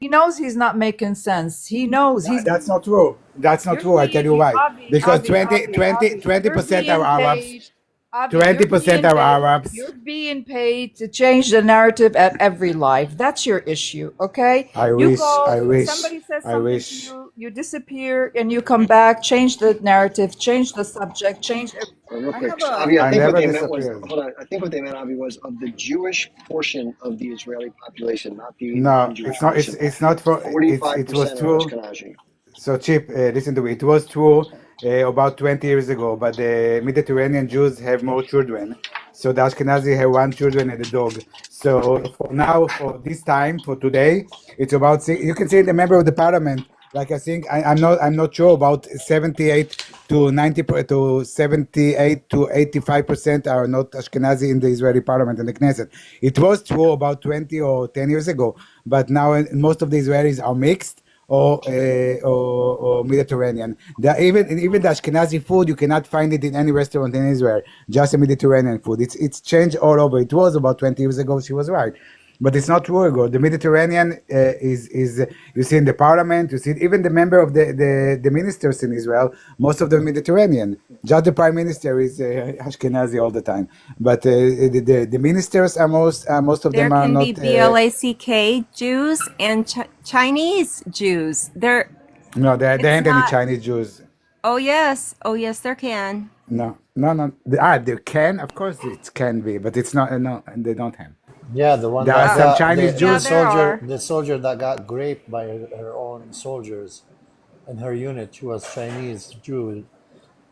He knows he's not making sense. He knows he's. That's not true. That's not You're true. I tell you being why. Avi, Because Avi, Avi, Avi. 20% You're are being Arabs. paid. Avi, you're 20% being are paid. Arabs. You're being paid to change the narrative at every live. That's your issue, okay? I You wish. go, I wish. somebody says I something to wish. you, you disappear, and you come back, change the narrative, change the subject, change Real I quick, have a Avi, I I think what never they meant was, disappeared. hold on, I think what they meant, Avi, was of the Jewish portion of the Israeli population, not the No, non-Jewish it's not. portion. It's not for. It was 45% are true. Ashkenazi. So Chip, listen to me. It was true about 20 years ago, but the Mediterranean Jews have more children. So the Ashkenazi have one children and a dog. So for now, for this time, for today, it's about you can see the member of the parliament. Like I think I'm not sure about 78 to 90 to 78 to 85% are not Ashkenazi in the Israeli parliament and the Knesset. It was true about 20 or 10 years ago, but now most of the Israelis are mixed or Mediterranean. Even the Ashkenazi food, you cannot find it in any restaurant in Israel. Just a Mediterranean food. It's changed all over. It was about 20 years ago. She was right. But it's not true ago. The Mediterranean is you see in the parliament, you see even the member of the ministers in Israel, most of them Mediterranean. Just the prime minister is Ashkenazi all the time. But the ministers are most of There them are can not. be BLACK Jews and Chinese Jews. No, there It's ain't any not. Chinese Jews. Oh yes, there can. No. There can, of course, it can be, but it's not. No, they don't have. Yeah, the one There are that some got Chinese the Jews. there are. soldier that got raped by her own soldiers in her unit. She was Chinese Jew,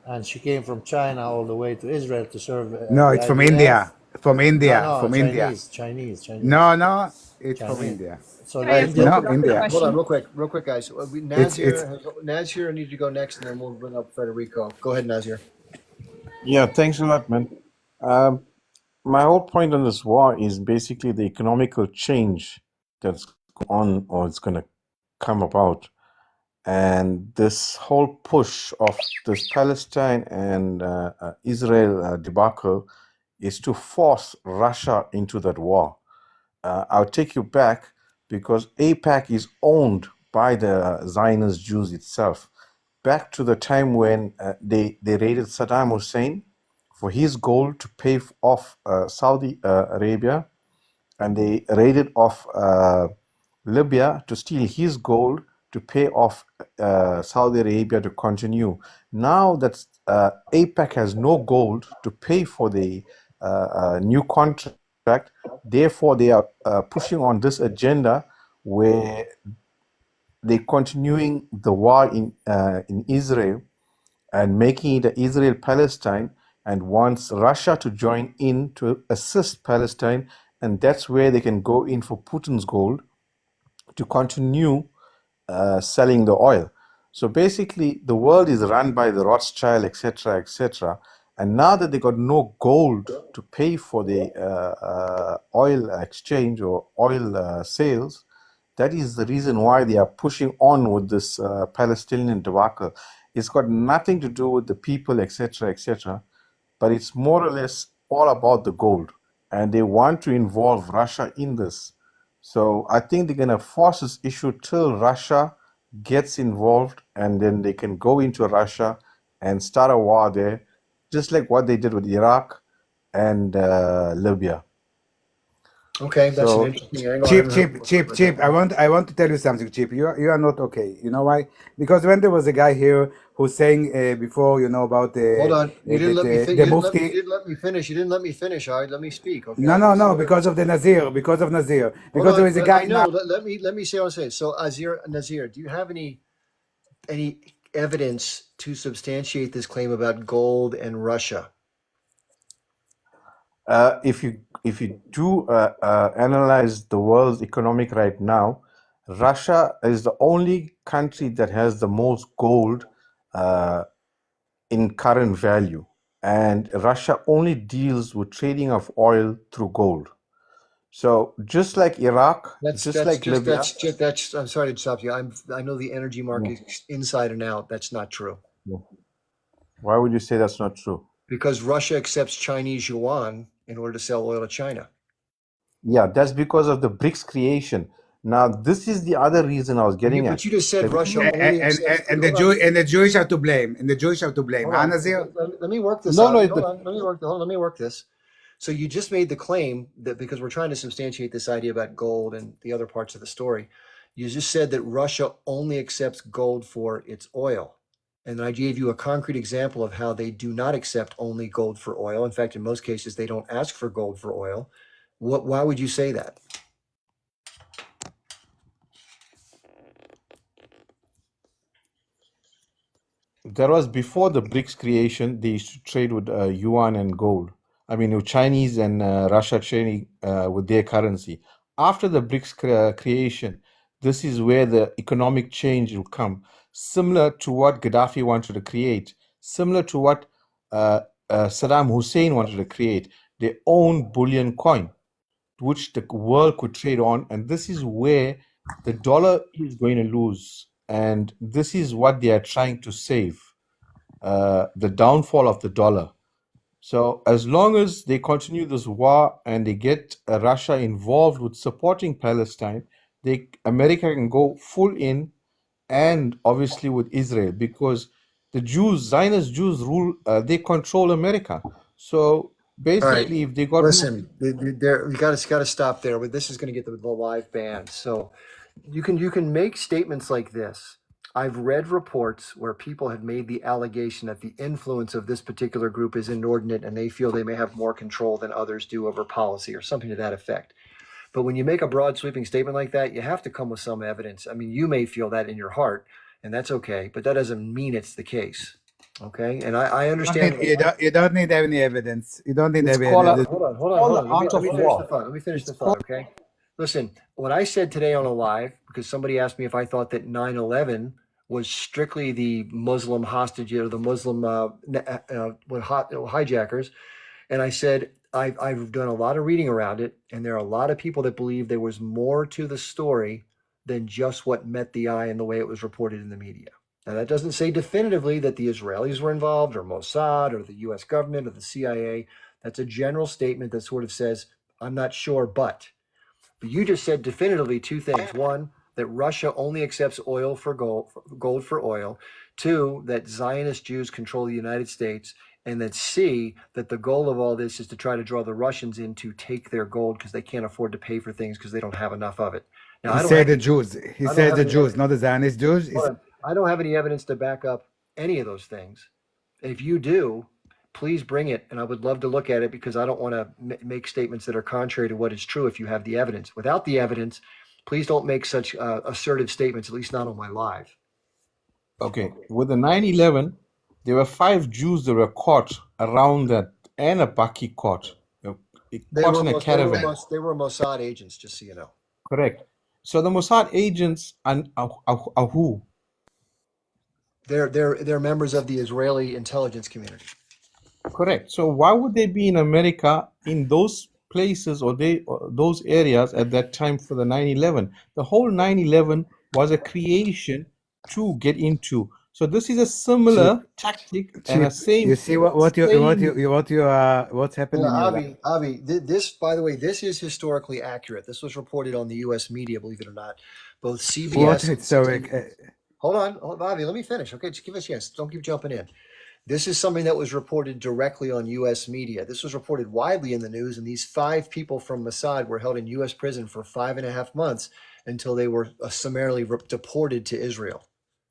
and she came from China all the way to Israel to serve No, the it's from IDF. India. From India. No, From India. Chinese. No, it's from Chinese. India. So Can I ask India. a No, quick India. Hold on, question? real quick, guys. It's Naz here needs to go next, and then we'll bring up Federico. Go ahead, Nazir. Yeah, thanks a lot, man. Um, my whole point on this war is basically the economical change that's on or it's going to come about. And this whole push of this Palestine and Israel debacle is to force Russia into that war. I'll take you back because AIPAC is owned by the Zionist Jews itself. back to the time when they raided Saddam Hussein for his gold to pay off Saudi Arabia, and they raided off Libya to steal his gold to pay off Saudi Arabia to continue. Now that APEC has no gold to pay for the new contract, therefore they are pushing on this agenda where they're continuing the war in Israel and making it Israel-Palestine, and wants Russia to join in to assist Palestine, and that's where they can go in for Putin's gold to continue selling the oil. So basically, the world is run by the Rothschild, etc., etc. And now that they got no gold to pay for the oil exchange or oil sales, that is the reason why they are pushing on with this Palestinian debacle. It's got nothing to do with the people, etc., etc., but it's more or less all about the gold, and they want to involve Russia in this. So I think they're going to force this issue till Russia gets involved, and then they can go into Russia and start a war there, just like what they did with Iraq and Libya. Okay, that's an So interesting angle. Chip. I want to tell you something, Chip. You are not okay. You know why? Because when there was a guy here who's saying before, about Hold on. You didn't let me the you didn't Mufti. let me finish. You didn't let me finish. All right, let me speak. Okay. No, because of the Nazir. Because of Nazir. Hold Because on. there is a I guy know. now. Let me say what I'm saying. So Nazir, do you have any evidence to substantiate this claim about gold and Russia? if you do analyze the world's economic right now, Russia is the only country that has the most gold uh, in current value, and Russia only deals with trading of oil through gold. So just like Iraq, just like Libya. That's I'm sorry to stop you. I know the energy market inside and out. That's not true. Why would you say that's not true? Because Russia accepts Chinese yuan in order to sell oil to China. Yeah, that's because of the BRICS creation. Now, this is the other reason I was getting at. But you just said The Russia reason- only accepts. And the Jewish are to blame. And the Jewish are to blame. Hold on. Nazir? Let me work this No, out. no, Hold on. Let me work this. So you just made the claim that because we're trying to substantiate this idea about gold and the other parts of the story, you just said that Russia only accepts gold for its oil. And I gave you a concrete example of how they do not accept only gold for oil. In fact, in most cases, they don't ask for gold for oil. Why would you say that? There was before the BRICS creation, they used to trade with yuan and gold. I mean, with Chinese and Russia trading with their currency. After the BRICS creation, this is where the economic change will come, similar to what Gaddafi wanted to create, similar to what Saddam Hussein wanted to create, their own bullion coin, which the world could trade on. And this is where the dollar is going to lose. And this is what they are trying to save, the downfall of the dollar. So as long as they continue this war and they get Russia involved with supporting Palestine, America can go full in, and obviously with Israel, because the Zionist Jews rule, they control America. So All right. basically, if they got Listen, we got to stop there. But this is going to get the live ban. So you can make statements like this. I've read reports where people have made the allegation that the influence of this particular group is inordinate, and they feel they may have more control than others do over policy, or something to that effect. But when you make a broad sweeping statement like that, you have to come with some evidence. I mean, you may feel that in your heart, and that's okay, but that doesn't mean it's the case. Okay, and I understand. You don't need any evidence. You don't need It's any called evidence. Hold on. Let me finish the thought. Let me finish the thought, okay? Listen, what I said today on a live, because somebody asked me if I thought that 9/11 was strictly the Muslim hostage or the Muslim hijackers, and I said I've done a lot of reading around it, and there are a lot of people that believe there was more to the story than just what met the eye and the way it was reported in the media. Now, that doesn't say definitively that the Israelis were involved, or Mossad, or the U.S. government, or the CIA. That's a general statement that sort of says, I'm not sure, but you just said definitively two things. One, that Russia only accepts oil for gold for oil. Two, that Zionist Jews control the United States. And then C, that the goal of all this is to try to draw the Russians in to take their gold because they can't afford to pay for things because they don't have enough of it. Now, He I don't said have the any, Jews. He I don't said have the any Jews, evidence. not the Zionist Jews. Hold on. I don't have any evidence to back up any of those things. If you do, please bring it, and I would love to look at it because I don't want to make statements that are contrary to what is true if you have the evidence. Without the evidence, please don't make such assertive statements, at least not on my live. Okay, with the 9/11, there were 5 Jews that were caught around that, and a Baki caught. Caught in a caravan. They were Mossad agents, just so you know. Correct. So the Mossad agents are who? They're members of the Israeli intelligence community. Correct. So why would they be in America in those places or those areas at that time for the 9/11? The whole 9/11 was a creation to get into. So this is a similar tactic and a same. You see what's happening in your life. Avi, this, by the way, this is historically accurate. This was reported on the U.S. media, believe it or not. Both CBS. What historic? Hold on, Avi, let me finish. Okay, just give us a chance. Don't keep jumping in. This is something that was reported directly on U.S. media. This was reported widely in the news, and these 5 people from Mossad were held in U.S. prison for 5.5 months until they were summarily deported to Israel.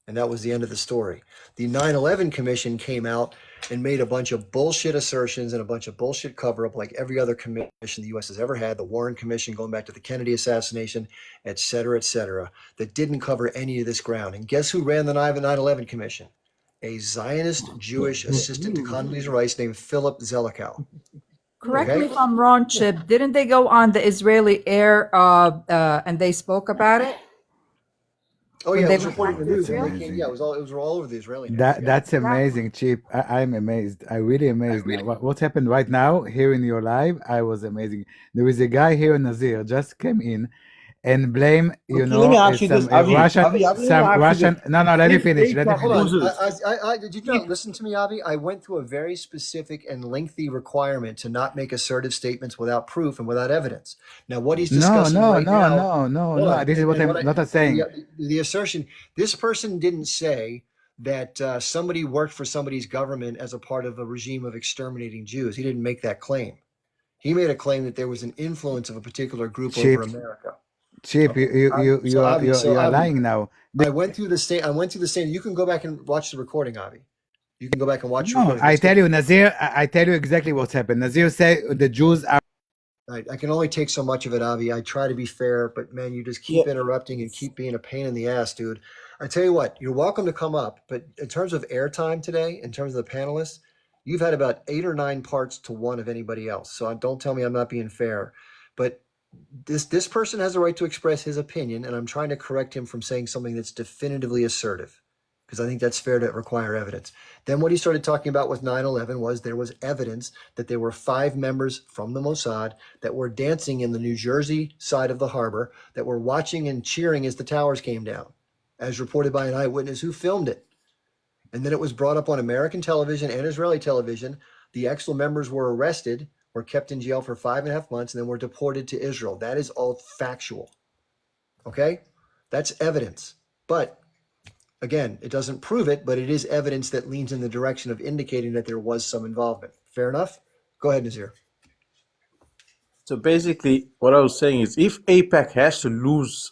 And that was the end of the story. The 9/11 Commission came out and made a bunch of bullshit assertions and a bunch of bullshit cover-up like every other commission the U.S. has ever had, the Warren Commission going back to the Kennedy assassination, et cetera, that didn't cover any of this ground. And guess who ran the 9/11 Commission? A Zionist Jewish assistant to Condoleezza Rice named Philip Zelikow. Correct me if I'm wrong, Chip. Didn't they go on the Israeli air and they spoke about it? Oh When yeah, they it was went reported back in the to news. Israel? Yeah, it was all over the Israeli news. That's amazing, Chip. I'm amazed. I'm really amazed now. What happened right now here in your live? I was amazing. There is a guy here, Nazir, just came in and blame Okay, let me ask you this, Avi. Russian, Avi, let me some ask you Russian. this. No, let me If finish. Let me AIPAC finish. loses, Did you not listen to me, Avi? I went through a very specific and lengthy requirement to not make assertive statements without proof and without evidence. Now, what he's discussing No. Hold on. This is what I'm not saying. The assertion, this person didn't say that somebody worked for somebody's government as a part of a regime of exterminating Jews. He didn't make that claim. He made a claim that there was an influence of a particular group Chip, over America. Chip, you are lying now. I went through the same. You can go back and watch the recording, Avi. You can go back and watch the No, recording. I tell you, Nazir. I tell you exactly what's happened. Nazir said the Jews are. I can only take so much of it, Avi. I try to be fair, but man, you just keep interrupting and keep being a pain in the ass, dude. I tell you what, you're welcome to come up, but in terms of airtime today, in terms of the panelists, you've had about 8 or 9 parts to 1 of anybody else. So don't tell me I'm not being fair. But this person has the right to express his opinion, and I'm trying to correct him from saying something that's definitively assertive, because I think that's fair to require evidence. Then what he started talking about with 9/11 was there was evidence that there were 5 members from the Mossad that were dancing in the New Jersey side of the harbor that were watching and cheering as the towers came down, as reported by an eyewitness who filmed it. And then it was brought up on American television and Israeli television. The actual members were arrested, were kept in jail for 5.5 months, and then were deported to Israel. That is all factual. Okay? That's evidence. But again, it doesn't prove it, but it is evidence that leans in the direction of indicating that there was some involvement. Fair enough? Go ahead, Nazir. so basically, what I was saying is, if AIPAC has to lose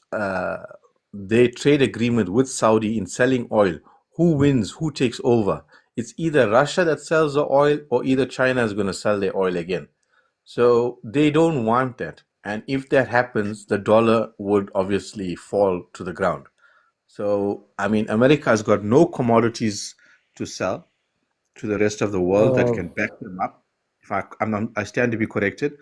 their trade agreement with Saudi in selling oil, who wins? Who takes over? It's either Russia that sells the oil, or either China is going to sell their oil again. So they don't want that. And if that happens, the dollar would obviously fall to the ground. So, I mean, America has got no commodities to sell to the rest of the world that can back them up. If I stand to be corrected.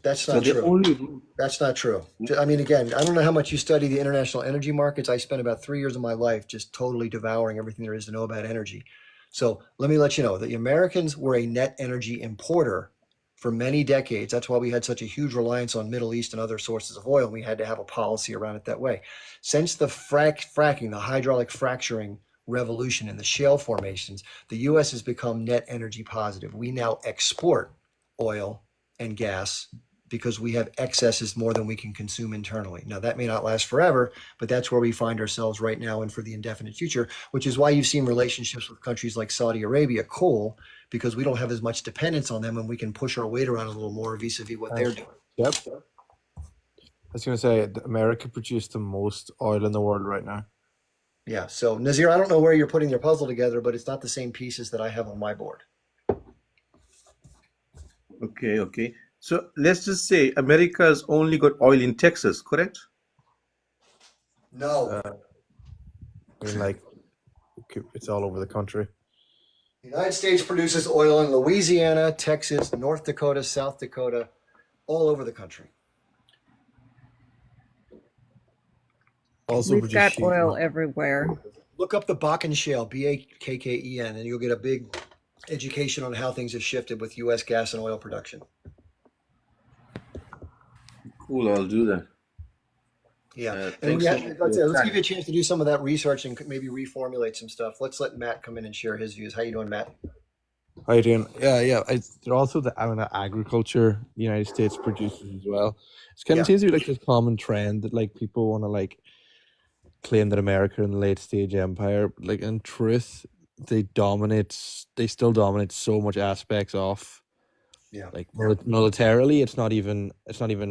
That's So not the true. only That's not true. I mean, again, I don't know how much you study the international energy markets. I spent about 3 years of my life just totally devouring everything there is to know about energy. So let me let you know that the Americans were a net energy importer for many decades. That's why we had such a huge reliance on Middle East and other sources of oil. And we had to have a policy around it that way. Since the fracking, the hydraulic fracturing revolution in the shale formations, the U.S. has become net energy positive. We now export oil and gas because we have excesses more than we can consume internally. Now, that may not last forever, but that's where we find ourselves right now and for the indefinite future, which is why you've seen relationships with countries like Saudi Arabia cool, because we don't have as much dependence on them and we can push our weight around a little more vis-a-vis what they're doing. Yep. I was going to say, America produces the most oil in the world right now. Yeah. So Nazir, I don't know where you're putting your puzzle together, but it's not the same pieces that I have on my board. Okay. So let's just say America's only got oil in Texas, correct? No. I mean, like, it's all over the country. The United States produces oil in Louisiana, Texas, North Dakota, South Dakota, all over the country. Also We've produce got sheep. oil everywhere. Look up the Bakken Shale, Bakken, and you'll get a big education on how things have shifted with U.S. gas and oil production. Cool, I'll do that. Yeah. And Thanks yeah, so much for let's your give time. you a chance to do some of that research and maybe reformulate some stuff. Let's let Matt come in and share his views. How you doing, Matt? How you doing? Yeah. They're also the agriculture the United States produces as well. It's kind Yeah. of seems to be like this common trend that like people want to like claim that America in the late stage empire, like in truth, they still dominate so much aspects of Yeah. like militarily. It's not even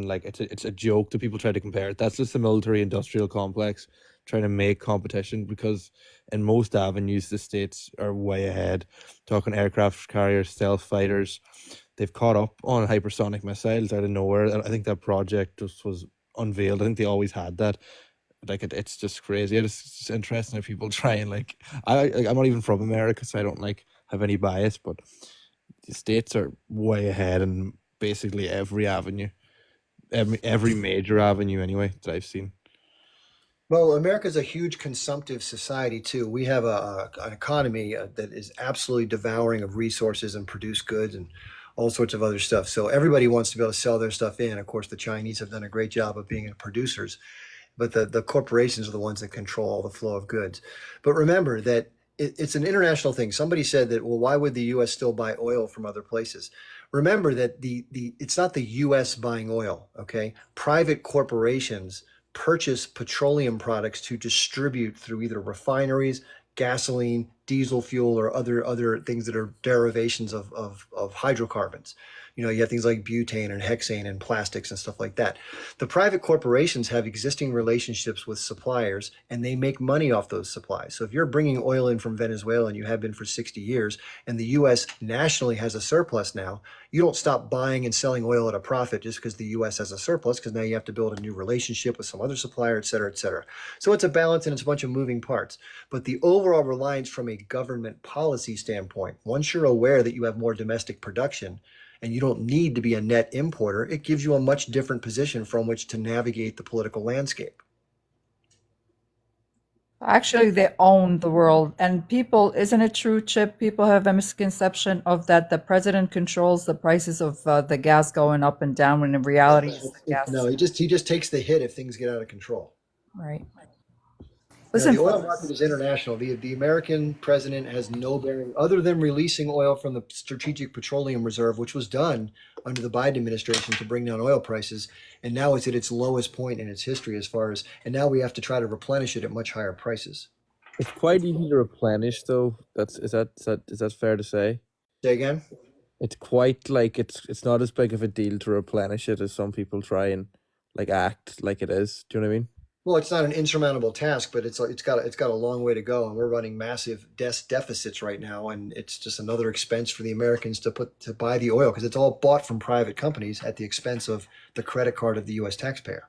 like it's a joke that people try to compare it. That's just the military industrial complex trying to make competition, because in most avenues the states are way ahead. Talking aircraft carriers, stealth fighters, they've caught up on hypersonic missiles out of nowhere. I think that project just was unveiled. I think they always had that. Like it's just crazy. It's just interesting how people try and like I'm not even from America, so I don't like have any bias, but the states are way ahead in basically every avenue, every major avenue anyway that I've seen. Well, America's a huge consumptive society too. We have an economy that is absolutely devouring of resources and produced goods and all sorts of other stuff. So everybody wants to be able to sell their stuff in. Of course, the Chinese have done a great job of being producers, but the corporations are the ones that control all the flow of goods. But remember that it's an international thing. Somebody said that, well, why would the U.S. still buy oil from other places? Remember that it's not the U.S. buying oil, okay? Private corporations purchase petroleum products to distribute through either refineries, gasoline, diesel fuel, or other things that are derivations of hydrocarbons. You know, you have things like butane and hexane and plastics and stuff like that. The private corporations have existing relationships with suppliers, and they make money off those supplies. So if you're bringing oil in from Venezuela, and you have been for 60 years, and the U.S. nationally has a surplus now, you don't stop buying and selling oil at a profit just because the U.S. has a surplus, because now you have to build a new relationship with some other supplier, et cetera, et cetera. So it's a balance and it's a bunch of moving parts. But the overall reliance from a government policy standpoint, once you're aware that you have more domestic production, and you don't need to be a net importer, it gives you a much different position from which to navigate the political landscape. Actually, they own the world. And people, isn't it true, Chip? People have a misconception of that the president controls the prices of the gas going up and down, when in reality, it's the gas. No, he just takes the hit if things get out of control. Right. You know, Listen, the oil market is international. The American president has no bearing other than releasing oil from the Strategic Petroleum Reserve, which was done under the Biden administration to bring down oil prices. And now it's at its lowest point in its history and now we have to try to replenish it at much higher prices. It's quite easy to replenish, though. Is that fair to say? Say again? It's quite like it's not as big of a deal to replenish it as some people try and like act like it is. Do you know what I mean? Well, it's not an insurmountable task, but it's got a long way to go, and we're running massive deficits right now, and it's just another expense for the Americans to buy the oil, because it's all bought from private companies at the expense of the credit card of the U.S. taxpayer.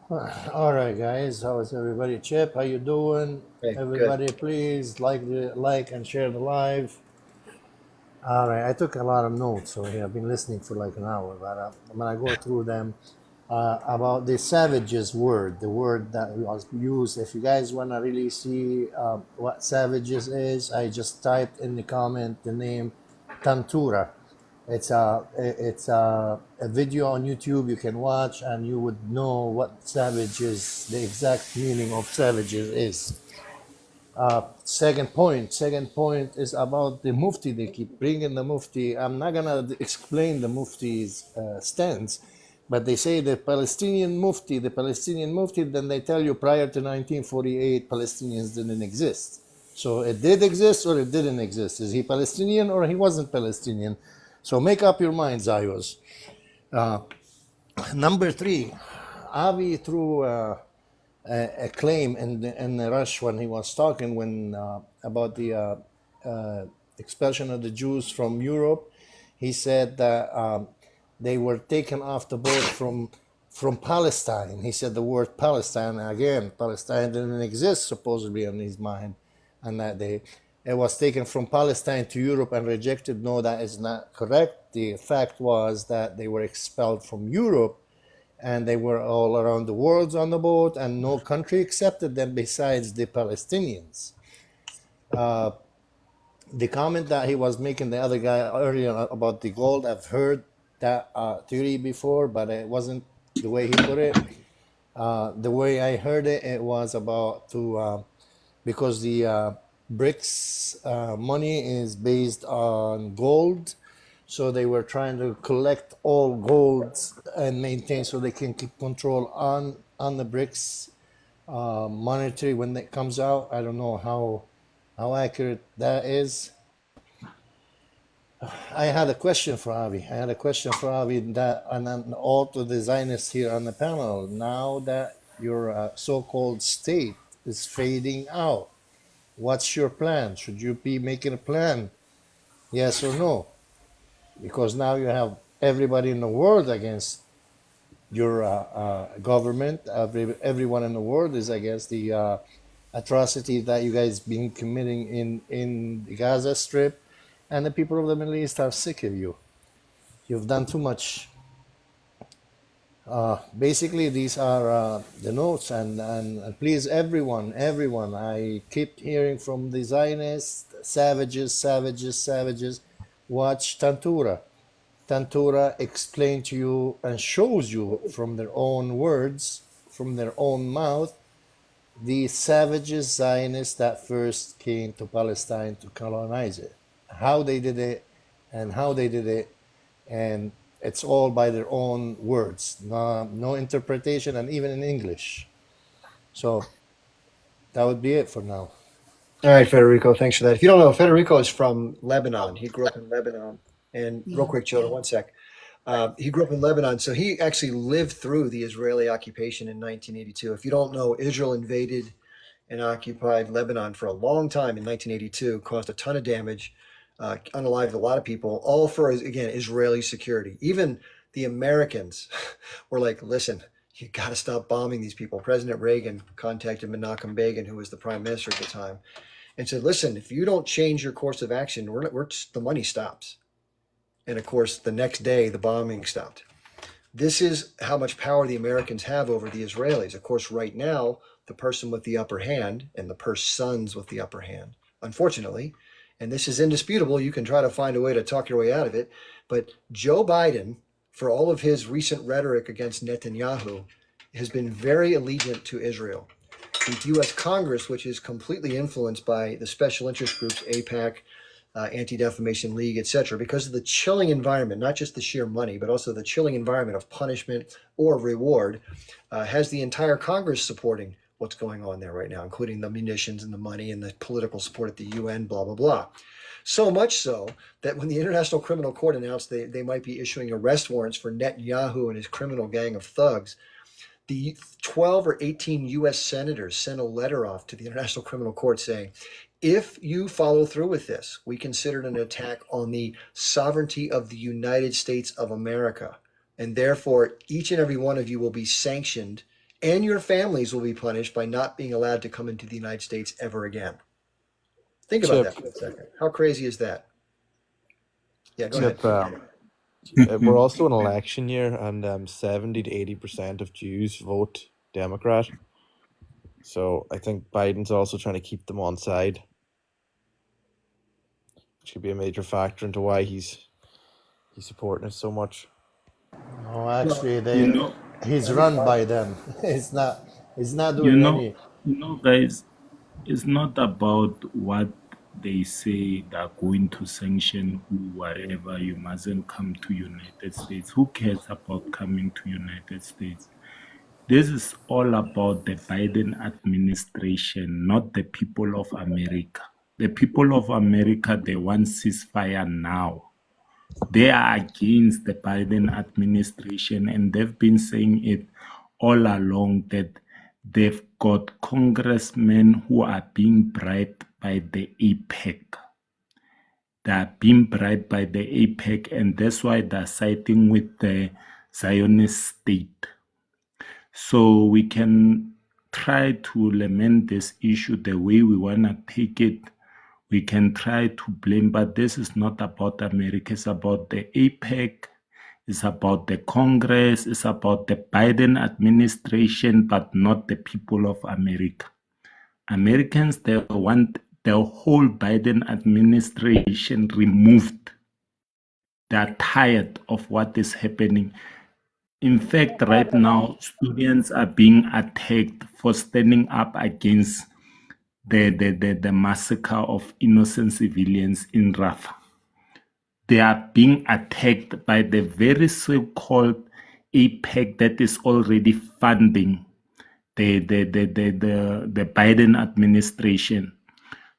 All right, guys. How is everybody? Chip, how you doing? Hey, Everybody, good. please like and share the live. All right, I took a lot of notes over here. I've been listening for like an hour, but I'm gonna go through them. About the savages word, the word that was used. If you guys want to really see what savages is, I just typed in the comment the name Tantura. It's a video on YouTube you can watch, and you would know what savages, the exact meaning of savages is. Second point is about the Mufti. They keep bringing the Mufti. I'm not gonna explain the Mufti's stance, but they say the Palestinian Mufti, then they tell you prior to 1948, Palestinians didn't exist. So it did exist or it didn't exist. Is he Palestinian or he wasn't Palestinian? So make up your mind, Zayos. Number three, Avi threw a claim in the rush when he was talking about the expulsion of the Jews from Europe. He said that they were taken off the boat from Palestine. He said the word Palestine again. Palestine didn't exist supposedly in his mind, and that it was taken from Palestine to Europe and rejected. No, that is not correct. The fact was that they were expelled from Europe, and they were all around the world on the boat, and no country accepted them besides the Palestinians. The comment that he was making, the other guy earlier about the gold, I've heard that theory before, but it wasn't the way he put it. The way I heard it, it was about because the BRICS money is based on gold, so they were trying to collect all golds and maintain so they can keep control on the BRICS monetary when it comes out. I don't know how accurate that is. I had a question for Avi. That, and then all to the Zionists here on the panel. Now that your so-called state is fading out, what's your plan? Should you be making a plan? Yes or no? Because now you have everybody in the world against your government. Everyone in the world is against the atrocities that you guys been committing in the Gaza Strip, and the people of the Middle East are sick of you. You've done too much. Basically, these are the notes, and please, everyone, I keep hearing from the Zionists, savages. Watch Tantura. Tantura explains to you and shows you from their own words, from their own mouth, the savages Zionists that first came to Palestine to colonize it, how they did it, and it's all by their own words, no interpretation, and even in English. So that would be it for now. All right, Federico, thanks for that. If you don't know, Federico is from Lebanon. He grew up in Lebanon. And real quick, Joe, one sec. He grew up in Lebanon, so he actually lived through the Israeli occupation in 1982. If you don't know, Israel invaded and occupied Lebanon for a long time in 1982, caused a ton of damage, unalived a lot of people, all for, again, Israeli security. Even the Americans were like, listen, you got to stop bombing these people. President Reagan contacted Menachem Begin, who was the prime minister at the time, and said, listen, if you don't change your course of action, the money stops. And of course, the next day, the bombing stopped. This is how much power the Americans have over the Israelis. Of course, right now, the person with the upper hand and the persons with the upper hand, unfortunately, and this is indisputable, you can try to find a way to talk your way out of it, but Joe Biden, for all of his recent rhetoric against Netanyahu, has been very allegiant to Israel. The U.S. Congress, which is completely influenced by the special interest groups, AIPAC, Anti-Defamation League, etc., because of the chilling environment, not just the sheer money, but also the chilling environment of punishment or reward, has the entire Congress supporting what's going on there right now, including the munitions and the money and the political support at the UN, blah, blah, blah. So much so that when the International Criminal Court announced they might be issuing arrest warrants for Netanyahu and his criminal gang of thugs, the 12 or 18 U.S. senators sent a letter off to the International Criminal Court saying, if you follow through with this, we consider it an attack on the sovereignty of the United States of America. And therefore, each and every one of you will be sanctioned and your families will be punished by not being allowed to come into the United States ever again. Think about that for a second. How crazy is that? Yeah, go ahead. We're also an election year, and 70 to 80% of Jews vote Democrat. So I think Biden's also trying to keep them on side, which could be a major factor into why he's supporting it so much. No, actually, he's run by them. It's not doing any. Guys, it's not about what they say they're going to sanction who, whatever. You mustn't come to United States. Who cares about coming to United States? This is all about the Biden administration, not the people of America. The people of America, they want ceasefire now. They are against the Biden administration, and they've been saying it all along that they've got congressmen who are being bribed by the APEC. They are being bribed by the APEC, and that's why they're siding with the Zionist state. So we can try to lament this issue the way we want to take it. We can try to blame, but this is not about America. It's about the APEC. It's about the Congress. It's about the Biden administration, but not the people of America. Americans, they want the whole Biden administration removed. They're tired of what is happening. In fact, right now, students are being attacked for standing up against the massacre of innocent civilians in Rafah. They are being attacked by the very so-called APEC that is already funding the Biden administration.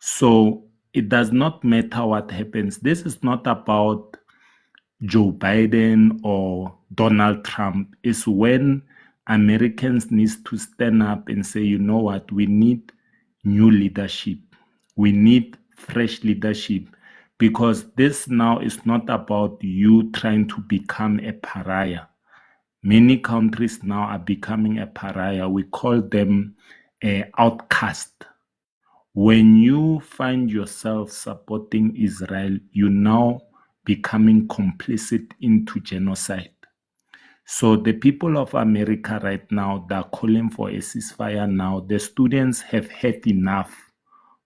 So it does not matter what happens. This is not about Joe Biden or Donald Trump. It's when Americans need to stand up and say, you know what, we need new leadership. We need fresh leadership, because this now is not about you trying to become a pariah. Many countries now are becoming a pariah. We call them outcast. When you find yourself supporting Israel, you now becoming complicit into genocide. So the people of America right now, they're calling for a ceasefire now. The students have had enough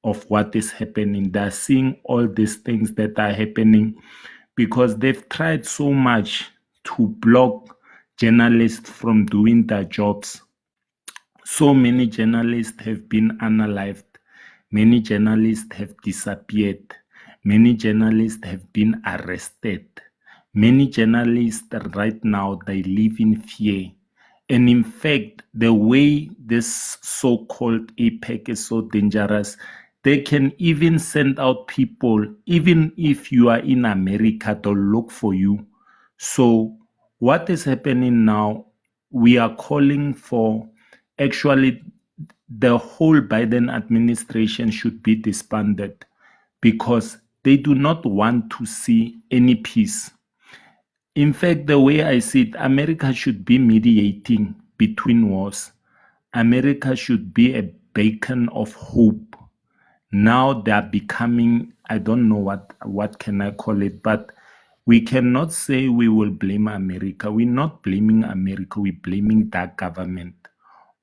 of what is happening. They're seeing all these things that are happening because they've tried so much to block journalists from doing their jobs. So many journalists have been unalived. Many journalists have disappeared. Many journalists have been arrested. Many journalists right now, they live in fear. And in fact, the way this so-called APEC is so dangerous, they can even send out people, even if you are in America, to look for you. So what is happening now, we are calling for actually the whole Biden administration should be disbanded, because they do not want to see any peace. In fact, the way I see it, America should be mediating between wars. America should be a beacon of hope. Now they are becoming, I don't know what can I call it, but we cannot say we will blame America. We're not blaming America, we're blaming that government.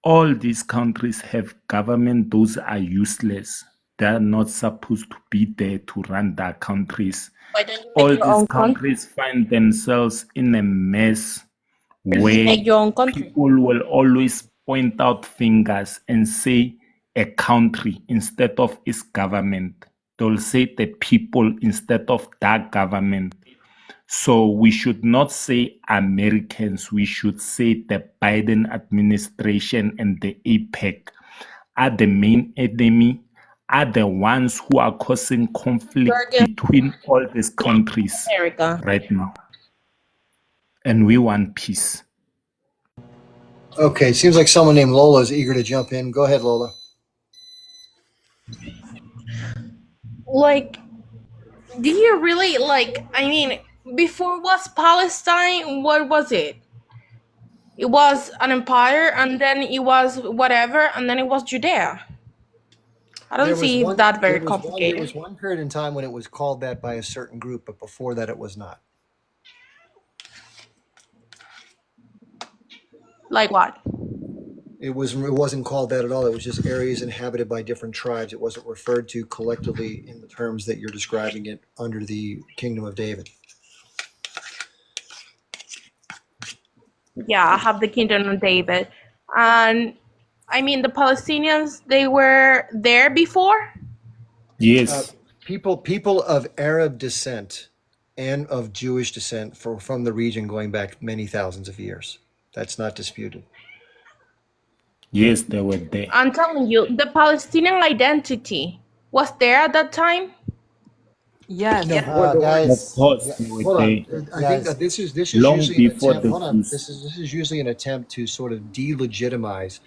All these countries have government, those are useless. They're not supposed to be there to run their countries. Why don't you All make your these own country? countries find themselves in a mess You where make your own country. people will always point out fingers and say a country instead of its government. They'll say the people instead of that government. So we should not say Americans, we should say the Biden administration and the APEC are the main enemy, are the ones who are causing conflict You're between all these countries America. right now. And we want peace. Okay, seems like someone named Lola is eager to jump in. Go ahead, Lola. Like, do you really like? I mean, before was Palestine. What was it? It was an empire, and then it was whatever, and then it was Judea. I don't see that very There complicated. was one period in time when it was called that by a certain group, but before that it was not. Like what? It wasn't called that at all. It was just areas inhabited by different tribes. It wasn't referred to collectively in the terms that you're describing it under the Kingdom of David. Yeah, I have the Kingdom of David, and I mean, the Palestinians, they were there before? Yes, People of Arab descent and of Jewish descent from the region going back many thousands of years. That's not disputed. yes, they were there. I'm telling you, the Palestinian identity was there at that time? Yes. No, Of Guys, course, they were hold on. there I think that guys, this is long usually an before attempt. the Hold on. Jews. This is usually an attempt to sort of delegitimize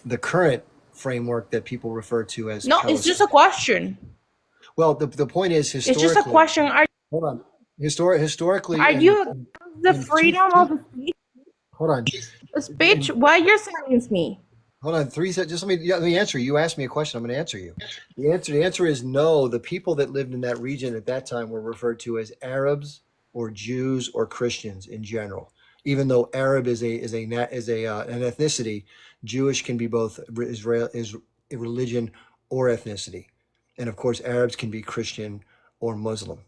the current framework that people refer to as No, it's just a Palestine. question. Well, the point is It's just a historically. question. Hold on. Historically, Are you against the in two, freedom of speech? hold on. Speech? Why you silence me? Hold on, 3 seconds. Just let me answer. You asked me a question. I'm going to answer you. The answer is no. The people that lived in that region at that time were referred to as Arabs or Jews or Christians in general. Even though Arab is an ethnicity, Jewish can be both Israel is a religion or ethnicity, and of course Arabs can be Christian or Muslim.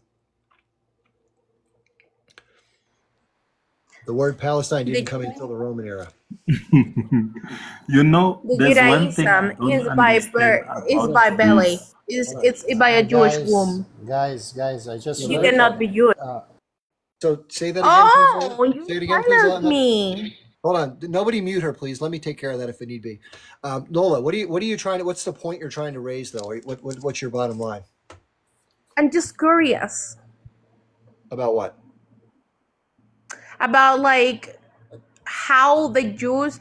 The word Palestine didn't come until the Roman era. You know, The there's one thing I Judaism don't is by understand birth, is about by belly. Jews. It's by a Jewish guys, womb. guys, I just You read cannot be Jewish. So say that again, please. Oh, you Say it again, please. silenced me. Hold on. Nobody mute her, please. Let me take care of that if it need be. Lola, what are you trying to? What's the point you're trying to raise, though? What's your bottom line I'm just curious about what? about like how the Jews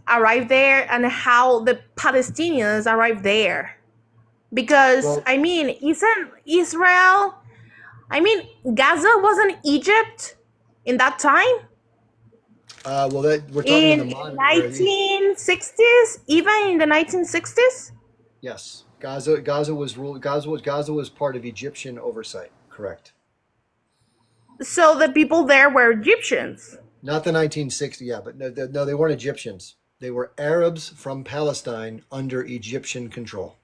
arrived there and how the Palestinians arrived there. Because Well, I mean, isn't Israel? I mean, Gaza wasn't Egypt in that time well, that we're talking in the in modern era. 1960s, even in the 1960s. Yes, Gaza was ruled. Gaza was part of Egyptian oversight. Correct. So the people there were Egyptians. Not the 1960. Yeah, but no, they weren't Egyptians. They were Arabs from Palestine under Egyptian control.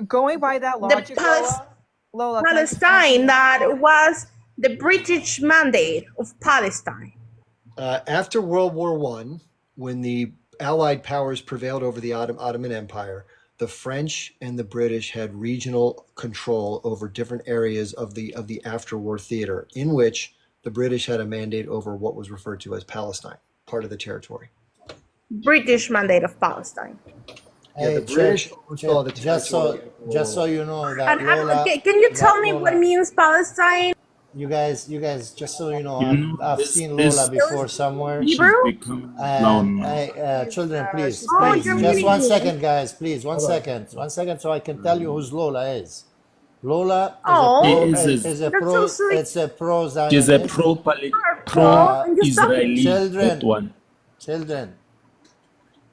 Going by that The logic, Lola, can I just ask Palestine you? that was the British mandate of Palestine. After World War I, when the Allied powers prevailed over the Ottoman Empire, the French and the British had regional control over different areas of the after-war theater, in which the British had a mandate over what was referred to as Palestine, part of the territory. British mandate of Palestine. Yeah, the Hey, British Chip, oversaw the just territory. so you know that And Lola, can you tell me what Lola, means Palestine? you guys, just so you know, You know, I've this seen this Lola before somewhere. she's Hebrew? becoming loud now. Children, please, Oh, please, you're just muting 1 me. second, guys, please, one Hold on. second, so I can tell you whose Lola is. Lola is a Oh, He pro, is is a that's so pro, sweet. it's a pro she's a Zionist. Oh, and just stop. pro-Israeli, that Children, one.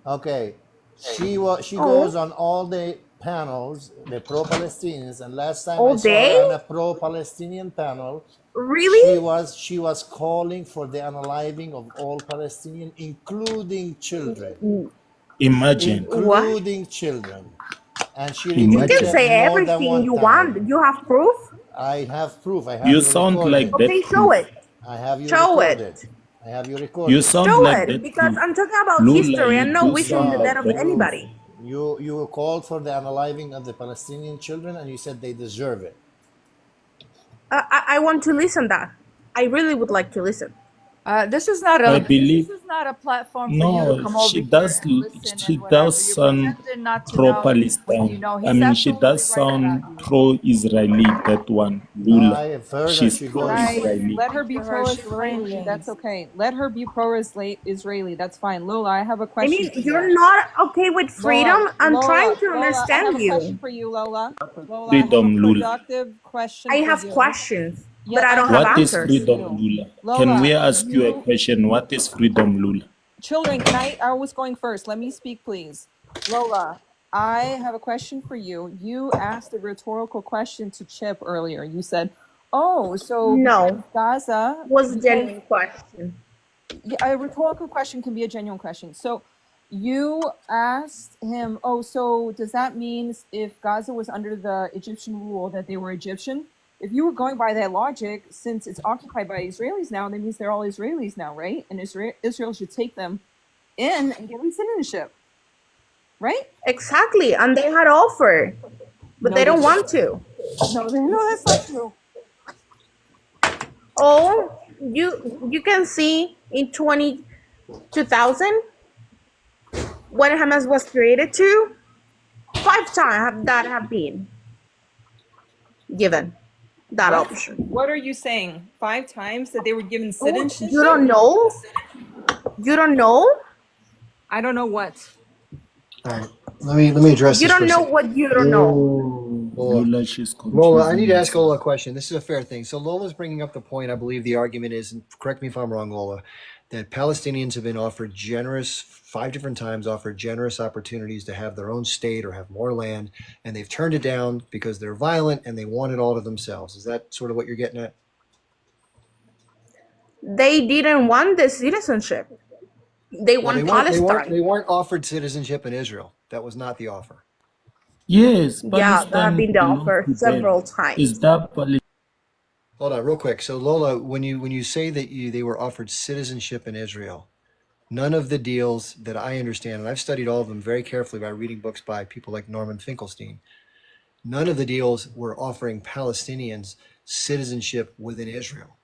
okay. She Oh, goes on all the panels, the pro-Palestinians, and last time I all saw her day? on a pro-Palestinian panel, Really? she was calling for the unaliving of all Palestinians, including children, Imagine, What? including children, and she You repeated can imagine. it say more than everything one you time. want. You have proof? I have proof. I have You you sound like recorded. Okay, that show proof. it. I have you Show recorded. it. I have you You recorded. sound Show like it. that Because proof. I'm talking about Lula, history you and not do wishing the sound death like of that proof. anybody. You called for the unaliving of the Palestinian children, and you said they deserve it. I want to listen that. I really would like to listen. This is not I a believe platform for you to no, come over she here does. and listen She and whatever. does You're sound pretending not to know what you pro-Palestine. know. I He's mean, she absolutely does right about sound you. pro-Israeli. That one, No, Lula. I have heard her. She's She goes. Guys, pro-Israeli. let her be To her, she pro-Israeli. ranges. That's okay. Let her be pro-Israeli. That's fine. Lola, I have a I question mean, for you're you. not okay with freedom. Lola, I'm trying to I have understand a question you. for you, Lola. Lola, I have a Freedom, Lula. productive question I for have you. questions, Yeah, but I I don't have have What is answers. freedom, you. Lula? Lola, Can we ask you a you question? What is freedom, Lula? children, I was going first. Let me speak, please. Lola, I have a question for you. You asked a rhetorical question to Chip earlier. You said, "Oh, so because No, Gaza, was a because genuine question. yeah, a rhetorical question can be a genuine question." So you asked him, "Oh, so does that mean if Gaza was under the Egyptian rule that they were Egyptian?" If you were going by that logic, since it's occupied by Israelis now, that means they're all Israelis now, right? And Israel should take them in and give them citizenship, right? Exactly, and they had offered, but No, they they don't didn't. want to. No, that's not true. Oh, you can see in 2000 when Hamas was created to 5 times that have been given that What? option. What are you saying? 5 times that they were given Oh, citizenship? you don't know? You don't know? I don't know what. All right. Let me address You this for don't a know second. what you don't know. Lola, she's Lola, I need confusing to ask Lola a herself. question. This is a fair thing. So Lola's bringing up the point, I believe the argument is, and correct me if I'm wrong, Lola, that Palestinians have been offered 5 different times, offered generous opportunities to have their own state or have more land, and they've turned it down because they're violent and they want it all to themselves. Is that sort of what you're getting at? They didn't want the citizenship. They Well, want Palestine. they weren't offered citizenship in Israel. That was not the offer. Yes, Yeah, that have Palestine been the belongs offer to several them. times. Is that Palestine? Hold on, real quick. So Lola, when you say that they were offered citizenship in Israel, none of the deals that I understand, and I've studied all of them very carefully by reading books by people like Norman Finkelstein, none of the deals were offering Palestinians citizenship within Israel.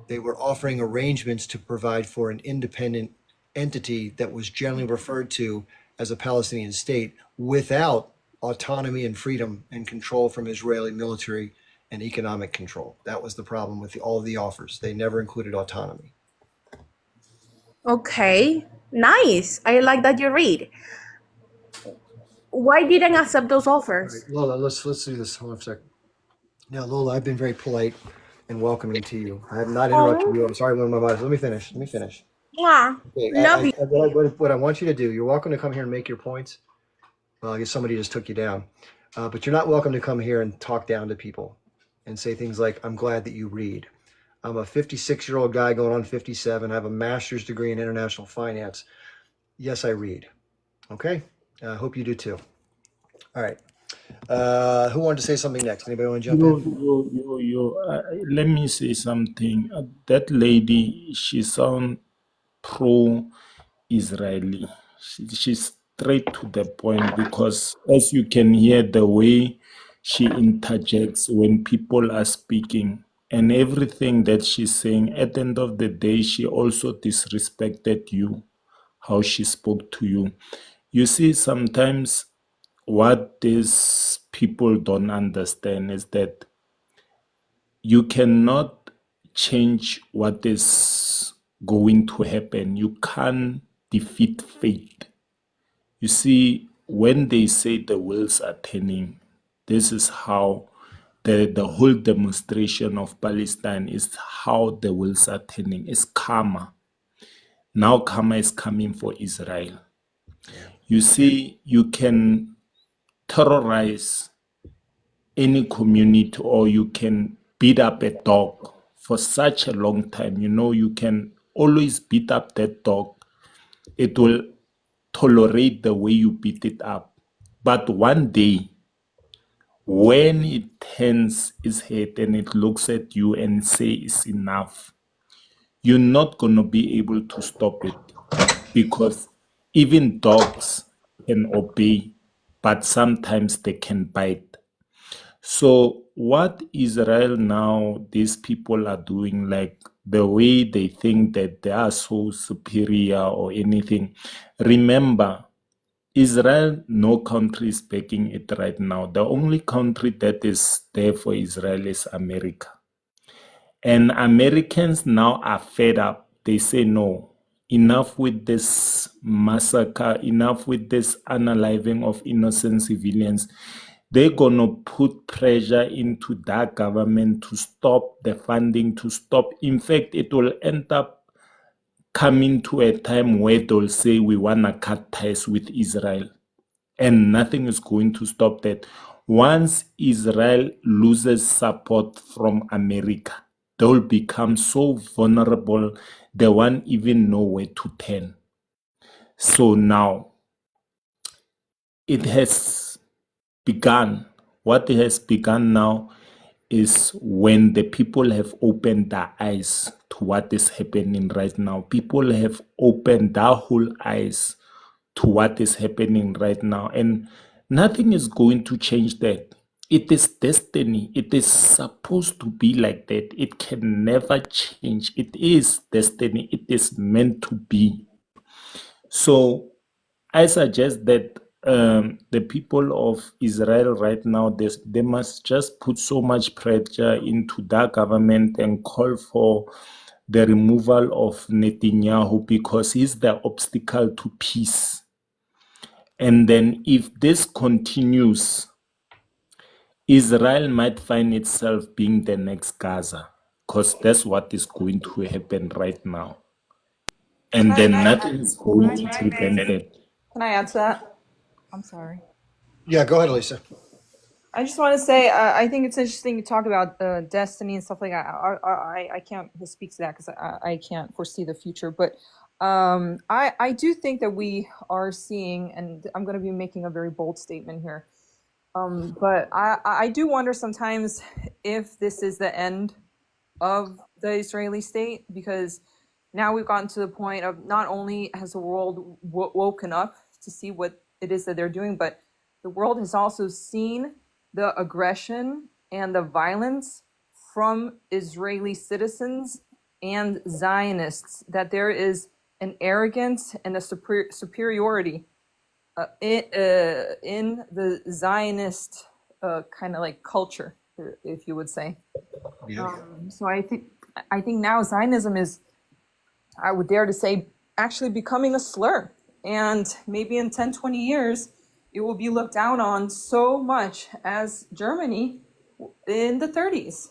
They were offering arrangements to provide for an independent entity that was generally referred to as a Palestinian state without autonomy and freedom and control from Israeli military and economic control. That was the problem with all of the offers. They never included autonomy. Okay, nice. I like that you read. Why didn't accept those All offers? right, Lola, let's do this. Hold on a second. Now, Lola, I've been very polite and welcoming to you. I have not interrupted you. I'm sorry, one of my bodies. Let me finish. Mwah. Okay, Love you. what I want you to do, you're welcome to come here and make your points. Well, I guess somebody just took you down. But you're not welcome to come here and talk down to people and say things like, I'm glad that you read. I'm a 56-year-old guy going on 57. I have a master's degree in international finance. Yes, I read. Okay? I hope you do too. All right. Who wanted to say something next? Anybody want to jump in? Let me say something. That lady, she sounds pro-Israeli. She's straight to the point because, as you can hear, the way she interjects when people are speaking and everything that she's saying, at the end of the day, she also disrespected you, how she spoke to you. You see, sometimes what these people don't understand is that you cannot change what is going to happen. You can't defeat fate. You see, when they say the wheels are turning, this is how the whole demonstration of Palestine is how the wheels are turning. It's karma. Now karma is coming for Israel. You see, you can terrorize any community or you can beat up a dog for such a long time. You know, you can always beat up that dog. It will tolerate the way you beat it up. But one day, when it turns its head and it looks at you and says enough, you're not going to be able to stop it because even dogs can obey, but sometimes they can bite. So what Israel now, these people are doing, like the way they think that they are so superior or anything. Remember, Israel, no country is backing it right now. The only country that is there for Israel is America. And Americans now are fed up. They say, no, enough with this massacre, enough with this unaliving of innocent civilians. They're going to put pressure into that government to stop the funding, to stop. In fact, it will end up coming to a time where they'll say we want to cut ties with Israel. And nothing is going to stop that. Once Israel loses support from America, they will become so vulnerable, they won't even know where to turn. So now, it has begun. What has begun now is when the people have opened their eyes to what is happening right now. People have opened their whole eyes to what is happening right now. And nothing is going to change that. It is destiny. It is supposed to be like that. It can never change. It is destiny. It is meant to be. So I suggest that the people of Israel right now, they must just put so much pressure into that government and call for the removal of Netanyahu, because he's the obstacle to peace. And then if this continues, Israel might find itself being the next Gaza, because that's what is going to happen right now. And then nothing is going to prevent that. Can I add to that? I'm sorry. Yeah, go ahead, Lisa. I just want to say I think it's interesting to talk about destiny and stuff like that. I can't speak to that because I can't foresee the future. But I do think that we are seeing, and I'm going to be making a very bold statement here. But I do wonder sometimes if this is the end of the Israeli state, because now we've gotten to the point of not only has the world woken up to see what it is that they're doing, but the world has also seen the aggression and the violence from Israeli citizens and Zionists, that there is an arrogance and a superiority in the Zionist kind of like culture, if you would say. Yeah. So I think now Zionism is, I would dare to say, actually becoming a slur. And maybe in 10, 20 years, it will be looked down on so much as Germany in the 30s.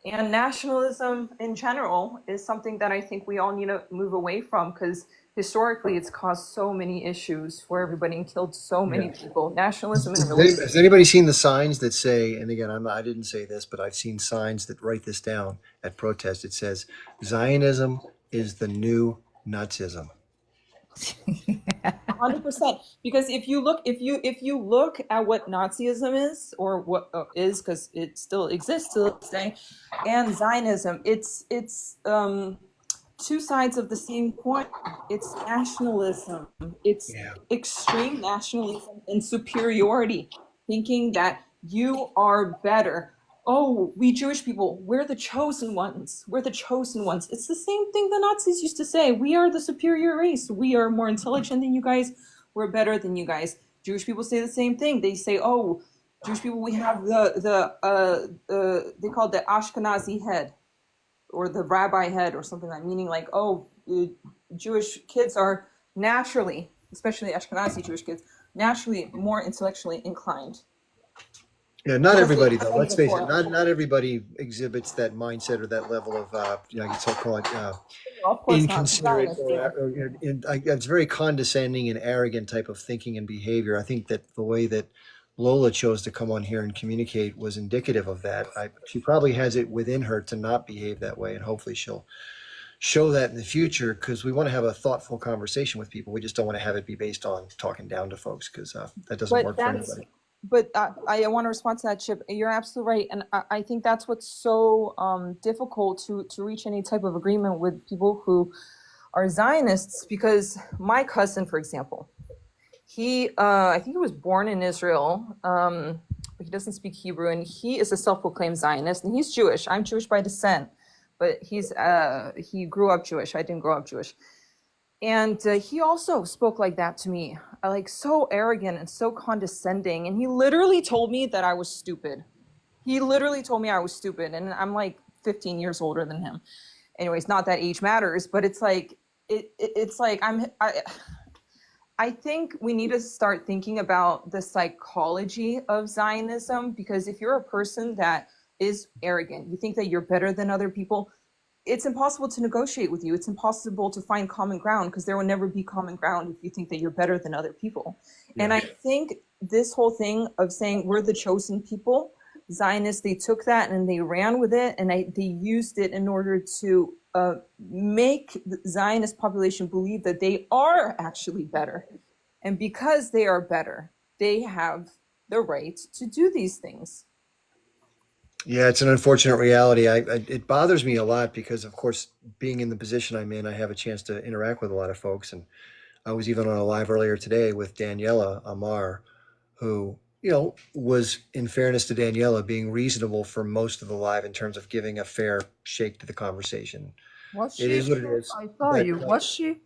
And nationalism in general is something that I think we all need to move away from, because historically it's caused so many issues for everybody and killed so many people. Nationalism and religion. Has anybody seen the signs that say, and again, I didn't say this, but I've seen signs that write this down at protest. It says, Zionism is the new Nazism. 100%. Because if you look at what Nazism is, or what is, because it still exists to this day, and Zionism, it's two sides of the same coin. It's nationalism. It's extreme nationalism and superiority, thinking that you are better. Oh, we Jewish people, we're the chosen ones. We're the chosen ones. It's the same thing the Nazis used to say. We are the superior race. We are more intelligent than you guys. We're better than you guys. Jewish people say the same thing. They say, oh, Jewish people, we have they call it the Ashkenazi head, or the rabbi head, or something like, meaning like, oh, Jewish kids are naturally, especially Ashkenazi Jewish kids, naturally more intellectually inclined. Yeah, not everybody though. Let's face it. Not everybody exhibits that mindset or that level of, so-called inconsiderate. It's very condescending and arrogant type of thinking and behavior. I think that the way that Lola chose to come on here and communicate was indicative of that. She probably has it within her to not behave that way, and hopefully she'll show that in the future, because we want to have a thoughtful conversation with people. We just don't want to have it be based on talking down to folks, because that doesn't work for anybody. But I want to respond to that, Chip. You're absolutely right. And I think that's what's so difficult to reach any type of agreement with people who are Zionists, because my cousin, for example, he, I think he was born in Israel, but he doesn't speak Hebrew, and he is a self-proclaimed Zionist, and he's Jewish. I'm Jewish by descent, but he grew up Jewish. I didn't grow up Jewish. And he also spoke like that to me, like so arrogant and so condescending. And he literally told me that I was stupid. He literally told me I was stupid. And I'm like 15 years older than him. Anyways, not that age matters, but it's like, it's like I think we need to start thinking about the psychology of Zionism, because if you're a person that is arrogant, you think that you're better than other people, it's impossible to negotiate with you. It's impossible to find common ground, because there will never be common ground if you think that you're better than other people. Yeah. And I think this whole thing of saying we're the chosen people, Zionists, they took that and they ran with it, and they used it in order to make the Zionist population believe that they are actually better. And because they are better, they have the right to do these things. Yeah, it's an unfortunate reality. It bothers me a lot because, of course, being in the position I'm in, I have a chance to interact with a lot of folks, and I was even on a live earlier today with Daniela Amar, who, was, in fairness to Daniela, being reasonable for most of the live in terms of giving a fair shake to the conversation. Was It she? is what it is. I saw But you. Was she?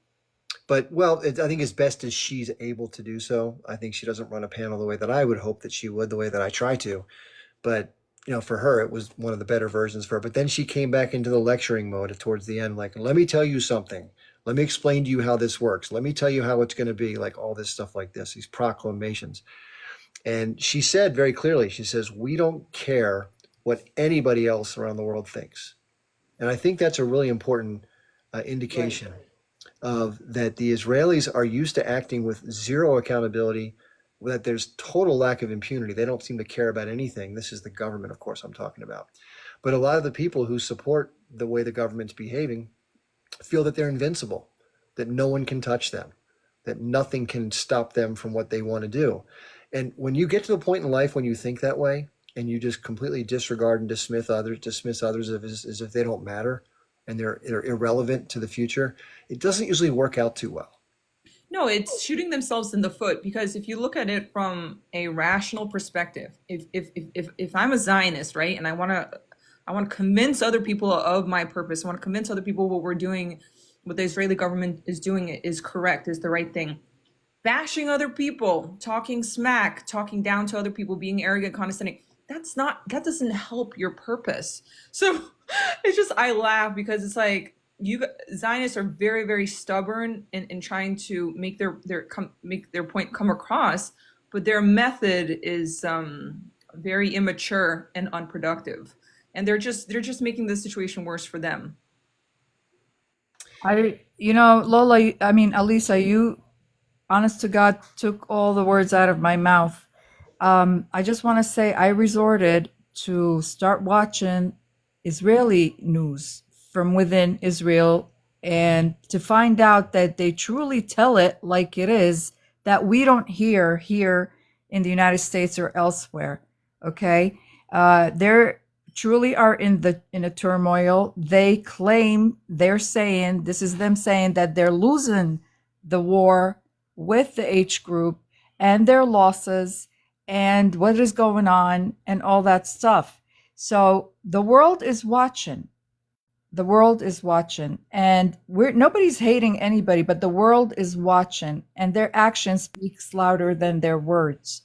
well, I think as best as she's able to do so. I think she doesn't run a panel the way that I would hope that she would, the way that I try to. But for her, it was one of the better versions for her. But then she came back into the lecturing mode towards the end, like, let me tell you something. Let me explain to you how this works. Let me tell you how it's going to be, like all this stuff like this, these proclamations. And she said very clearly, she says, we don't care what anybody else around the world thinks. And I think that's a really important indication of that the Israelis are used to acting with zero accountability, that there's total lack of impunity. They don't seem to care about anything. This is the government, of course, I'm talking about. But a lot of the people who support the way the government's behaving feel that they're invincible, that no one can touch them, that nothing can stop them from what they want to do. And when you get to the point in life when you think that way, and you just completely disregard and dismiss others as if they don't matter and they're irrelevant to the future, it doesn't usually work out too well. No, it's shooting themselves in the foot, because if you look at it from a rational perspective, if I'm a Zionist, right, and I want to convince other people of my purpose, I want to convince other people what we're doing, what the Israeli government is doing is correct, is the right thing. Bashing other people, talking smack, talking down to other people, being arrogant, condescending, that doesn't help your purpose. So it's just, I laugh because it's like, Zionists are very, very stubborn in trying to make their point come across, but their method is very immature and unproductive, and they're just making the situation worse for them. Lola, I mean, Alisa, you, honest to God, took all the words out of my mouth. I just want to say I resorted to start watching Israeli news from within Israel, and to find out that they truly tell it like it is, that we don't hear here in the United States or elsewhere. Okay, they're truly are in a turmoil. They're saying, this is them saying that they're losing the war with the H group and their losses and what is going on and all that stuff. So the world is watching. The world is watching, and nobody's hating anybody, but the world is watching, and their action speaks louder than their words.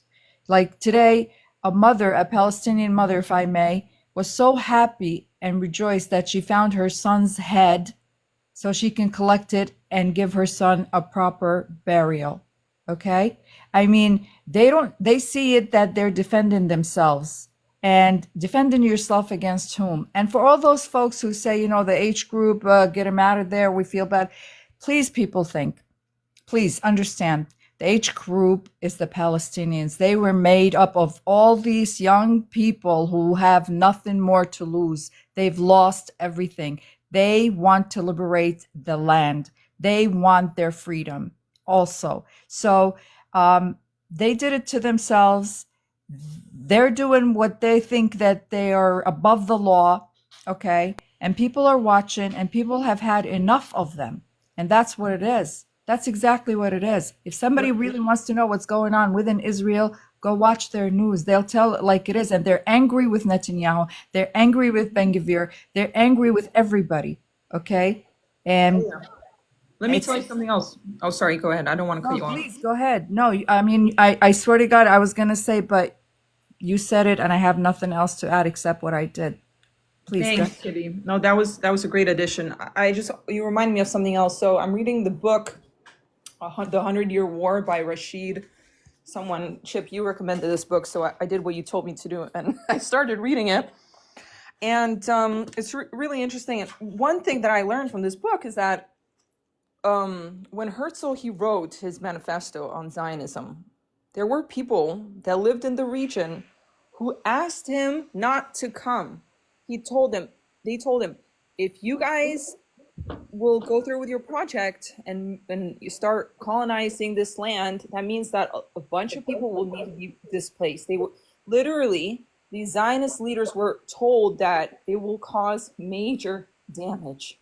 Like today, a Palestinian mother, if I may, was so happy and rejoiced that she found her son's head so she can collect it and give her son a proper burial. Okay? I mean, they see it that they're defending themselves. And defending yourself against whom? And for all those folks who say, the H group, get them out of there, we feel bad. Please, please understand, the H group is the Palestinians. They were made up of all these young people who have nothing more to lose. They've lost everything. They want to liberate the land. They want their freedom also. So they did it to themselves. They're doing what they think that they are above the law, okay? And people are watching, and people have had enough of them. And that's what it is. That's exactly what it is. If somebody really wants to know what's going on within Israel, go watch their news. They'll tell it like it is. And they're angry with Netanyahu. They're angry with Ben-Gvir. They're angry with everybody, okay? And let me tell you something else. Oh, sorry, go ahead. I don't want to cut you off. Please, go ahead. No, I mean, I swear to God, I was going to say, but you said it, and I have nothing else to add except what I did. Please. Thanks, Kitty. No, that was a great addition. You remind me of something else. So I'm reading the book, The 100-Year War by Rashid. Chip, you recommended this book, so I did what you told me to do, and I started reading it. And it's really interesting. And one thing that I learned from this book is that when Herzl, he wrote his manifesto on Zionism, there were people that lived in the region who asked him not to come. They told him, if you guys will go through with your project and you start colonizing this land, that means that a bunch of people will need to be displaced. They were literally, these Zionist leaders were told that it will cause major damage.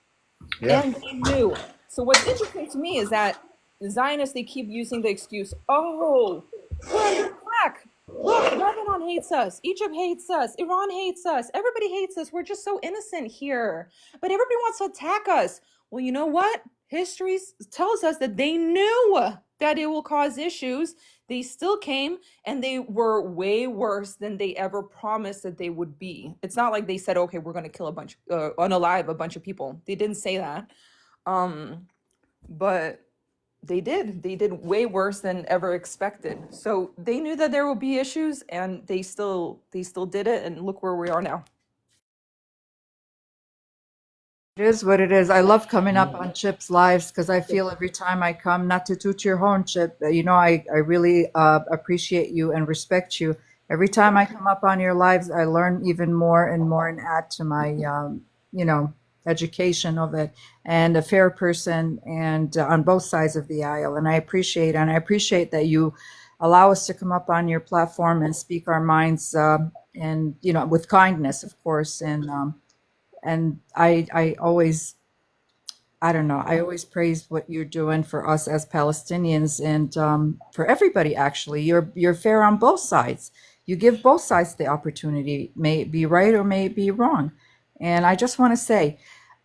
Yeah. And they knew. So what's interesting to me is that the Zionists, they keep using the excuse, oh, we're under attack. Look, Lebanon hates us. Egypt hates us. Iran hates us. Everybody hates us. We're just so innocent here. But everybody wants to attack us. Well, you know what? History tells us that they knew that it will cause issues. They still came, and they were way worse than they ever promised that they would be. It's not like they said, okay, we're going to kill unalive a bunch of people. They didn't say that. But they did way worse than ever expected. So they knew that there would be issues, and they still did it, and look where we are now. It is what it is. I love coming up on Chip's lives because I feel every time I come, not to toot your horn, Chip, I really appreciate you and respect you. Every time I come up on your lives, I learn even more and more and add to my, education of it, and a fair person, and on both sides of the aisle. And I appreciate that you allow us to come up on your platform and speak our minds, and, with kindness, of course. And I always, I don't know, I always praise what you're doing for us as Palestinians, and for everybody. Actually, you're fair on both sides. You give both sides the opportunity. May it be right or may it be wrong. And I just want to say,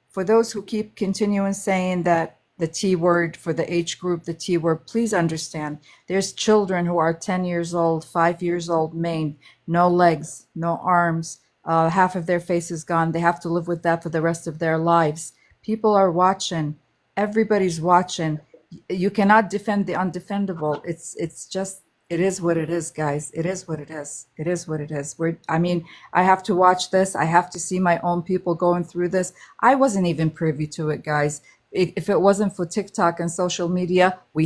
for those who keep continuing saying that the T word for the H group, the T word, please understand, there's children who are 10 years old, 5 years old, maimed, no legs, no arms, half of their face is gone. They have to live with that for the rest of their lives. People are watching. Everybody's watching. You cannot defend the undefendable. It's just, it is what it is, guys. It is what it is. It is what it is. I have to watch this. I have to see my own people going through this. I wasn't even privy to it, guys. If it wasn't for TikTok and social media, I'm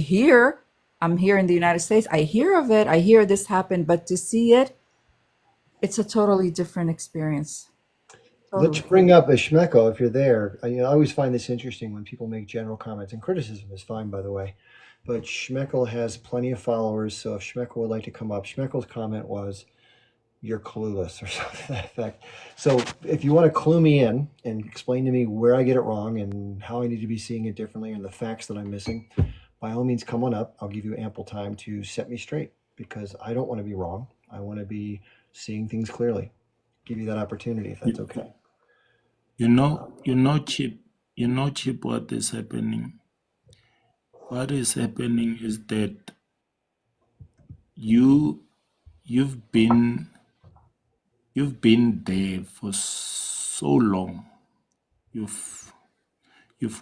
here in the United States. I hear of it. I hear this happen, but to see it, it's a totally different experience. Let's bring up Shmeko if you're there. I always find this interesting when people make general comments, and criticism is fine, by the way. But Shmekel has plenty of followers, so if Shmekel would like to come up, Shmekel's comment was, "You're clueless," or something to that effect. So if you want to clue me in and explain to me where I get it wrong and how I need to be seeing it differently and the facts that I'm missing, by all means, come on up. I'll give you ample time to set me straight, because I don't want to be wrong. I want to be seeing things clearly. Give you that opportunity if that's okay. Chip, what is happening? What is happening is that you've been there for so long. You've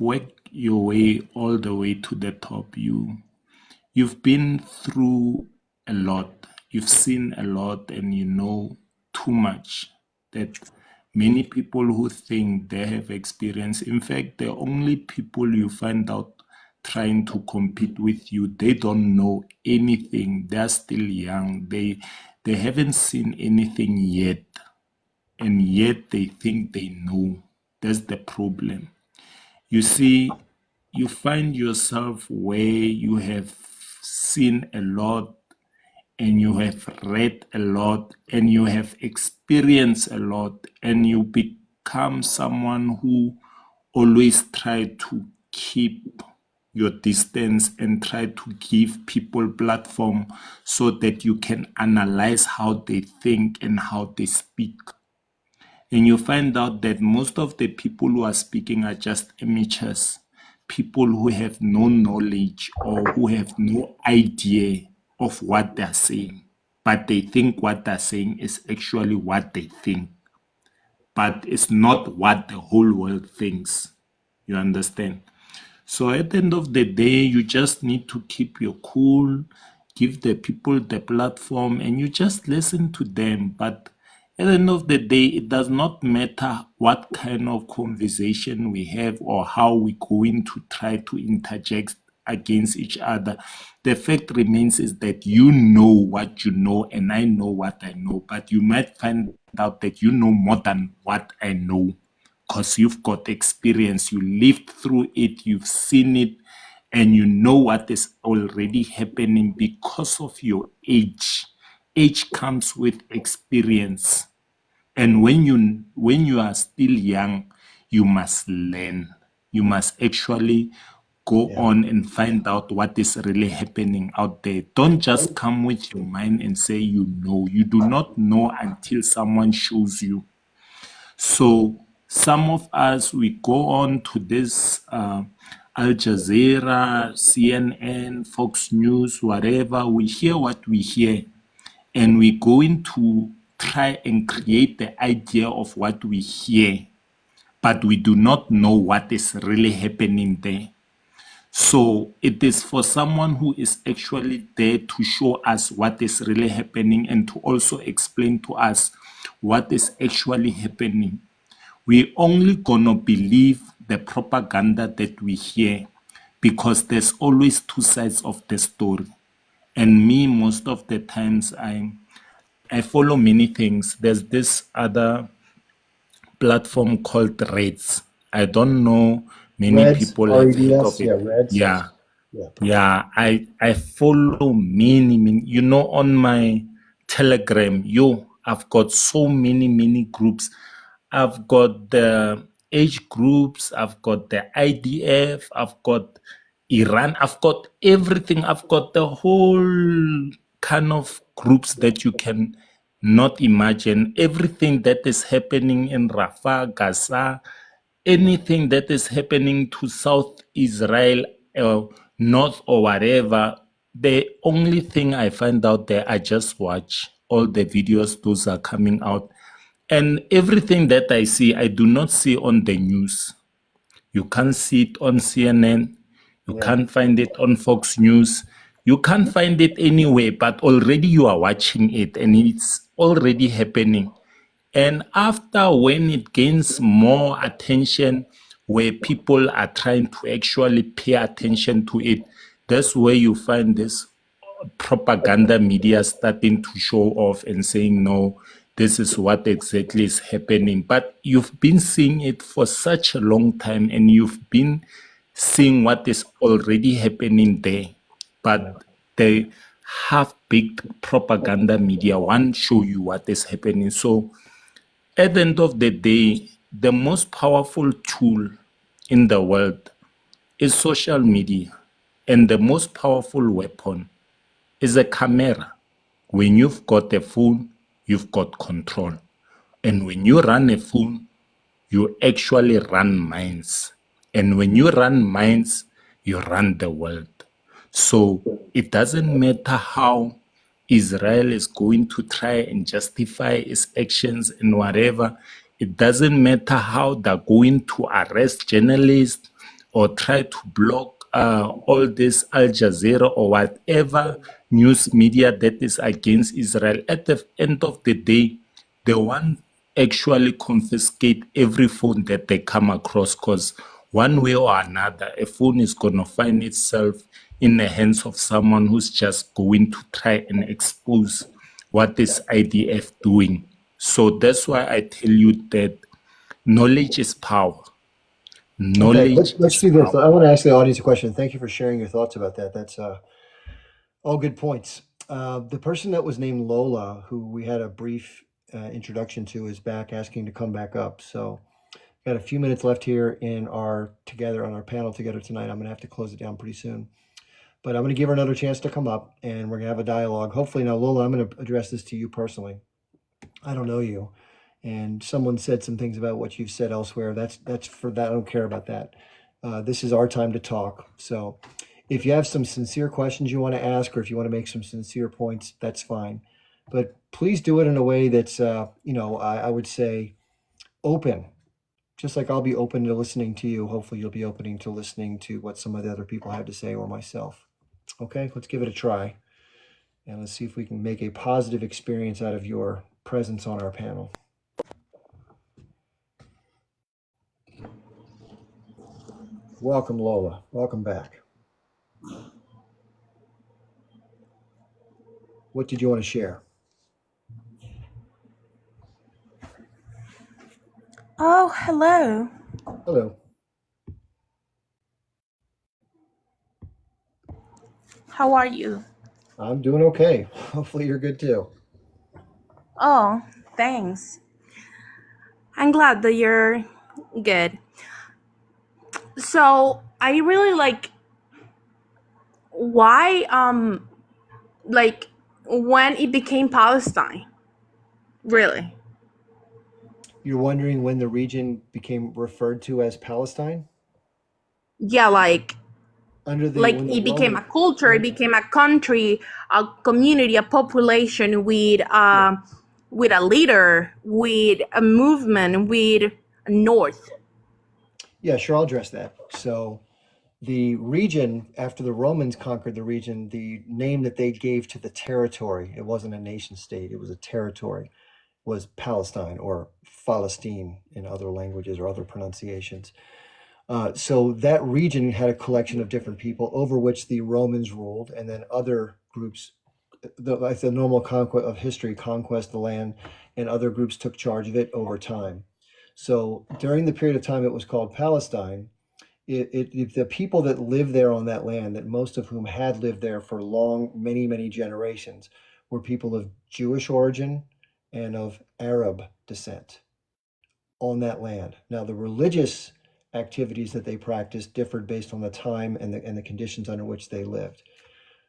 worked your way all the way to the top. You've been through a lot. You've seen a lot, and you know too much that many people who think they have experience. In fact, the only people you find out trying to compete with you, they don't know anything. They're still young. They haven't seen anything yet, and yet they think they know. That's the problem. You see, you find yourself where you have seen a lot, and you have read a lot, and you have experienced a lot, and you become someone who always try to keep your distance and try to give people platform so that you can analyze how they think and how they speak. And you find out that most of the people who are speaking are just amateurs, people who have no knowledge or who have no idea of what they're saying. But they think what they're saying is actually what they think. But it's not what the whole world thinks. You understand? So at the end of the day, you just need to keep your cool, give the people the platform, and you just listen to them. But at the end of the day, it does not matter what kind of conversation we have or how we're going to try to interject against each other. The fact remains is that you know what you know and I know what I know, but you might find out that you know more than what I know because you've got experience, you lived through it, you've seen it, and you know what is already happening because of your age. Age comes with experience. And when you are still young, you must learn. You must actually go on and find out what is really happening out there. Don't just come with your mind and say you know. You do not know until someone shows you. So some of us, we go on to this Al Jazeera, CNN, Fox News, whatever. We hear what we hear, and we're going to try and create the idea of what we hear, but we do not know what is really happening there. So it is for someone who is actually there to show us what is really happening and to also explain to us what is actually happening. We're only gonna believe the propaganda that we hear because there's always two sides of the story. And me, most of the times, I follow many things. There's this other platform called Reds. I don't know many Reds, people have heard of REDS, yeah, it. Reds. Yeah, Yeah. yeah. I follow many. You know, on my Telegram, I've got so many groups. I've got the age groups. I've got the IDF. I've got Iran. I've got everything. I've got the whole kind of groups that you can not imagine. Everything that is happening in Rafah, Gaza, anything that is happening to South Israel, North or whatever. The only thing I find out there, I just watch all the videos. Those are coming out. And everything that I see, I do not see on the news. You can't see it on CNN. You can't find it on Fox News. You can't find it anywhere, but already you are watching it and it's already happening. And after, when it gains more attention, where people are trying to actually pay attention to it, that's where you find this propaganda media starting to show off and saying, no, this is what exactly is happening. But you've been seeing it for such a long time and you've been seeing what is already happening there. But the half-baked propaganda media won't show you what is happening. So at the end of the day, the most powerful tool in the world is social media. And the most powerful weapon is a camera. When you've got a phone, you've got control. And when you run a phone, you actually run minds. And when you run minds, you run the world. So it doesn't matter how Israel is going to try and justify its actions and whatever. It doesn't matter how they're going to arrest journalists or try to block all this Al Jazeera or whatever news media that is against Israel. At the end of the day, they want actually confiscate every phone that they come across, because one way or another, a phone is going to find itself in the hands of someone who's just going to try and expose what is IDF doing. So that's why I tell you that knowledge is power. Okay, Knowledge let's is do this. power. I want to ask the audience a question. Thank you for sharing your thoughts about that. That's all good points. The person that was named Lola, who we had a brief introduction to, is back asking to come back up. So got a few minutes left here in our panel together tonight. I'm gonna have to close it down pretty soon. But I'm gonna give her another chance to come up and we're gonna have a dialogue. Hopefully now, Lola, I'm gonna address this to you personally. I don't know you. And someone said some things about what you've said elsewhere. That's for that. I don't care about that. This is our time to talk. So if you have some sincere questions you want to ask, or if you want to make some sincere points, that's fine. But please do it in a way that's, I would say open. Just like I'll be open to listening to you. Hopefully you'll be open to listening to what some of the other people have to say or myself. Okay, let's give it a try. And let's see if we can make a positive experience out of your presence on our panel. Welcome, Lola. Welcome back. What did you want to share? Oh, hello. Hello. How are you? I'm doing okay. Hopefully you're good too. Oh, thanks. I'm glad that you're good. So I really like why like when it became Palestine? Really? You're wondering when the region became referred to as Palestine? Yeah, like Under the like when the it became Roman a culture, it became a country, a community, a population with a leader, with a movement, with a north. Yeah, sure, I'll address that. So the region, after the Romans conquered the region, the name that they gave to the territory, it wasn't a nation state, it was a territory, was Palestine or Palestine in other languages or other pronunciations. So that region had a collection of different people over which the Romans ruled, and then other groups, like the normal conquest of history, conquest the land, and other groups took charge of it over time. So during the period of time it was called Palestine, the people that lived there on that land, that most of whom had lived there for long, many generations, were people of Jewish origin and of Arab descent on that land. Now, the religious activities that they practiced differed based on the time and the conditions under which they lived.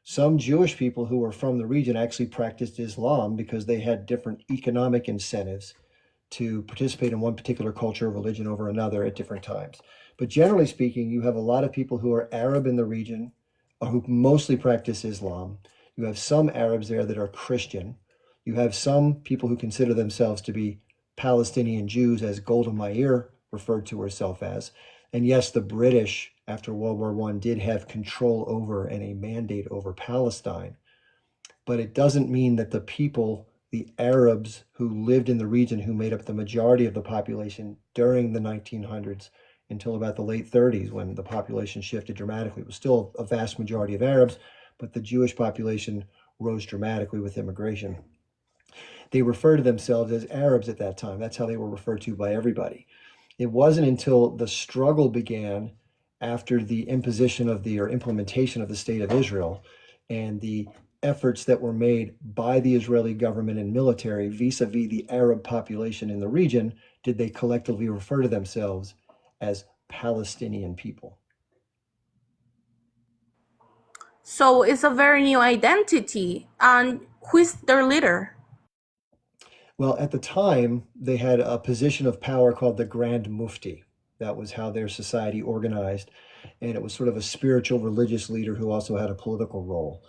Some Jewish people who were from the region actually practiced Islam because they had different economic incentives to participate in one particular culture or religion over another at different times. But generally speaking, you have a lot of people who are Arab in the region who mostly practice Islam. You have some Arabs there that are Christian. You have some people who consider themselves to be Palestinian Jews, as Golda Meir referred to herself as. And yes, the British, after World War I, did have control over and a mandate over Palestine. But it doesn't mean that the people, the Arabs who lived in the region, who made up the majority of the population during the 1900s until about the late 30s, when the population shifted dramatically. It was still a vast majority of Arabs, but the Jewish population rose dramatically with immigration. They referred to themselves as Arabs at that time. That's how they were referred to by everybody. It wasn't until the struggle began after the imposition of or implementation of the State of Israel and the efforts that were made by the Israeli government and military vis-a-vis the Arab population in the region did they collectively refer to themselves as Palestinian people. So it's a very new identity. And who is their leader? Well, at the time, they had a position of power called the Grand Mufti. That was how their society organized. And it was sort of a spiritual religious leader who also had a political role.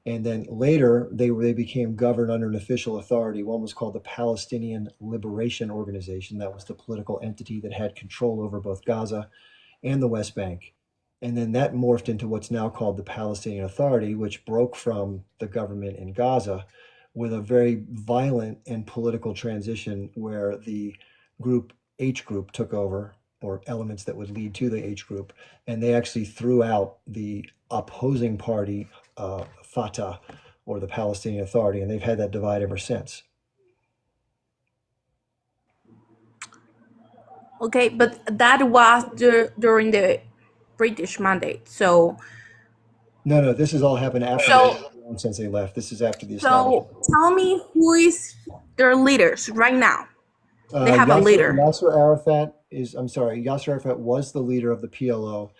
And then later, they became governed under an official authority. One was called the Palestinian Liberation Organization. That was the political entity that had control over both Gaza and the West Bank. And then that morphed into what's now called the Palestinian Authority, which broke from the government in Gaza with a very violent and political transition where the H group took over, or elements that would lead to the H group, and they actually threw out the opposing party, Fatah, or the Palestinian Authority, and they've had that divide ever since. Okay, but that was during the British mandate. So No, this has all happened after since they left. This is after the establishment. So tell me who is their leaders right now. They have a leader. Yasser Arafat was the leader of the PLO.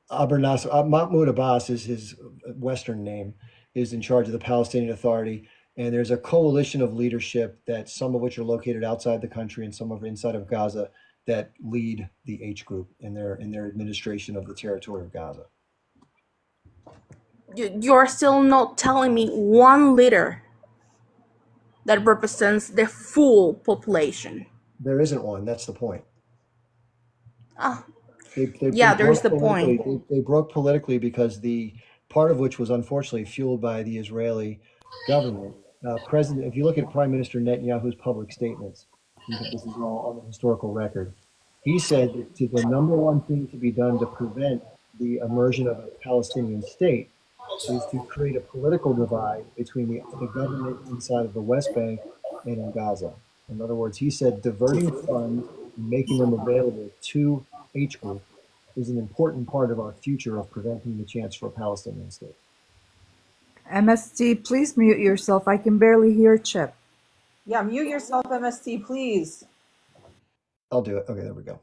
Mahmoud Abbas is his Western name, is in charge of the Palestinian Authority. And there's a coalition of leadership that some of which are located outside the country and some of inside of Gaza that lead the H group in their administration of the territory of Gaza. You're still not telling me one leader that represents the full population. There isn't one. That's the point. There's the point. They broke politically because the part of which was unfortunately fueled by the Israeli government. If you look at Prime Minister Netanyahu's public statements, this is all on the historical record. He said that the number one thing to be done to prevent the emergence of a Palestinian state is to create a political divide between the government inside of the West Bank and in Gaza. In other words, he said diverting funds and making them available to H group is an important part of our future of preventing the chance for a Palestinian state. MST, please mute yourself. I can barely hear Chip. Yeah, mute yourself, MST, please. I'll do it. Okay, there we go.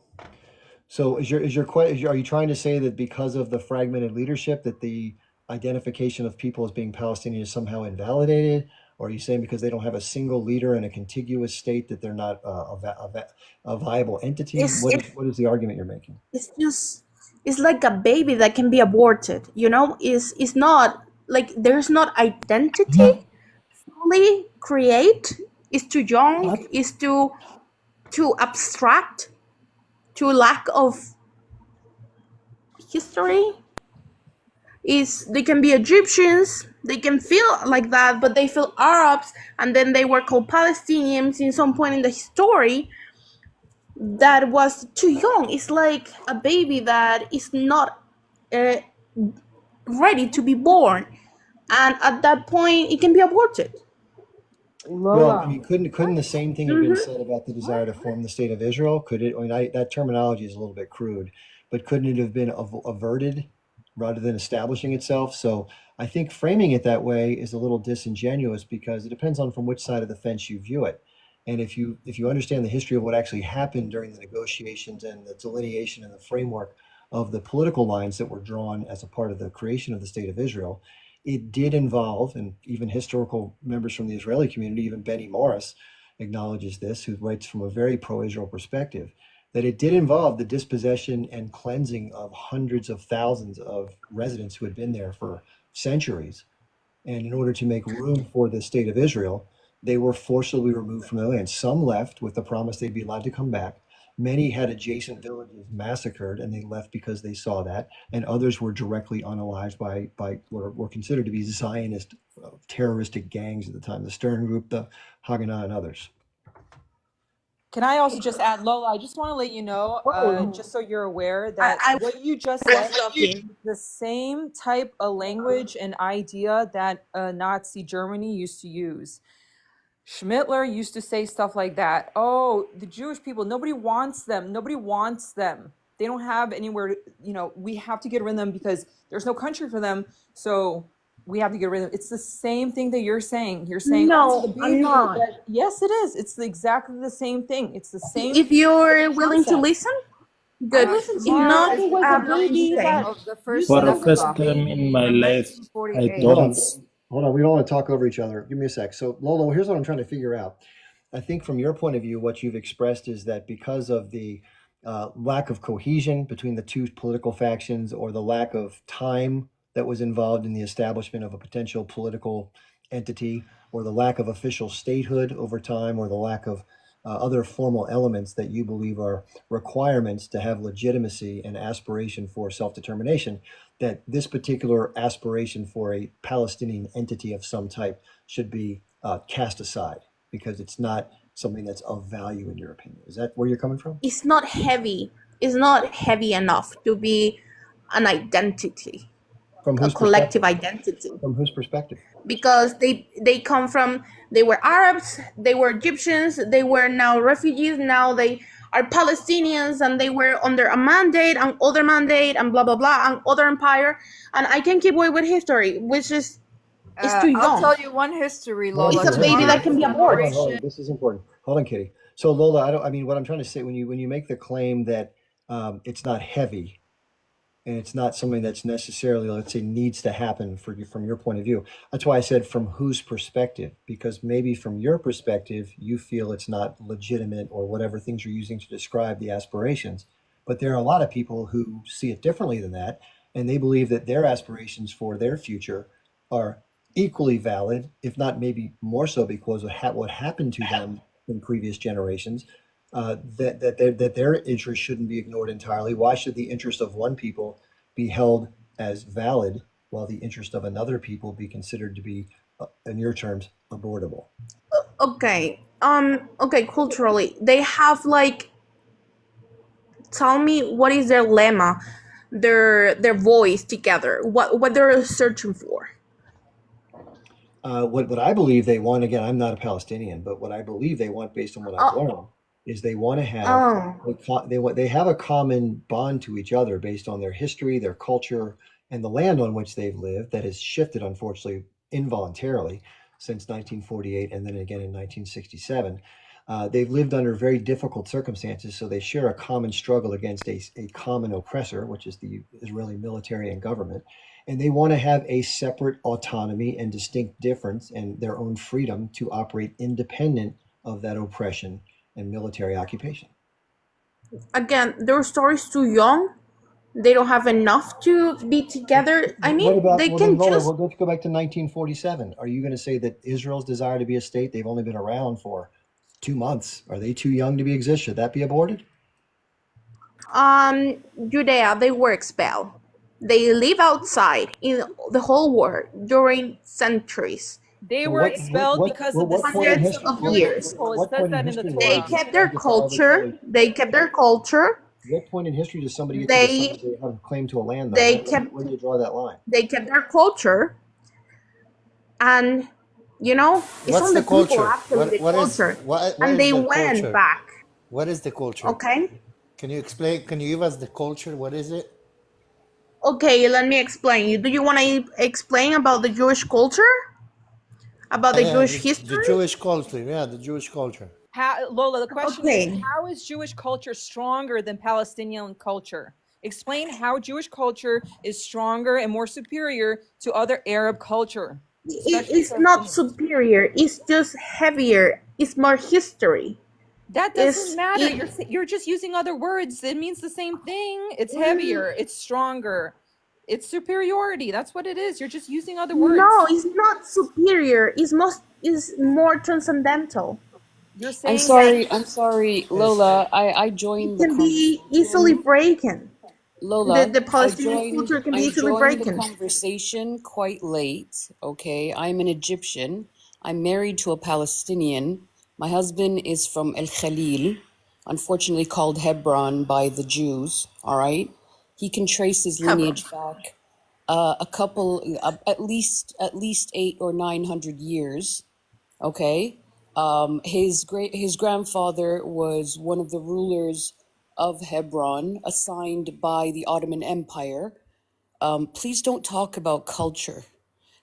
So are you trying to say that because of the fragmented leadership that the identification of people as being Palestinian is somehow invalidated? Or are you saying because they don't have a single leader in a contiguous state that they're not a viable entity? It's What is the argument you're making? it's just it's like a baby that can be aborted. It's not like there's not identity fully create. It's too young. It's too abstract. Too lack of history. They can be Egyptians, they can feel like that, but they feel Arabs, and then they were called Palestinians in some point in the story that was too young. It's like a baby that is not ready to be born, and at that point it can be aborted. Well, I mean, couldn't the same thing have been said about the desire to form the state of Israel? Could it? I mean, that terminology is a little bit crude, but couldn't it have been averted rather than establishing itself? So I think framing it that way is a little disingenuous because it depends on from which side of the fence you view it. And if you understand the history of what actually happened during the negotiations and the delineation and the framework of the political lines that were drawn as a part of the creation of the state of Israel, it did involve, and even historical members from the Israeli community, even Benny Morris acknowledges this, who writes from a very pro-Israel perspective, that it did involve the dispossession and cleansing of hundreds of thousands of residents who had been there for centuries. And in order to make room for the state of Israel, they were forcibly removed from their land. Some left with the promise they'd be allowed to come back. Many had adjacent villages massacred, and they left because they saw that. And others were directly unalived by what were considered to be Zionist terroristic gangs at the time, the Stern Group, the Haganah, and others. Can I also just add, Lola, I just want to let you know, just so you're aware, that what you just said is the same type of language and idea that Nazi Germany used to use. Schmittler used to say stuff like that. Oh, the Jewish people, nobody wants them. Nobody wants them. They don't have anywhere, we have to get rid of them because there's no country for them. So we have to get rid of them. It's the same thing that you're saying. You're saying, No, I'm not. Yes, it is. It's exactly the same thing. It's the same. If you're willing to listen, good. If not, For the first time in my life, I don't. Hold on, we don't want to talk over each other. Give me a sec. So, Lolo, here's what I'm trying to figure out. I think from your point of view, what you've expressed is that because of the lack of cohesion between the two political factions or the lack of time that was involved in the establishment of a potential political entity or the lack of official statehood over time or the lack of other formal elements that you believe are requirements to have legitimacy and aspiration for self-determination, that this particular aspiration for a Palestinian entity of some type should be cast aside because it's not something that's of value in your opinion. Is that where you're coming from? It's not heavy. It's not heavy enough to be an identity, From a whose collective perspective? identity. From whose perspective? Because they come from, they were Arabs, they were Egyptians, they were now refugees, now they are Palestinians, and they were under a mandate and other mandate and blah blah blah and other empire, and I can keep away with history, which is too young. I'll tell you one history, Lola. It's a baby that can be aborted. Hold on. This is important. Hold on, Kitty. So Lola, I mean, what I'm trying to say when you make the claim that it's not heavy, and it's not something that's necessarily, let's say, needs to happen from your point of view. That's why I said from whose perspective, because maybe from your perspective, you feel it's not legitimate or whatever things you're using to describe the aspirations. But there are a lot of people who see it differently than that, and they believe that their aspirations for their future are equally valid, if not maybe more so because of what happened to them in previous generations. That their interests shouldn't be ignored entirely. Why should the interest of one people be held as valid while the interest of another people be considered to be, in your terms, abortable? Okay. Okay. Culturally, they have like. Tell me what is their lemma, their voice together. What they're searching for. What I believe they want, again, I'm not a Palestinian, but what I believe they want based on what I've learned is they want to have they have a common bond to each other based on their history, their culture, and the land on which they've lived that has shifted, unfortunately, involuntarily since 1948 and then again in 1967. They've lived under very difficult circumstances, so they share a common struggle against a common oppressor, which is the Israeli military and government. and they want to have a separate autonomy and distinct difference and their own freedom to operate independent of that oppression and military occupation. Again, their story's too young. They don't have enough to be together. I What mean, about, they well, can then, Lola, just. well, let's go back to 1947. Are you going to say that Israel's desire to be a state, they've only been around for 2 months? Are they too young to be exist? Should that be aborted? Judea, they were expelled. They live outside in the whole world during centuries, They Well, were expelled because of the what point in hundreds history? of killing years. people. It What says point in that in the history, They Lola, Torah. does kept their somebody get to culture. They kept their culture. What point in history does somebody get to decide They they have a claim to a land, though? they Where kept do you draw that line? they kept their culture, and it's What's on the the people culture? actually the culture, What and is they the went culture? back. What is the culture? Okay. Can you explain? Can you give us the culture? What is it? Okay, let me explain you. Do you want to explain about the Jewish culture? About the Yeah, Jewish the history? Jewish culture. Yeah, the Jewish culture. Lola, the question is, Okay. how is Jewish culture stronger than Palestinian culture? Explain how Jewish culture is stronger and more superior to other Arab culture. especially It's not Palestinian. superior. It's just heavier. It's more history. That It's doesn't matter. it. You're just using other words. It means the same thing. It's heavier. It's stronger. It's superiority. That's what it is. You're just using other words. No, it's not superior. It's more transcendental. You're saying I'm sorry, Lola. I It joined the can be easily conversation. broken. Lola, The Palestinian culture can be I easily joined the broken. conversation quite late. Okay, I'm an Egyptian. I'm married to a Palestinian. My husband is from El Khalil, unfortunately called Hebron by the Jews. All right, he can trace his Hebron. lineage back a couple, at least 800 or 900 years. Okay, his grandfather was one of the rulers of Hebron, assigned by the Ottoman Empire. Please don't talk about culture.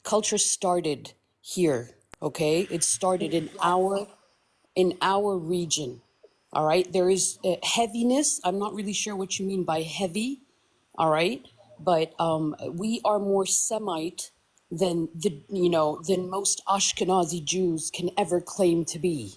Culture started here. Okay, it started in our region. All right, there is heaviness. I'm not really sure what you mean by heavy. All right, but we are more Semite than than most Ashkenazi Jews can ever claim to be.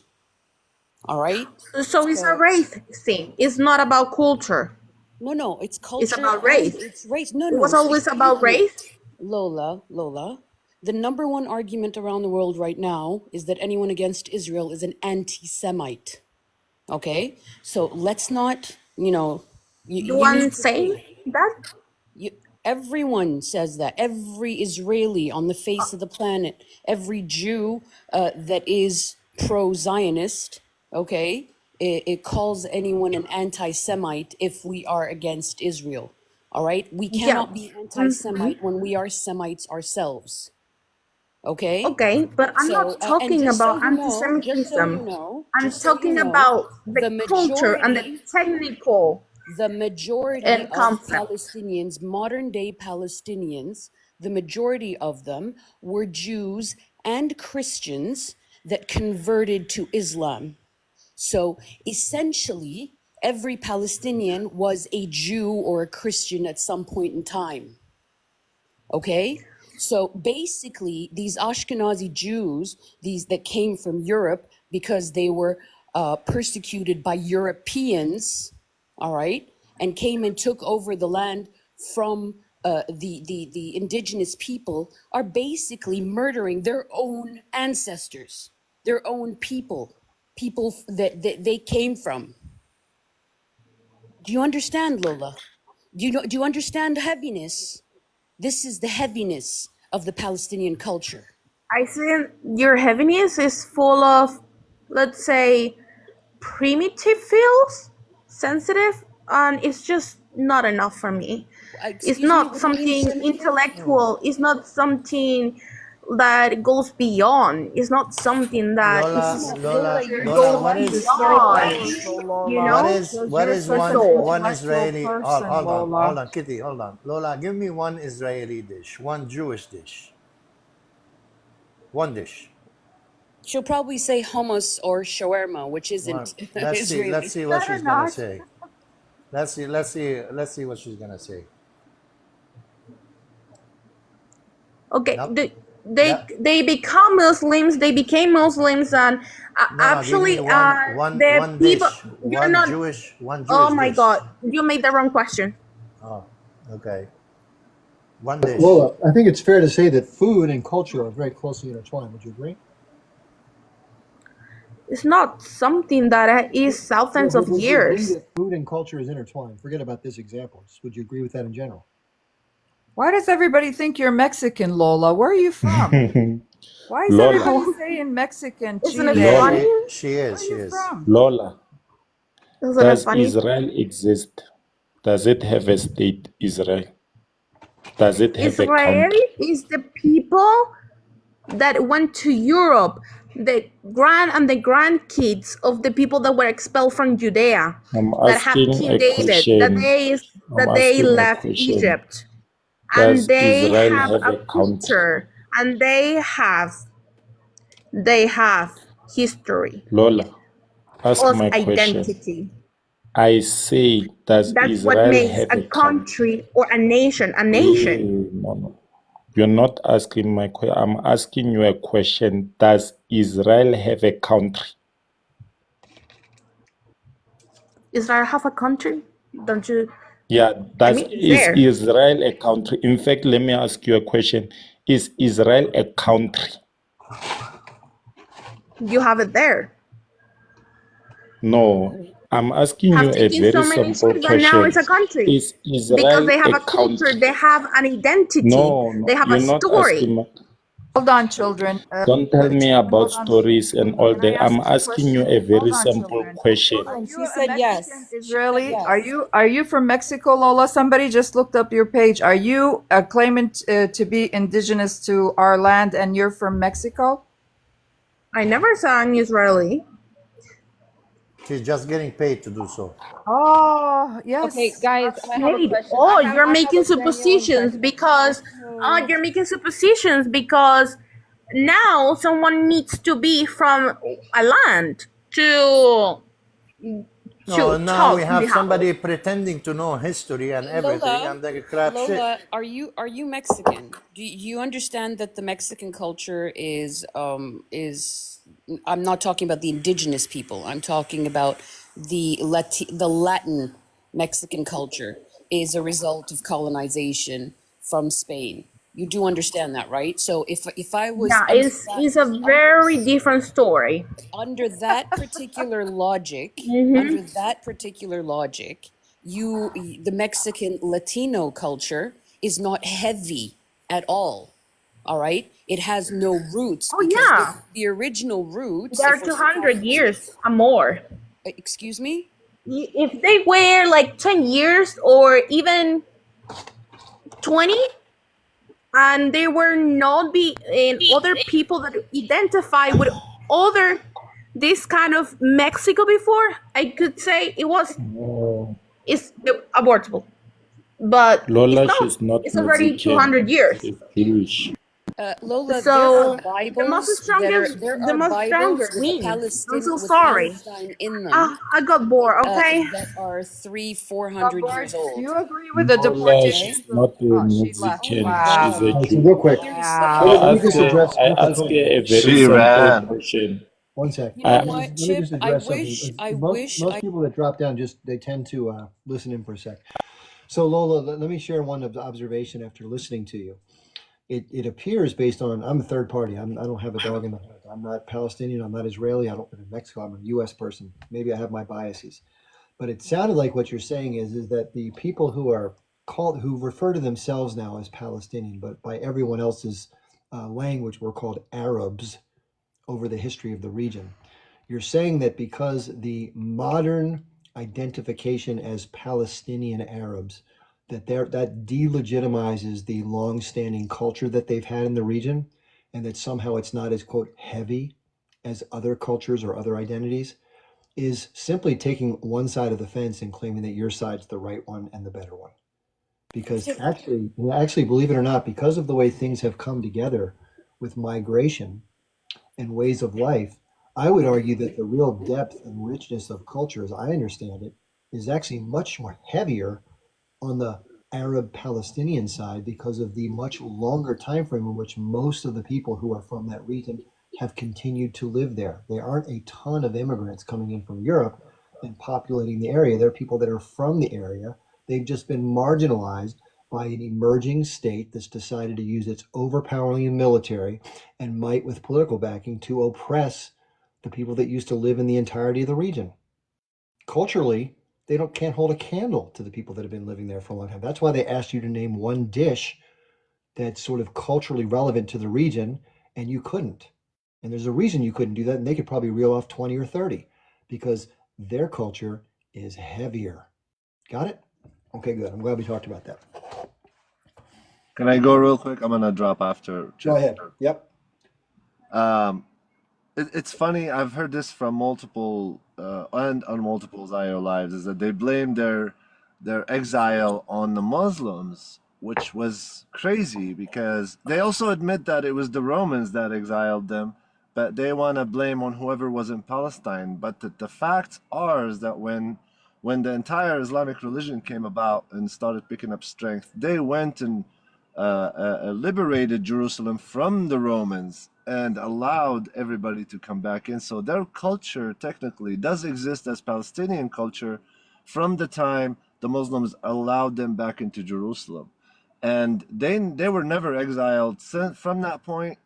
All right. So it's a race thing. It's not about culture. No, it's culture. It's about race. It's race. No, It was always about race. Lola. The number one argument around the world right now is that anyone against Israel is an anti-Semite. Okay, so let's not, The you one need to saying that. everyone says that. Every Israeli on the face of the planet, every Jew that is pro-Zionist, okay, it calls anyone an anti-Semite if we are against Israel. All right, we Yeah. cannot be anti-Semite when we are Semites ourselves. Okay. Okay, but I'm not And talking just so about you know, anti-Semitism. I'm just so you talking know, about the the culture and the majority technical the majority and of concept. Palestinians, modern day Palestinians, the majority of them were Jews and Christians that converted to Islam. So essentially, every Palestinian was a Jew or a Christian at some point in time. Okay? So basically, these Ashkenazi Jews, these that came from Europe because they were persecuted by Europeans, all right, and came and took over the land from the indigenous people, are basically murdering their own ancestors, their own people that they came from. Do you understand, Lola? Do you understand heaviness? This is the heaviness of the Palestinian culture. I think your heaviness is full of, let's say, primitive feels, sensitive, and it's just not enough for me. It's Excuse me, not what do you mean something sensitive? intellectual. It's not something that goes beyond. It's not something that Lola, goes beyond. You what know, is for one soul. Israeli? person, Hold on, Lola. Kitty, hold on. Lola, give me one Israeli dish, one Jewish dish, one dish. She'll probably say hummus or shawarma, which isn't Israeli. Let's see what she's gonna say. Let's see what she's gonna say. Okay, Yep. they Yep. they become Muslims. They became Muslims, and No, give me actually, the one people. dish, You're not. one Oh Jewish my dish. God! You made the wrong question. Oh, okay. One dish. Lola, I think it's fair to say that food and culture are very closely intertwined. Would you agree? It's not something that is thousands But of would you agree years. that food and culture is intertwined? Forget about this example. Would you agree with that in general? Why does everybody think you're Mexican, Lola? Where are you from? Why is Lola, everybody saying Mexican, Isn't it Chile? funny? Lola, She is. Where are She you is. from? Lola, Isn't it does funny? Israel exist? Does it have a state, Israel? Does it have a Israel country? is the people that went to Europe, the grandkids of the people that were expelled from Judea, I'm that have asking King a David, question. I'm that they asking a left question. Egypt, and Does they Israel have have a a country? culture, and they have history Lola, ask of my question. identity. I say, does That's what Israel makes have a a country? country or a nation a nation. No. You're not asking my question. I'm asking you a question. Does Israel have a country? Israel have a country? Don't you? Yeah, I mean, it's is there. Israel a country? In fact, let me ask you a question. Is Israel a country? You have it there. No, I'm asking you Have a taken so very many simple ships, and now question. it's a country Is because Israel they have a a culture, country? they have an identity, No, they have a you're not asking story. me. Hold on, children. Don't tell me Children, about hold on. stories and all Can I that. I'm ask you a asking you question? a very Hold on, simple children. question. Are She you a said Mexican yes. Israeli? Yes. Are you from Mexico, Lola? Somebody just looked up your page. Are you claiming to be indigenous to our land and you're from Mexico? I never saw an Israeli. She's just getting paid to do so. Oh, yes. Okay, guys, I have a Wait, question. oh, I you're have making a genuine suppositions question. because now someone needs to be from a land to No, now we talk on have behalf of. somebody pretending to know history and everything, Lola, and they crap shit. Lola, are you Mexican? Do you understand that the Mexican culture is I'm not talking about the indigenous people. I'm talking about the Latin Mexican culture is a result of colonization from Spain. You do understand that, right? So if I was Yeah, it's a very different story. under that particular logic, Hmm. the Mexican Latino culture is not heavy at all right? It has no roots Oh because yeah, the original roots, they're if we're 200 trying to, years or more. excuse me? If they were like 10 years or even 20, and there were not be in other people that identify with other this kind of Mexico before, I could say No, it's abortable, but Lola, it's not. she's not It's already Mexican. 200 years. She's Jewish. Lola, So the most strongest, there the are most stronger Bibles with means. I'm so with sorry. Palestine in them I got bored. Okay. that are 300-400 years Do old. you agree with the Lola, Okay. she's deportations of? not a Oh, she left. Oh my Mexican. She's God. a Wow. All right, so Jew. real quick, You're Wow. let me hysterical. just address I Mr. ask Cohen. her a very She simple ran. question. One sec. You know Let what, me just Chip? I address something. wish, I Most, wish most I. people that drop down just they tend to listen in for a sec. So Lola, let me share one observation after listening to you. It appears based on I'm a third party. I don't have a dog in the hunt. I'm not Palestinian. I'm not Israeli. I don't live in Mexico. I'm a U.S. person. Maybe I have my biases, but it sounded like what you're saying is that the people who refer to themselves now as Palestinian, but by everyone else's language, were called Arabs over the history of the region. You're saying that because the modern identification as Palestinian Arabs, that delegitimizes the long-standing culture that they've had in the region, and that somehow it's not as quote heavy as other cultures or other identities, is simply taking one side of the fence and claiming that your side's the right one and the better one. Because actually, believe it or not, because of the way things have come together with migration and ways of life, I would argue that the real depth and richness of culture, as I understand it, is actually much more heavier on the Arab Palestinian side because of the much longer time frame in which most of the people who are from that region have continued to live there. There aren't a ton of immigrants coming in from Europe and populating the area. There are people that are from the area. They've just been marginalized by an emerging state that's decided to use its overpowering military and might with political backing to oppress the people that used to live in the entirety of the region. Culturally, they can't hold a candle to the people that have been living there for a long time. That's why they asked you to name one dish that's sort of culturally relevant to the region, and you couldn't. And there's a reason you couldn't do that, and they could probably reel off 20 or 30 because their culture is heavier. Got it? Okay, good. I'm glad we talked about that. Can I go real quick? I'm gonna drop after. Go ahead. Yep. It's funny. I've heard this from multiple and on multiple Zayo lives is that they blame their exile on the Muslims, which was crazy because they also admit that it was the Romans that exiled them, but they want to blame on whoever was in Palestine. But the facts are is that when the entire Islamic religion came about and started picking up strength, they went and liberated Jerusalem from the Romans and allowed everybody to come back in. So their culture technically does exist as Palestinian culture from the time the Muslims allowed them back into Jerusalem. And they were never exiled from that point,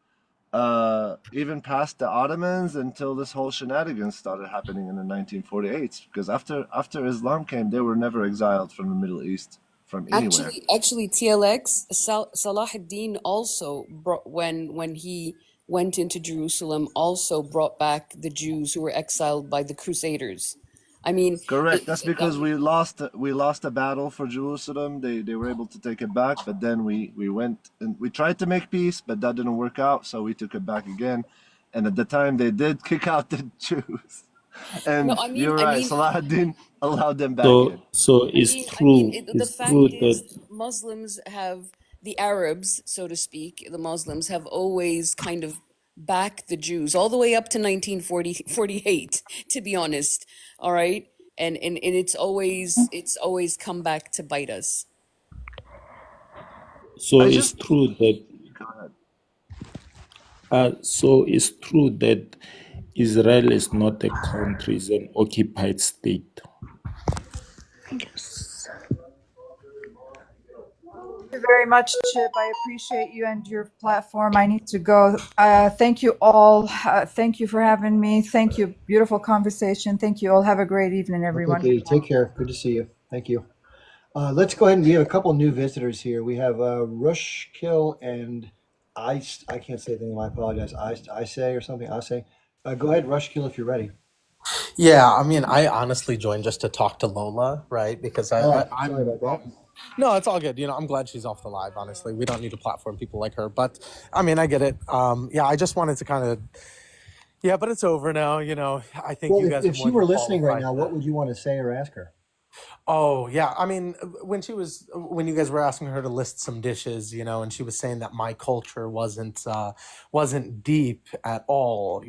even past the Ottomans until this whole shenanigans started happening in the 1948s. Because after Islam came, they were never exiled from the Middle East, from anywhere. Actually, TLX Salah ad-Din also brought when he went into Jerusalem also brought back the Jews who were exiled by the Crusaders. I mean, Correct. That's because we lost a battle for Jerusalem. They were able to take it back, but then we went and we tried to make peace, but that didn't work out, so we took it back again. And at the time, they did kick out the Jews. And no, I mean, you're right, Salahuddin allowed them back in. So it's true. the It's fact true is, that Muslims have the Arabs, so to speak, the Muslims have always kind of backed the Jews all the way up to 1948, to be honest. All right, and it's always come back to bite us. so I it's just true that go ahead. so it's true that Israel is not a country; it's an occupied state. Thank you very much, Chip. I appreciate you and your platform. I need to go. Thank you all. Thank you for having me. Thank you. Beautiful conversation. Thank you all. Have a great evening, Okay, everyone. Katie, take care. Good to see you. Thank you. Let's go ahead and we have a couple new visitors here. We have Rushkill and I can't say the name. I apologize. I say or something. I say. Go ahead, Rushkill, if you're ready. Yeah, I mean, I honestly joined just to talk to Lola, right? Because Oh, sorry I'm about that. no, it's all good. I'm glad she's off the live. Honestly, we don't need to platform people like her. But I mean, I get it. Yeah, I just wanted to kind of yeah, but it's over now. I think Well, you guys are if she more were than listening right qualified now, to. what would you want to say or ask her? Oh yeah, I mean, when you guys were asking her to list some dishes, and she was saying that my culture wasn't deep at all.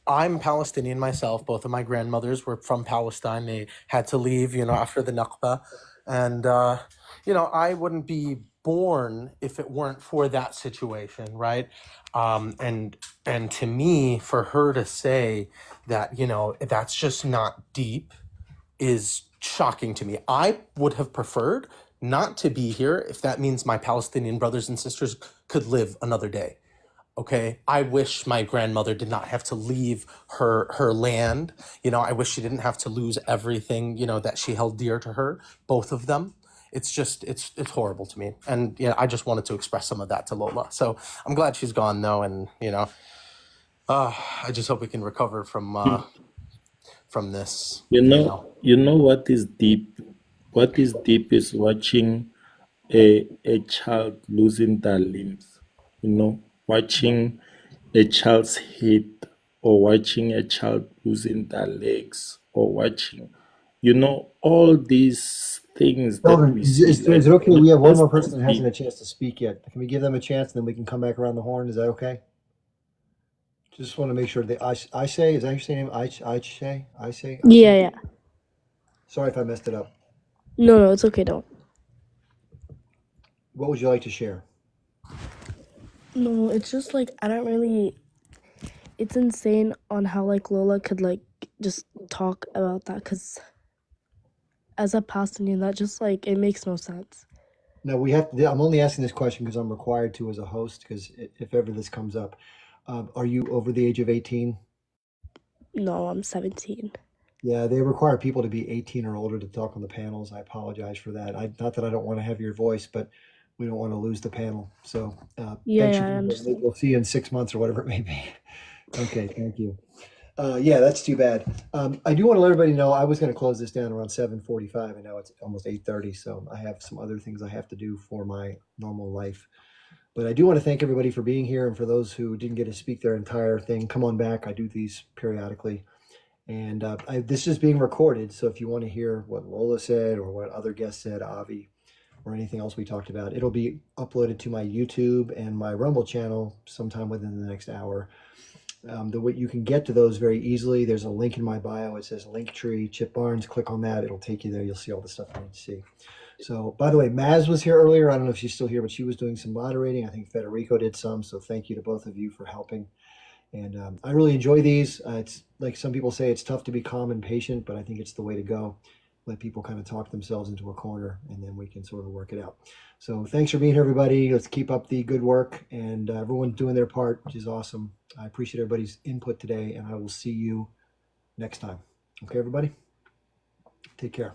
I'm Palestinian myself. Both of my grandmothers were from Palestine. They had to leave, after the Nakba. And, I wouldn't be born if it weren't for that situation, right? And to me, for her to say that, that's just not deep is shocking to me. I would have preferred not to be here if that means my Palestinian brothers and sisters could live another day. Okay, I wish my grandmother did not have to leave her land. I wish she didn't have to lose everything, that she held dear to her, both of them. It's just, it's horrible to me. And, I just wanted to express some of that to Lola. So I'm glad she's gone though. And, I just hope we can recover from this, You know what is deep? What is deep is watching a child losing their limbs. Watching a child's head, or watching a child losing their legs, or watching, all these things that Children, we is, see. is, is it okay? We have one That's more person that not hasn't deep. had a chance to speak yet. Can we give them a chance and then we can come back around the horn? Is that okay? Just want to make sure that I say, is that your name? I say? Yeah. Sorry if I messed it up. No, it's okay. Don't. What would you like to share? No, it's just like I don't really. It's insane on how like Lola could like just talk about that because as a Palestinian, that just like it makes no sense. No, we have to, I'm only asking this question because I'm required to as a host, because if ever this comes up, are you over the age of 18? No, I'm 17. Yeah, they require people to be 18 or older to talk on the panels. I apologize for that. Not that I don't want to have your voice, but we don't want to lose the panel. So thanks Yeah, for I being here. understand. We'll see you in 6 months or whatever it may be. Okay, thank you. Yeah, that's too bad. I do want to let everybody know I was going to close this down around 7:45, and now it's almost 8:30. So I have some other things I have to do for my normal life. But I do want to thank everybody for being here, and for those who didn't get to speak their entire thing, come on back. I do these periodically. And this is being recorded, so if you want to hear what Lola said or what other guests said, Avi, or anything else we talked about, it'll be uploaded to my YouTube and my Rumble channel sometime within the next hour. You can get to those very easily. There's a link in my bio. It says Linktree, Chip Barnes. Click on that. It'll take you there. You'll see all the stuff you need to see. So, by the way, Maz was here earlier. I don't know if she's still here, but she was doing some moderating. I think Federico did some. So thank you to both of you for helping. And I really enjoy these. It's like some people say, it's tough to be calm and patient, but I think it's the way to go. Let people kind of talk themselves into a corner, and then we can sort of work it out. So thanks for being here, everybody. Let's keep up the good work, and everyone doing their part, which is awesome. I appreciate everybody's input today, and I will see you next time. Okay, everybody? Take care.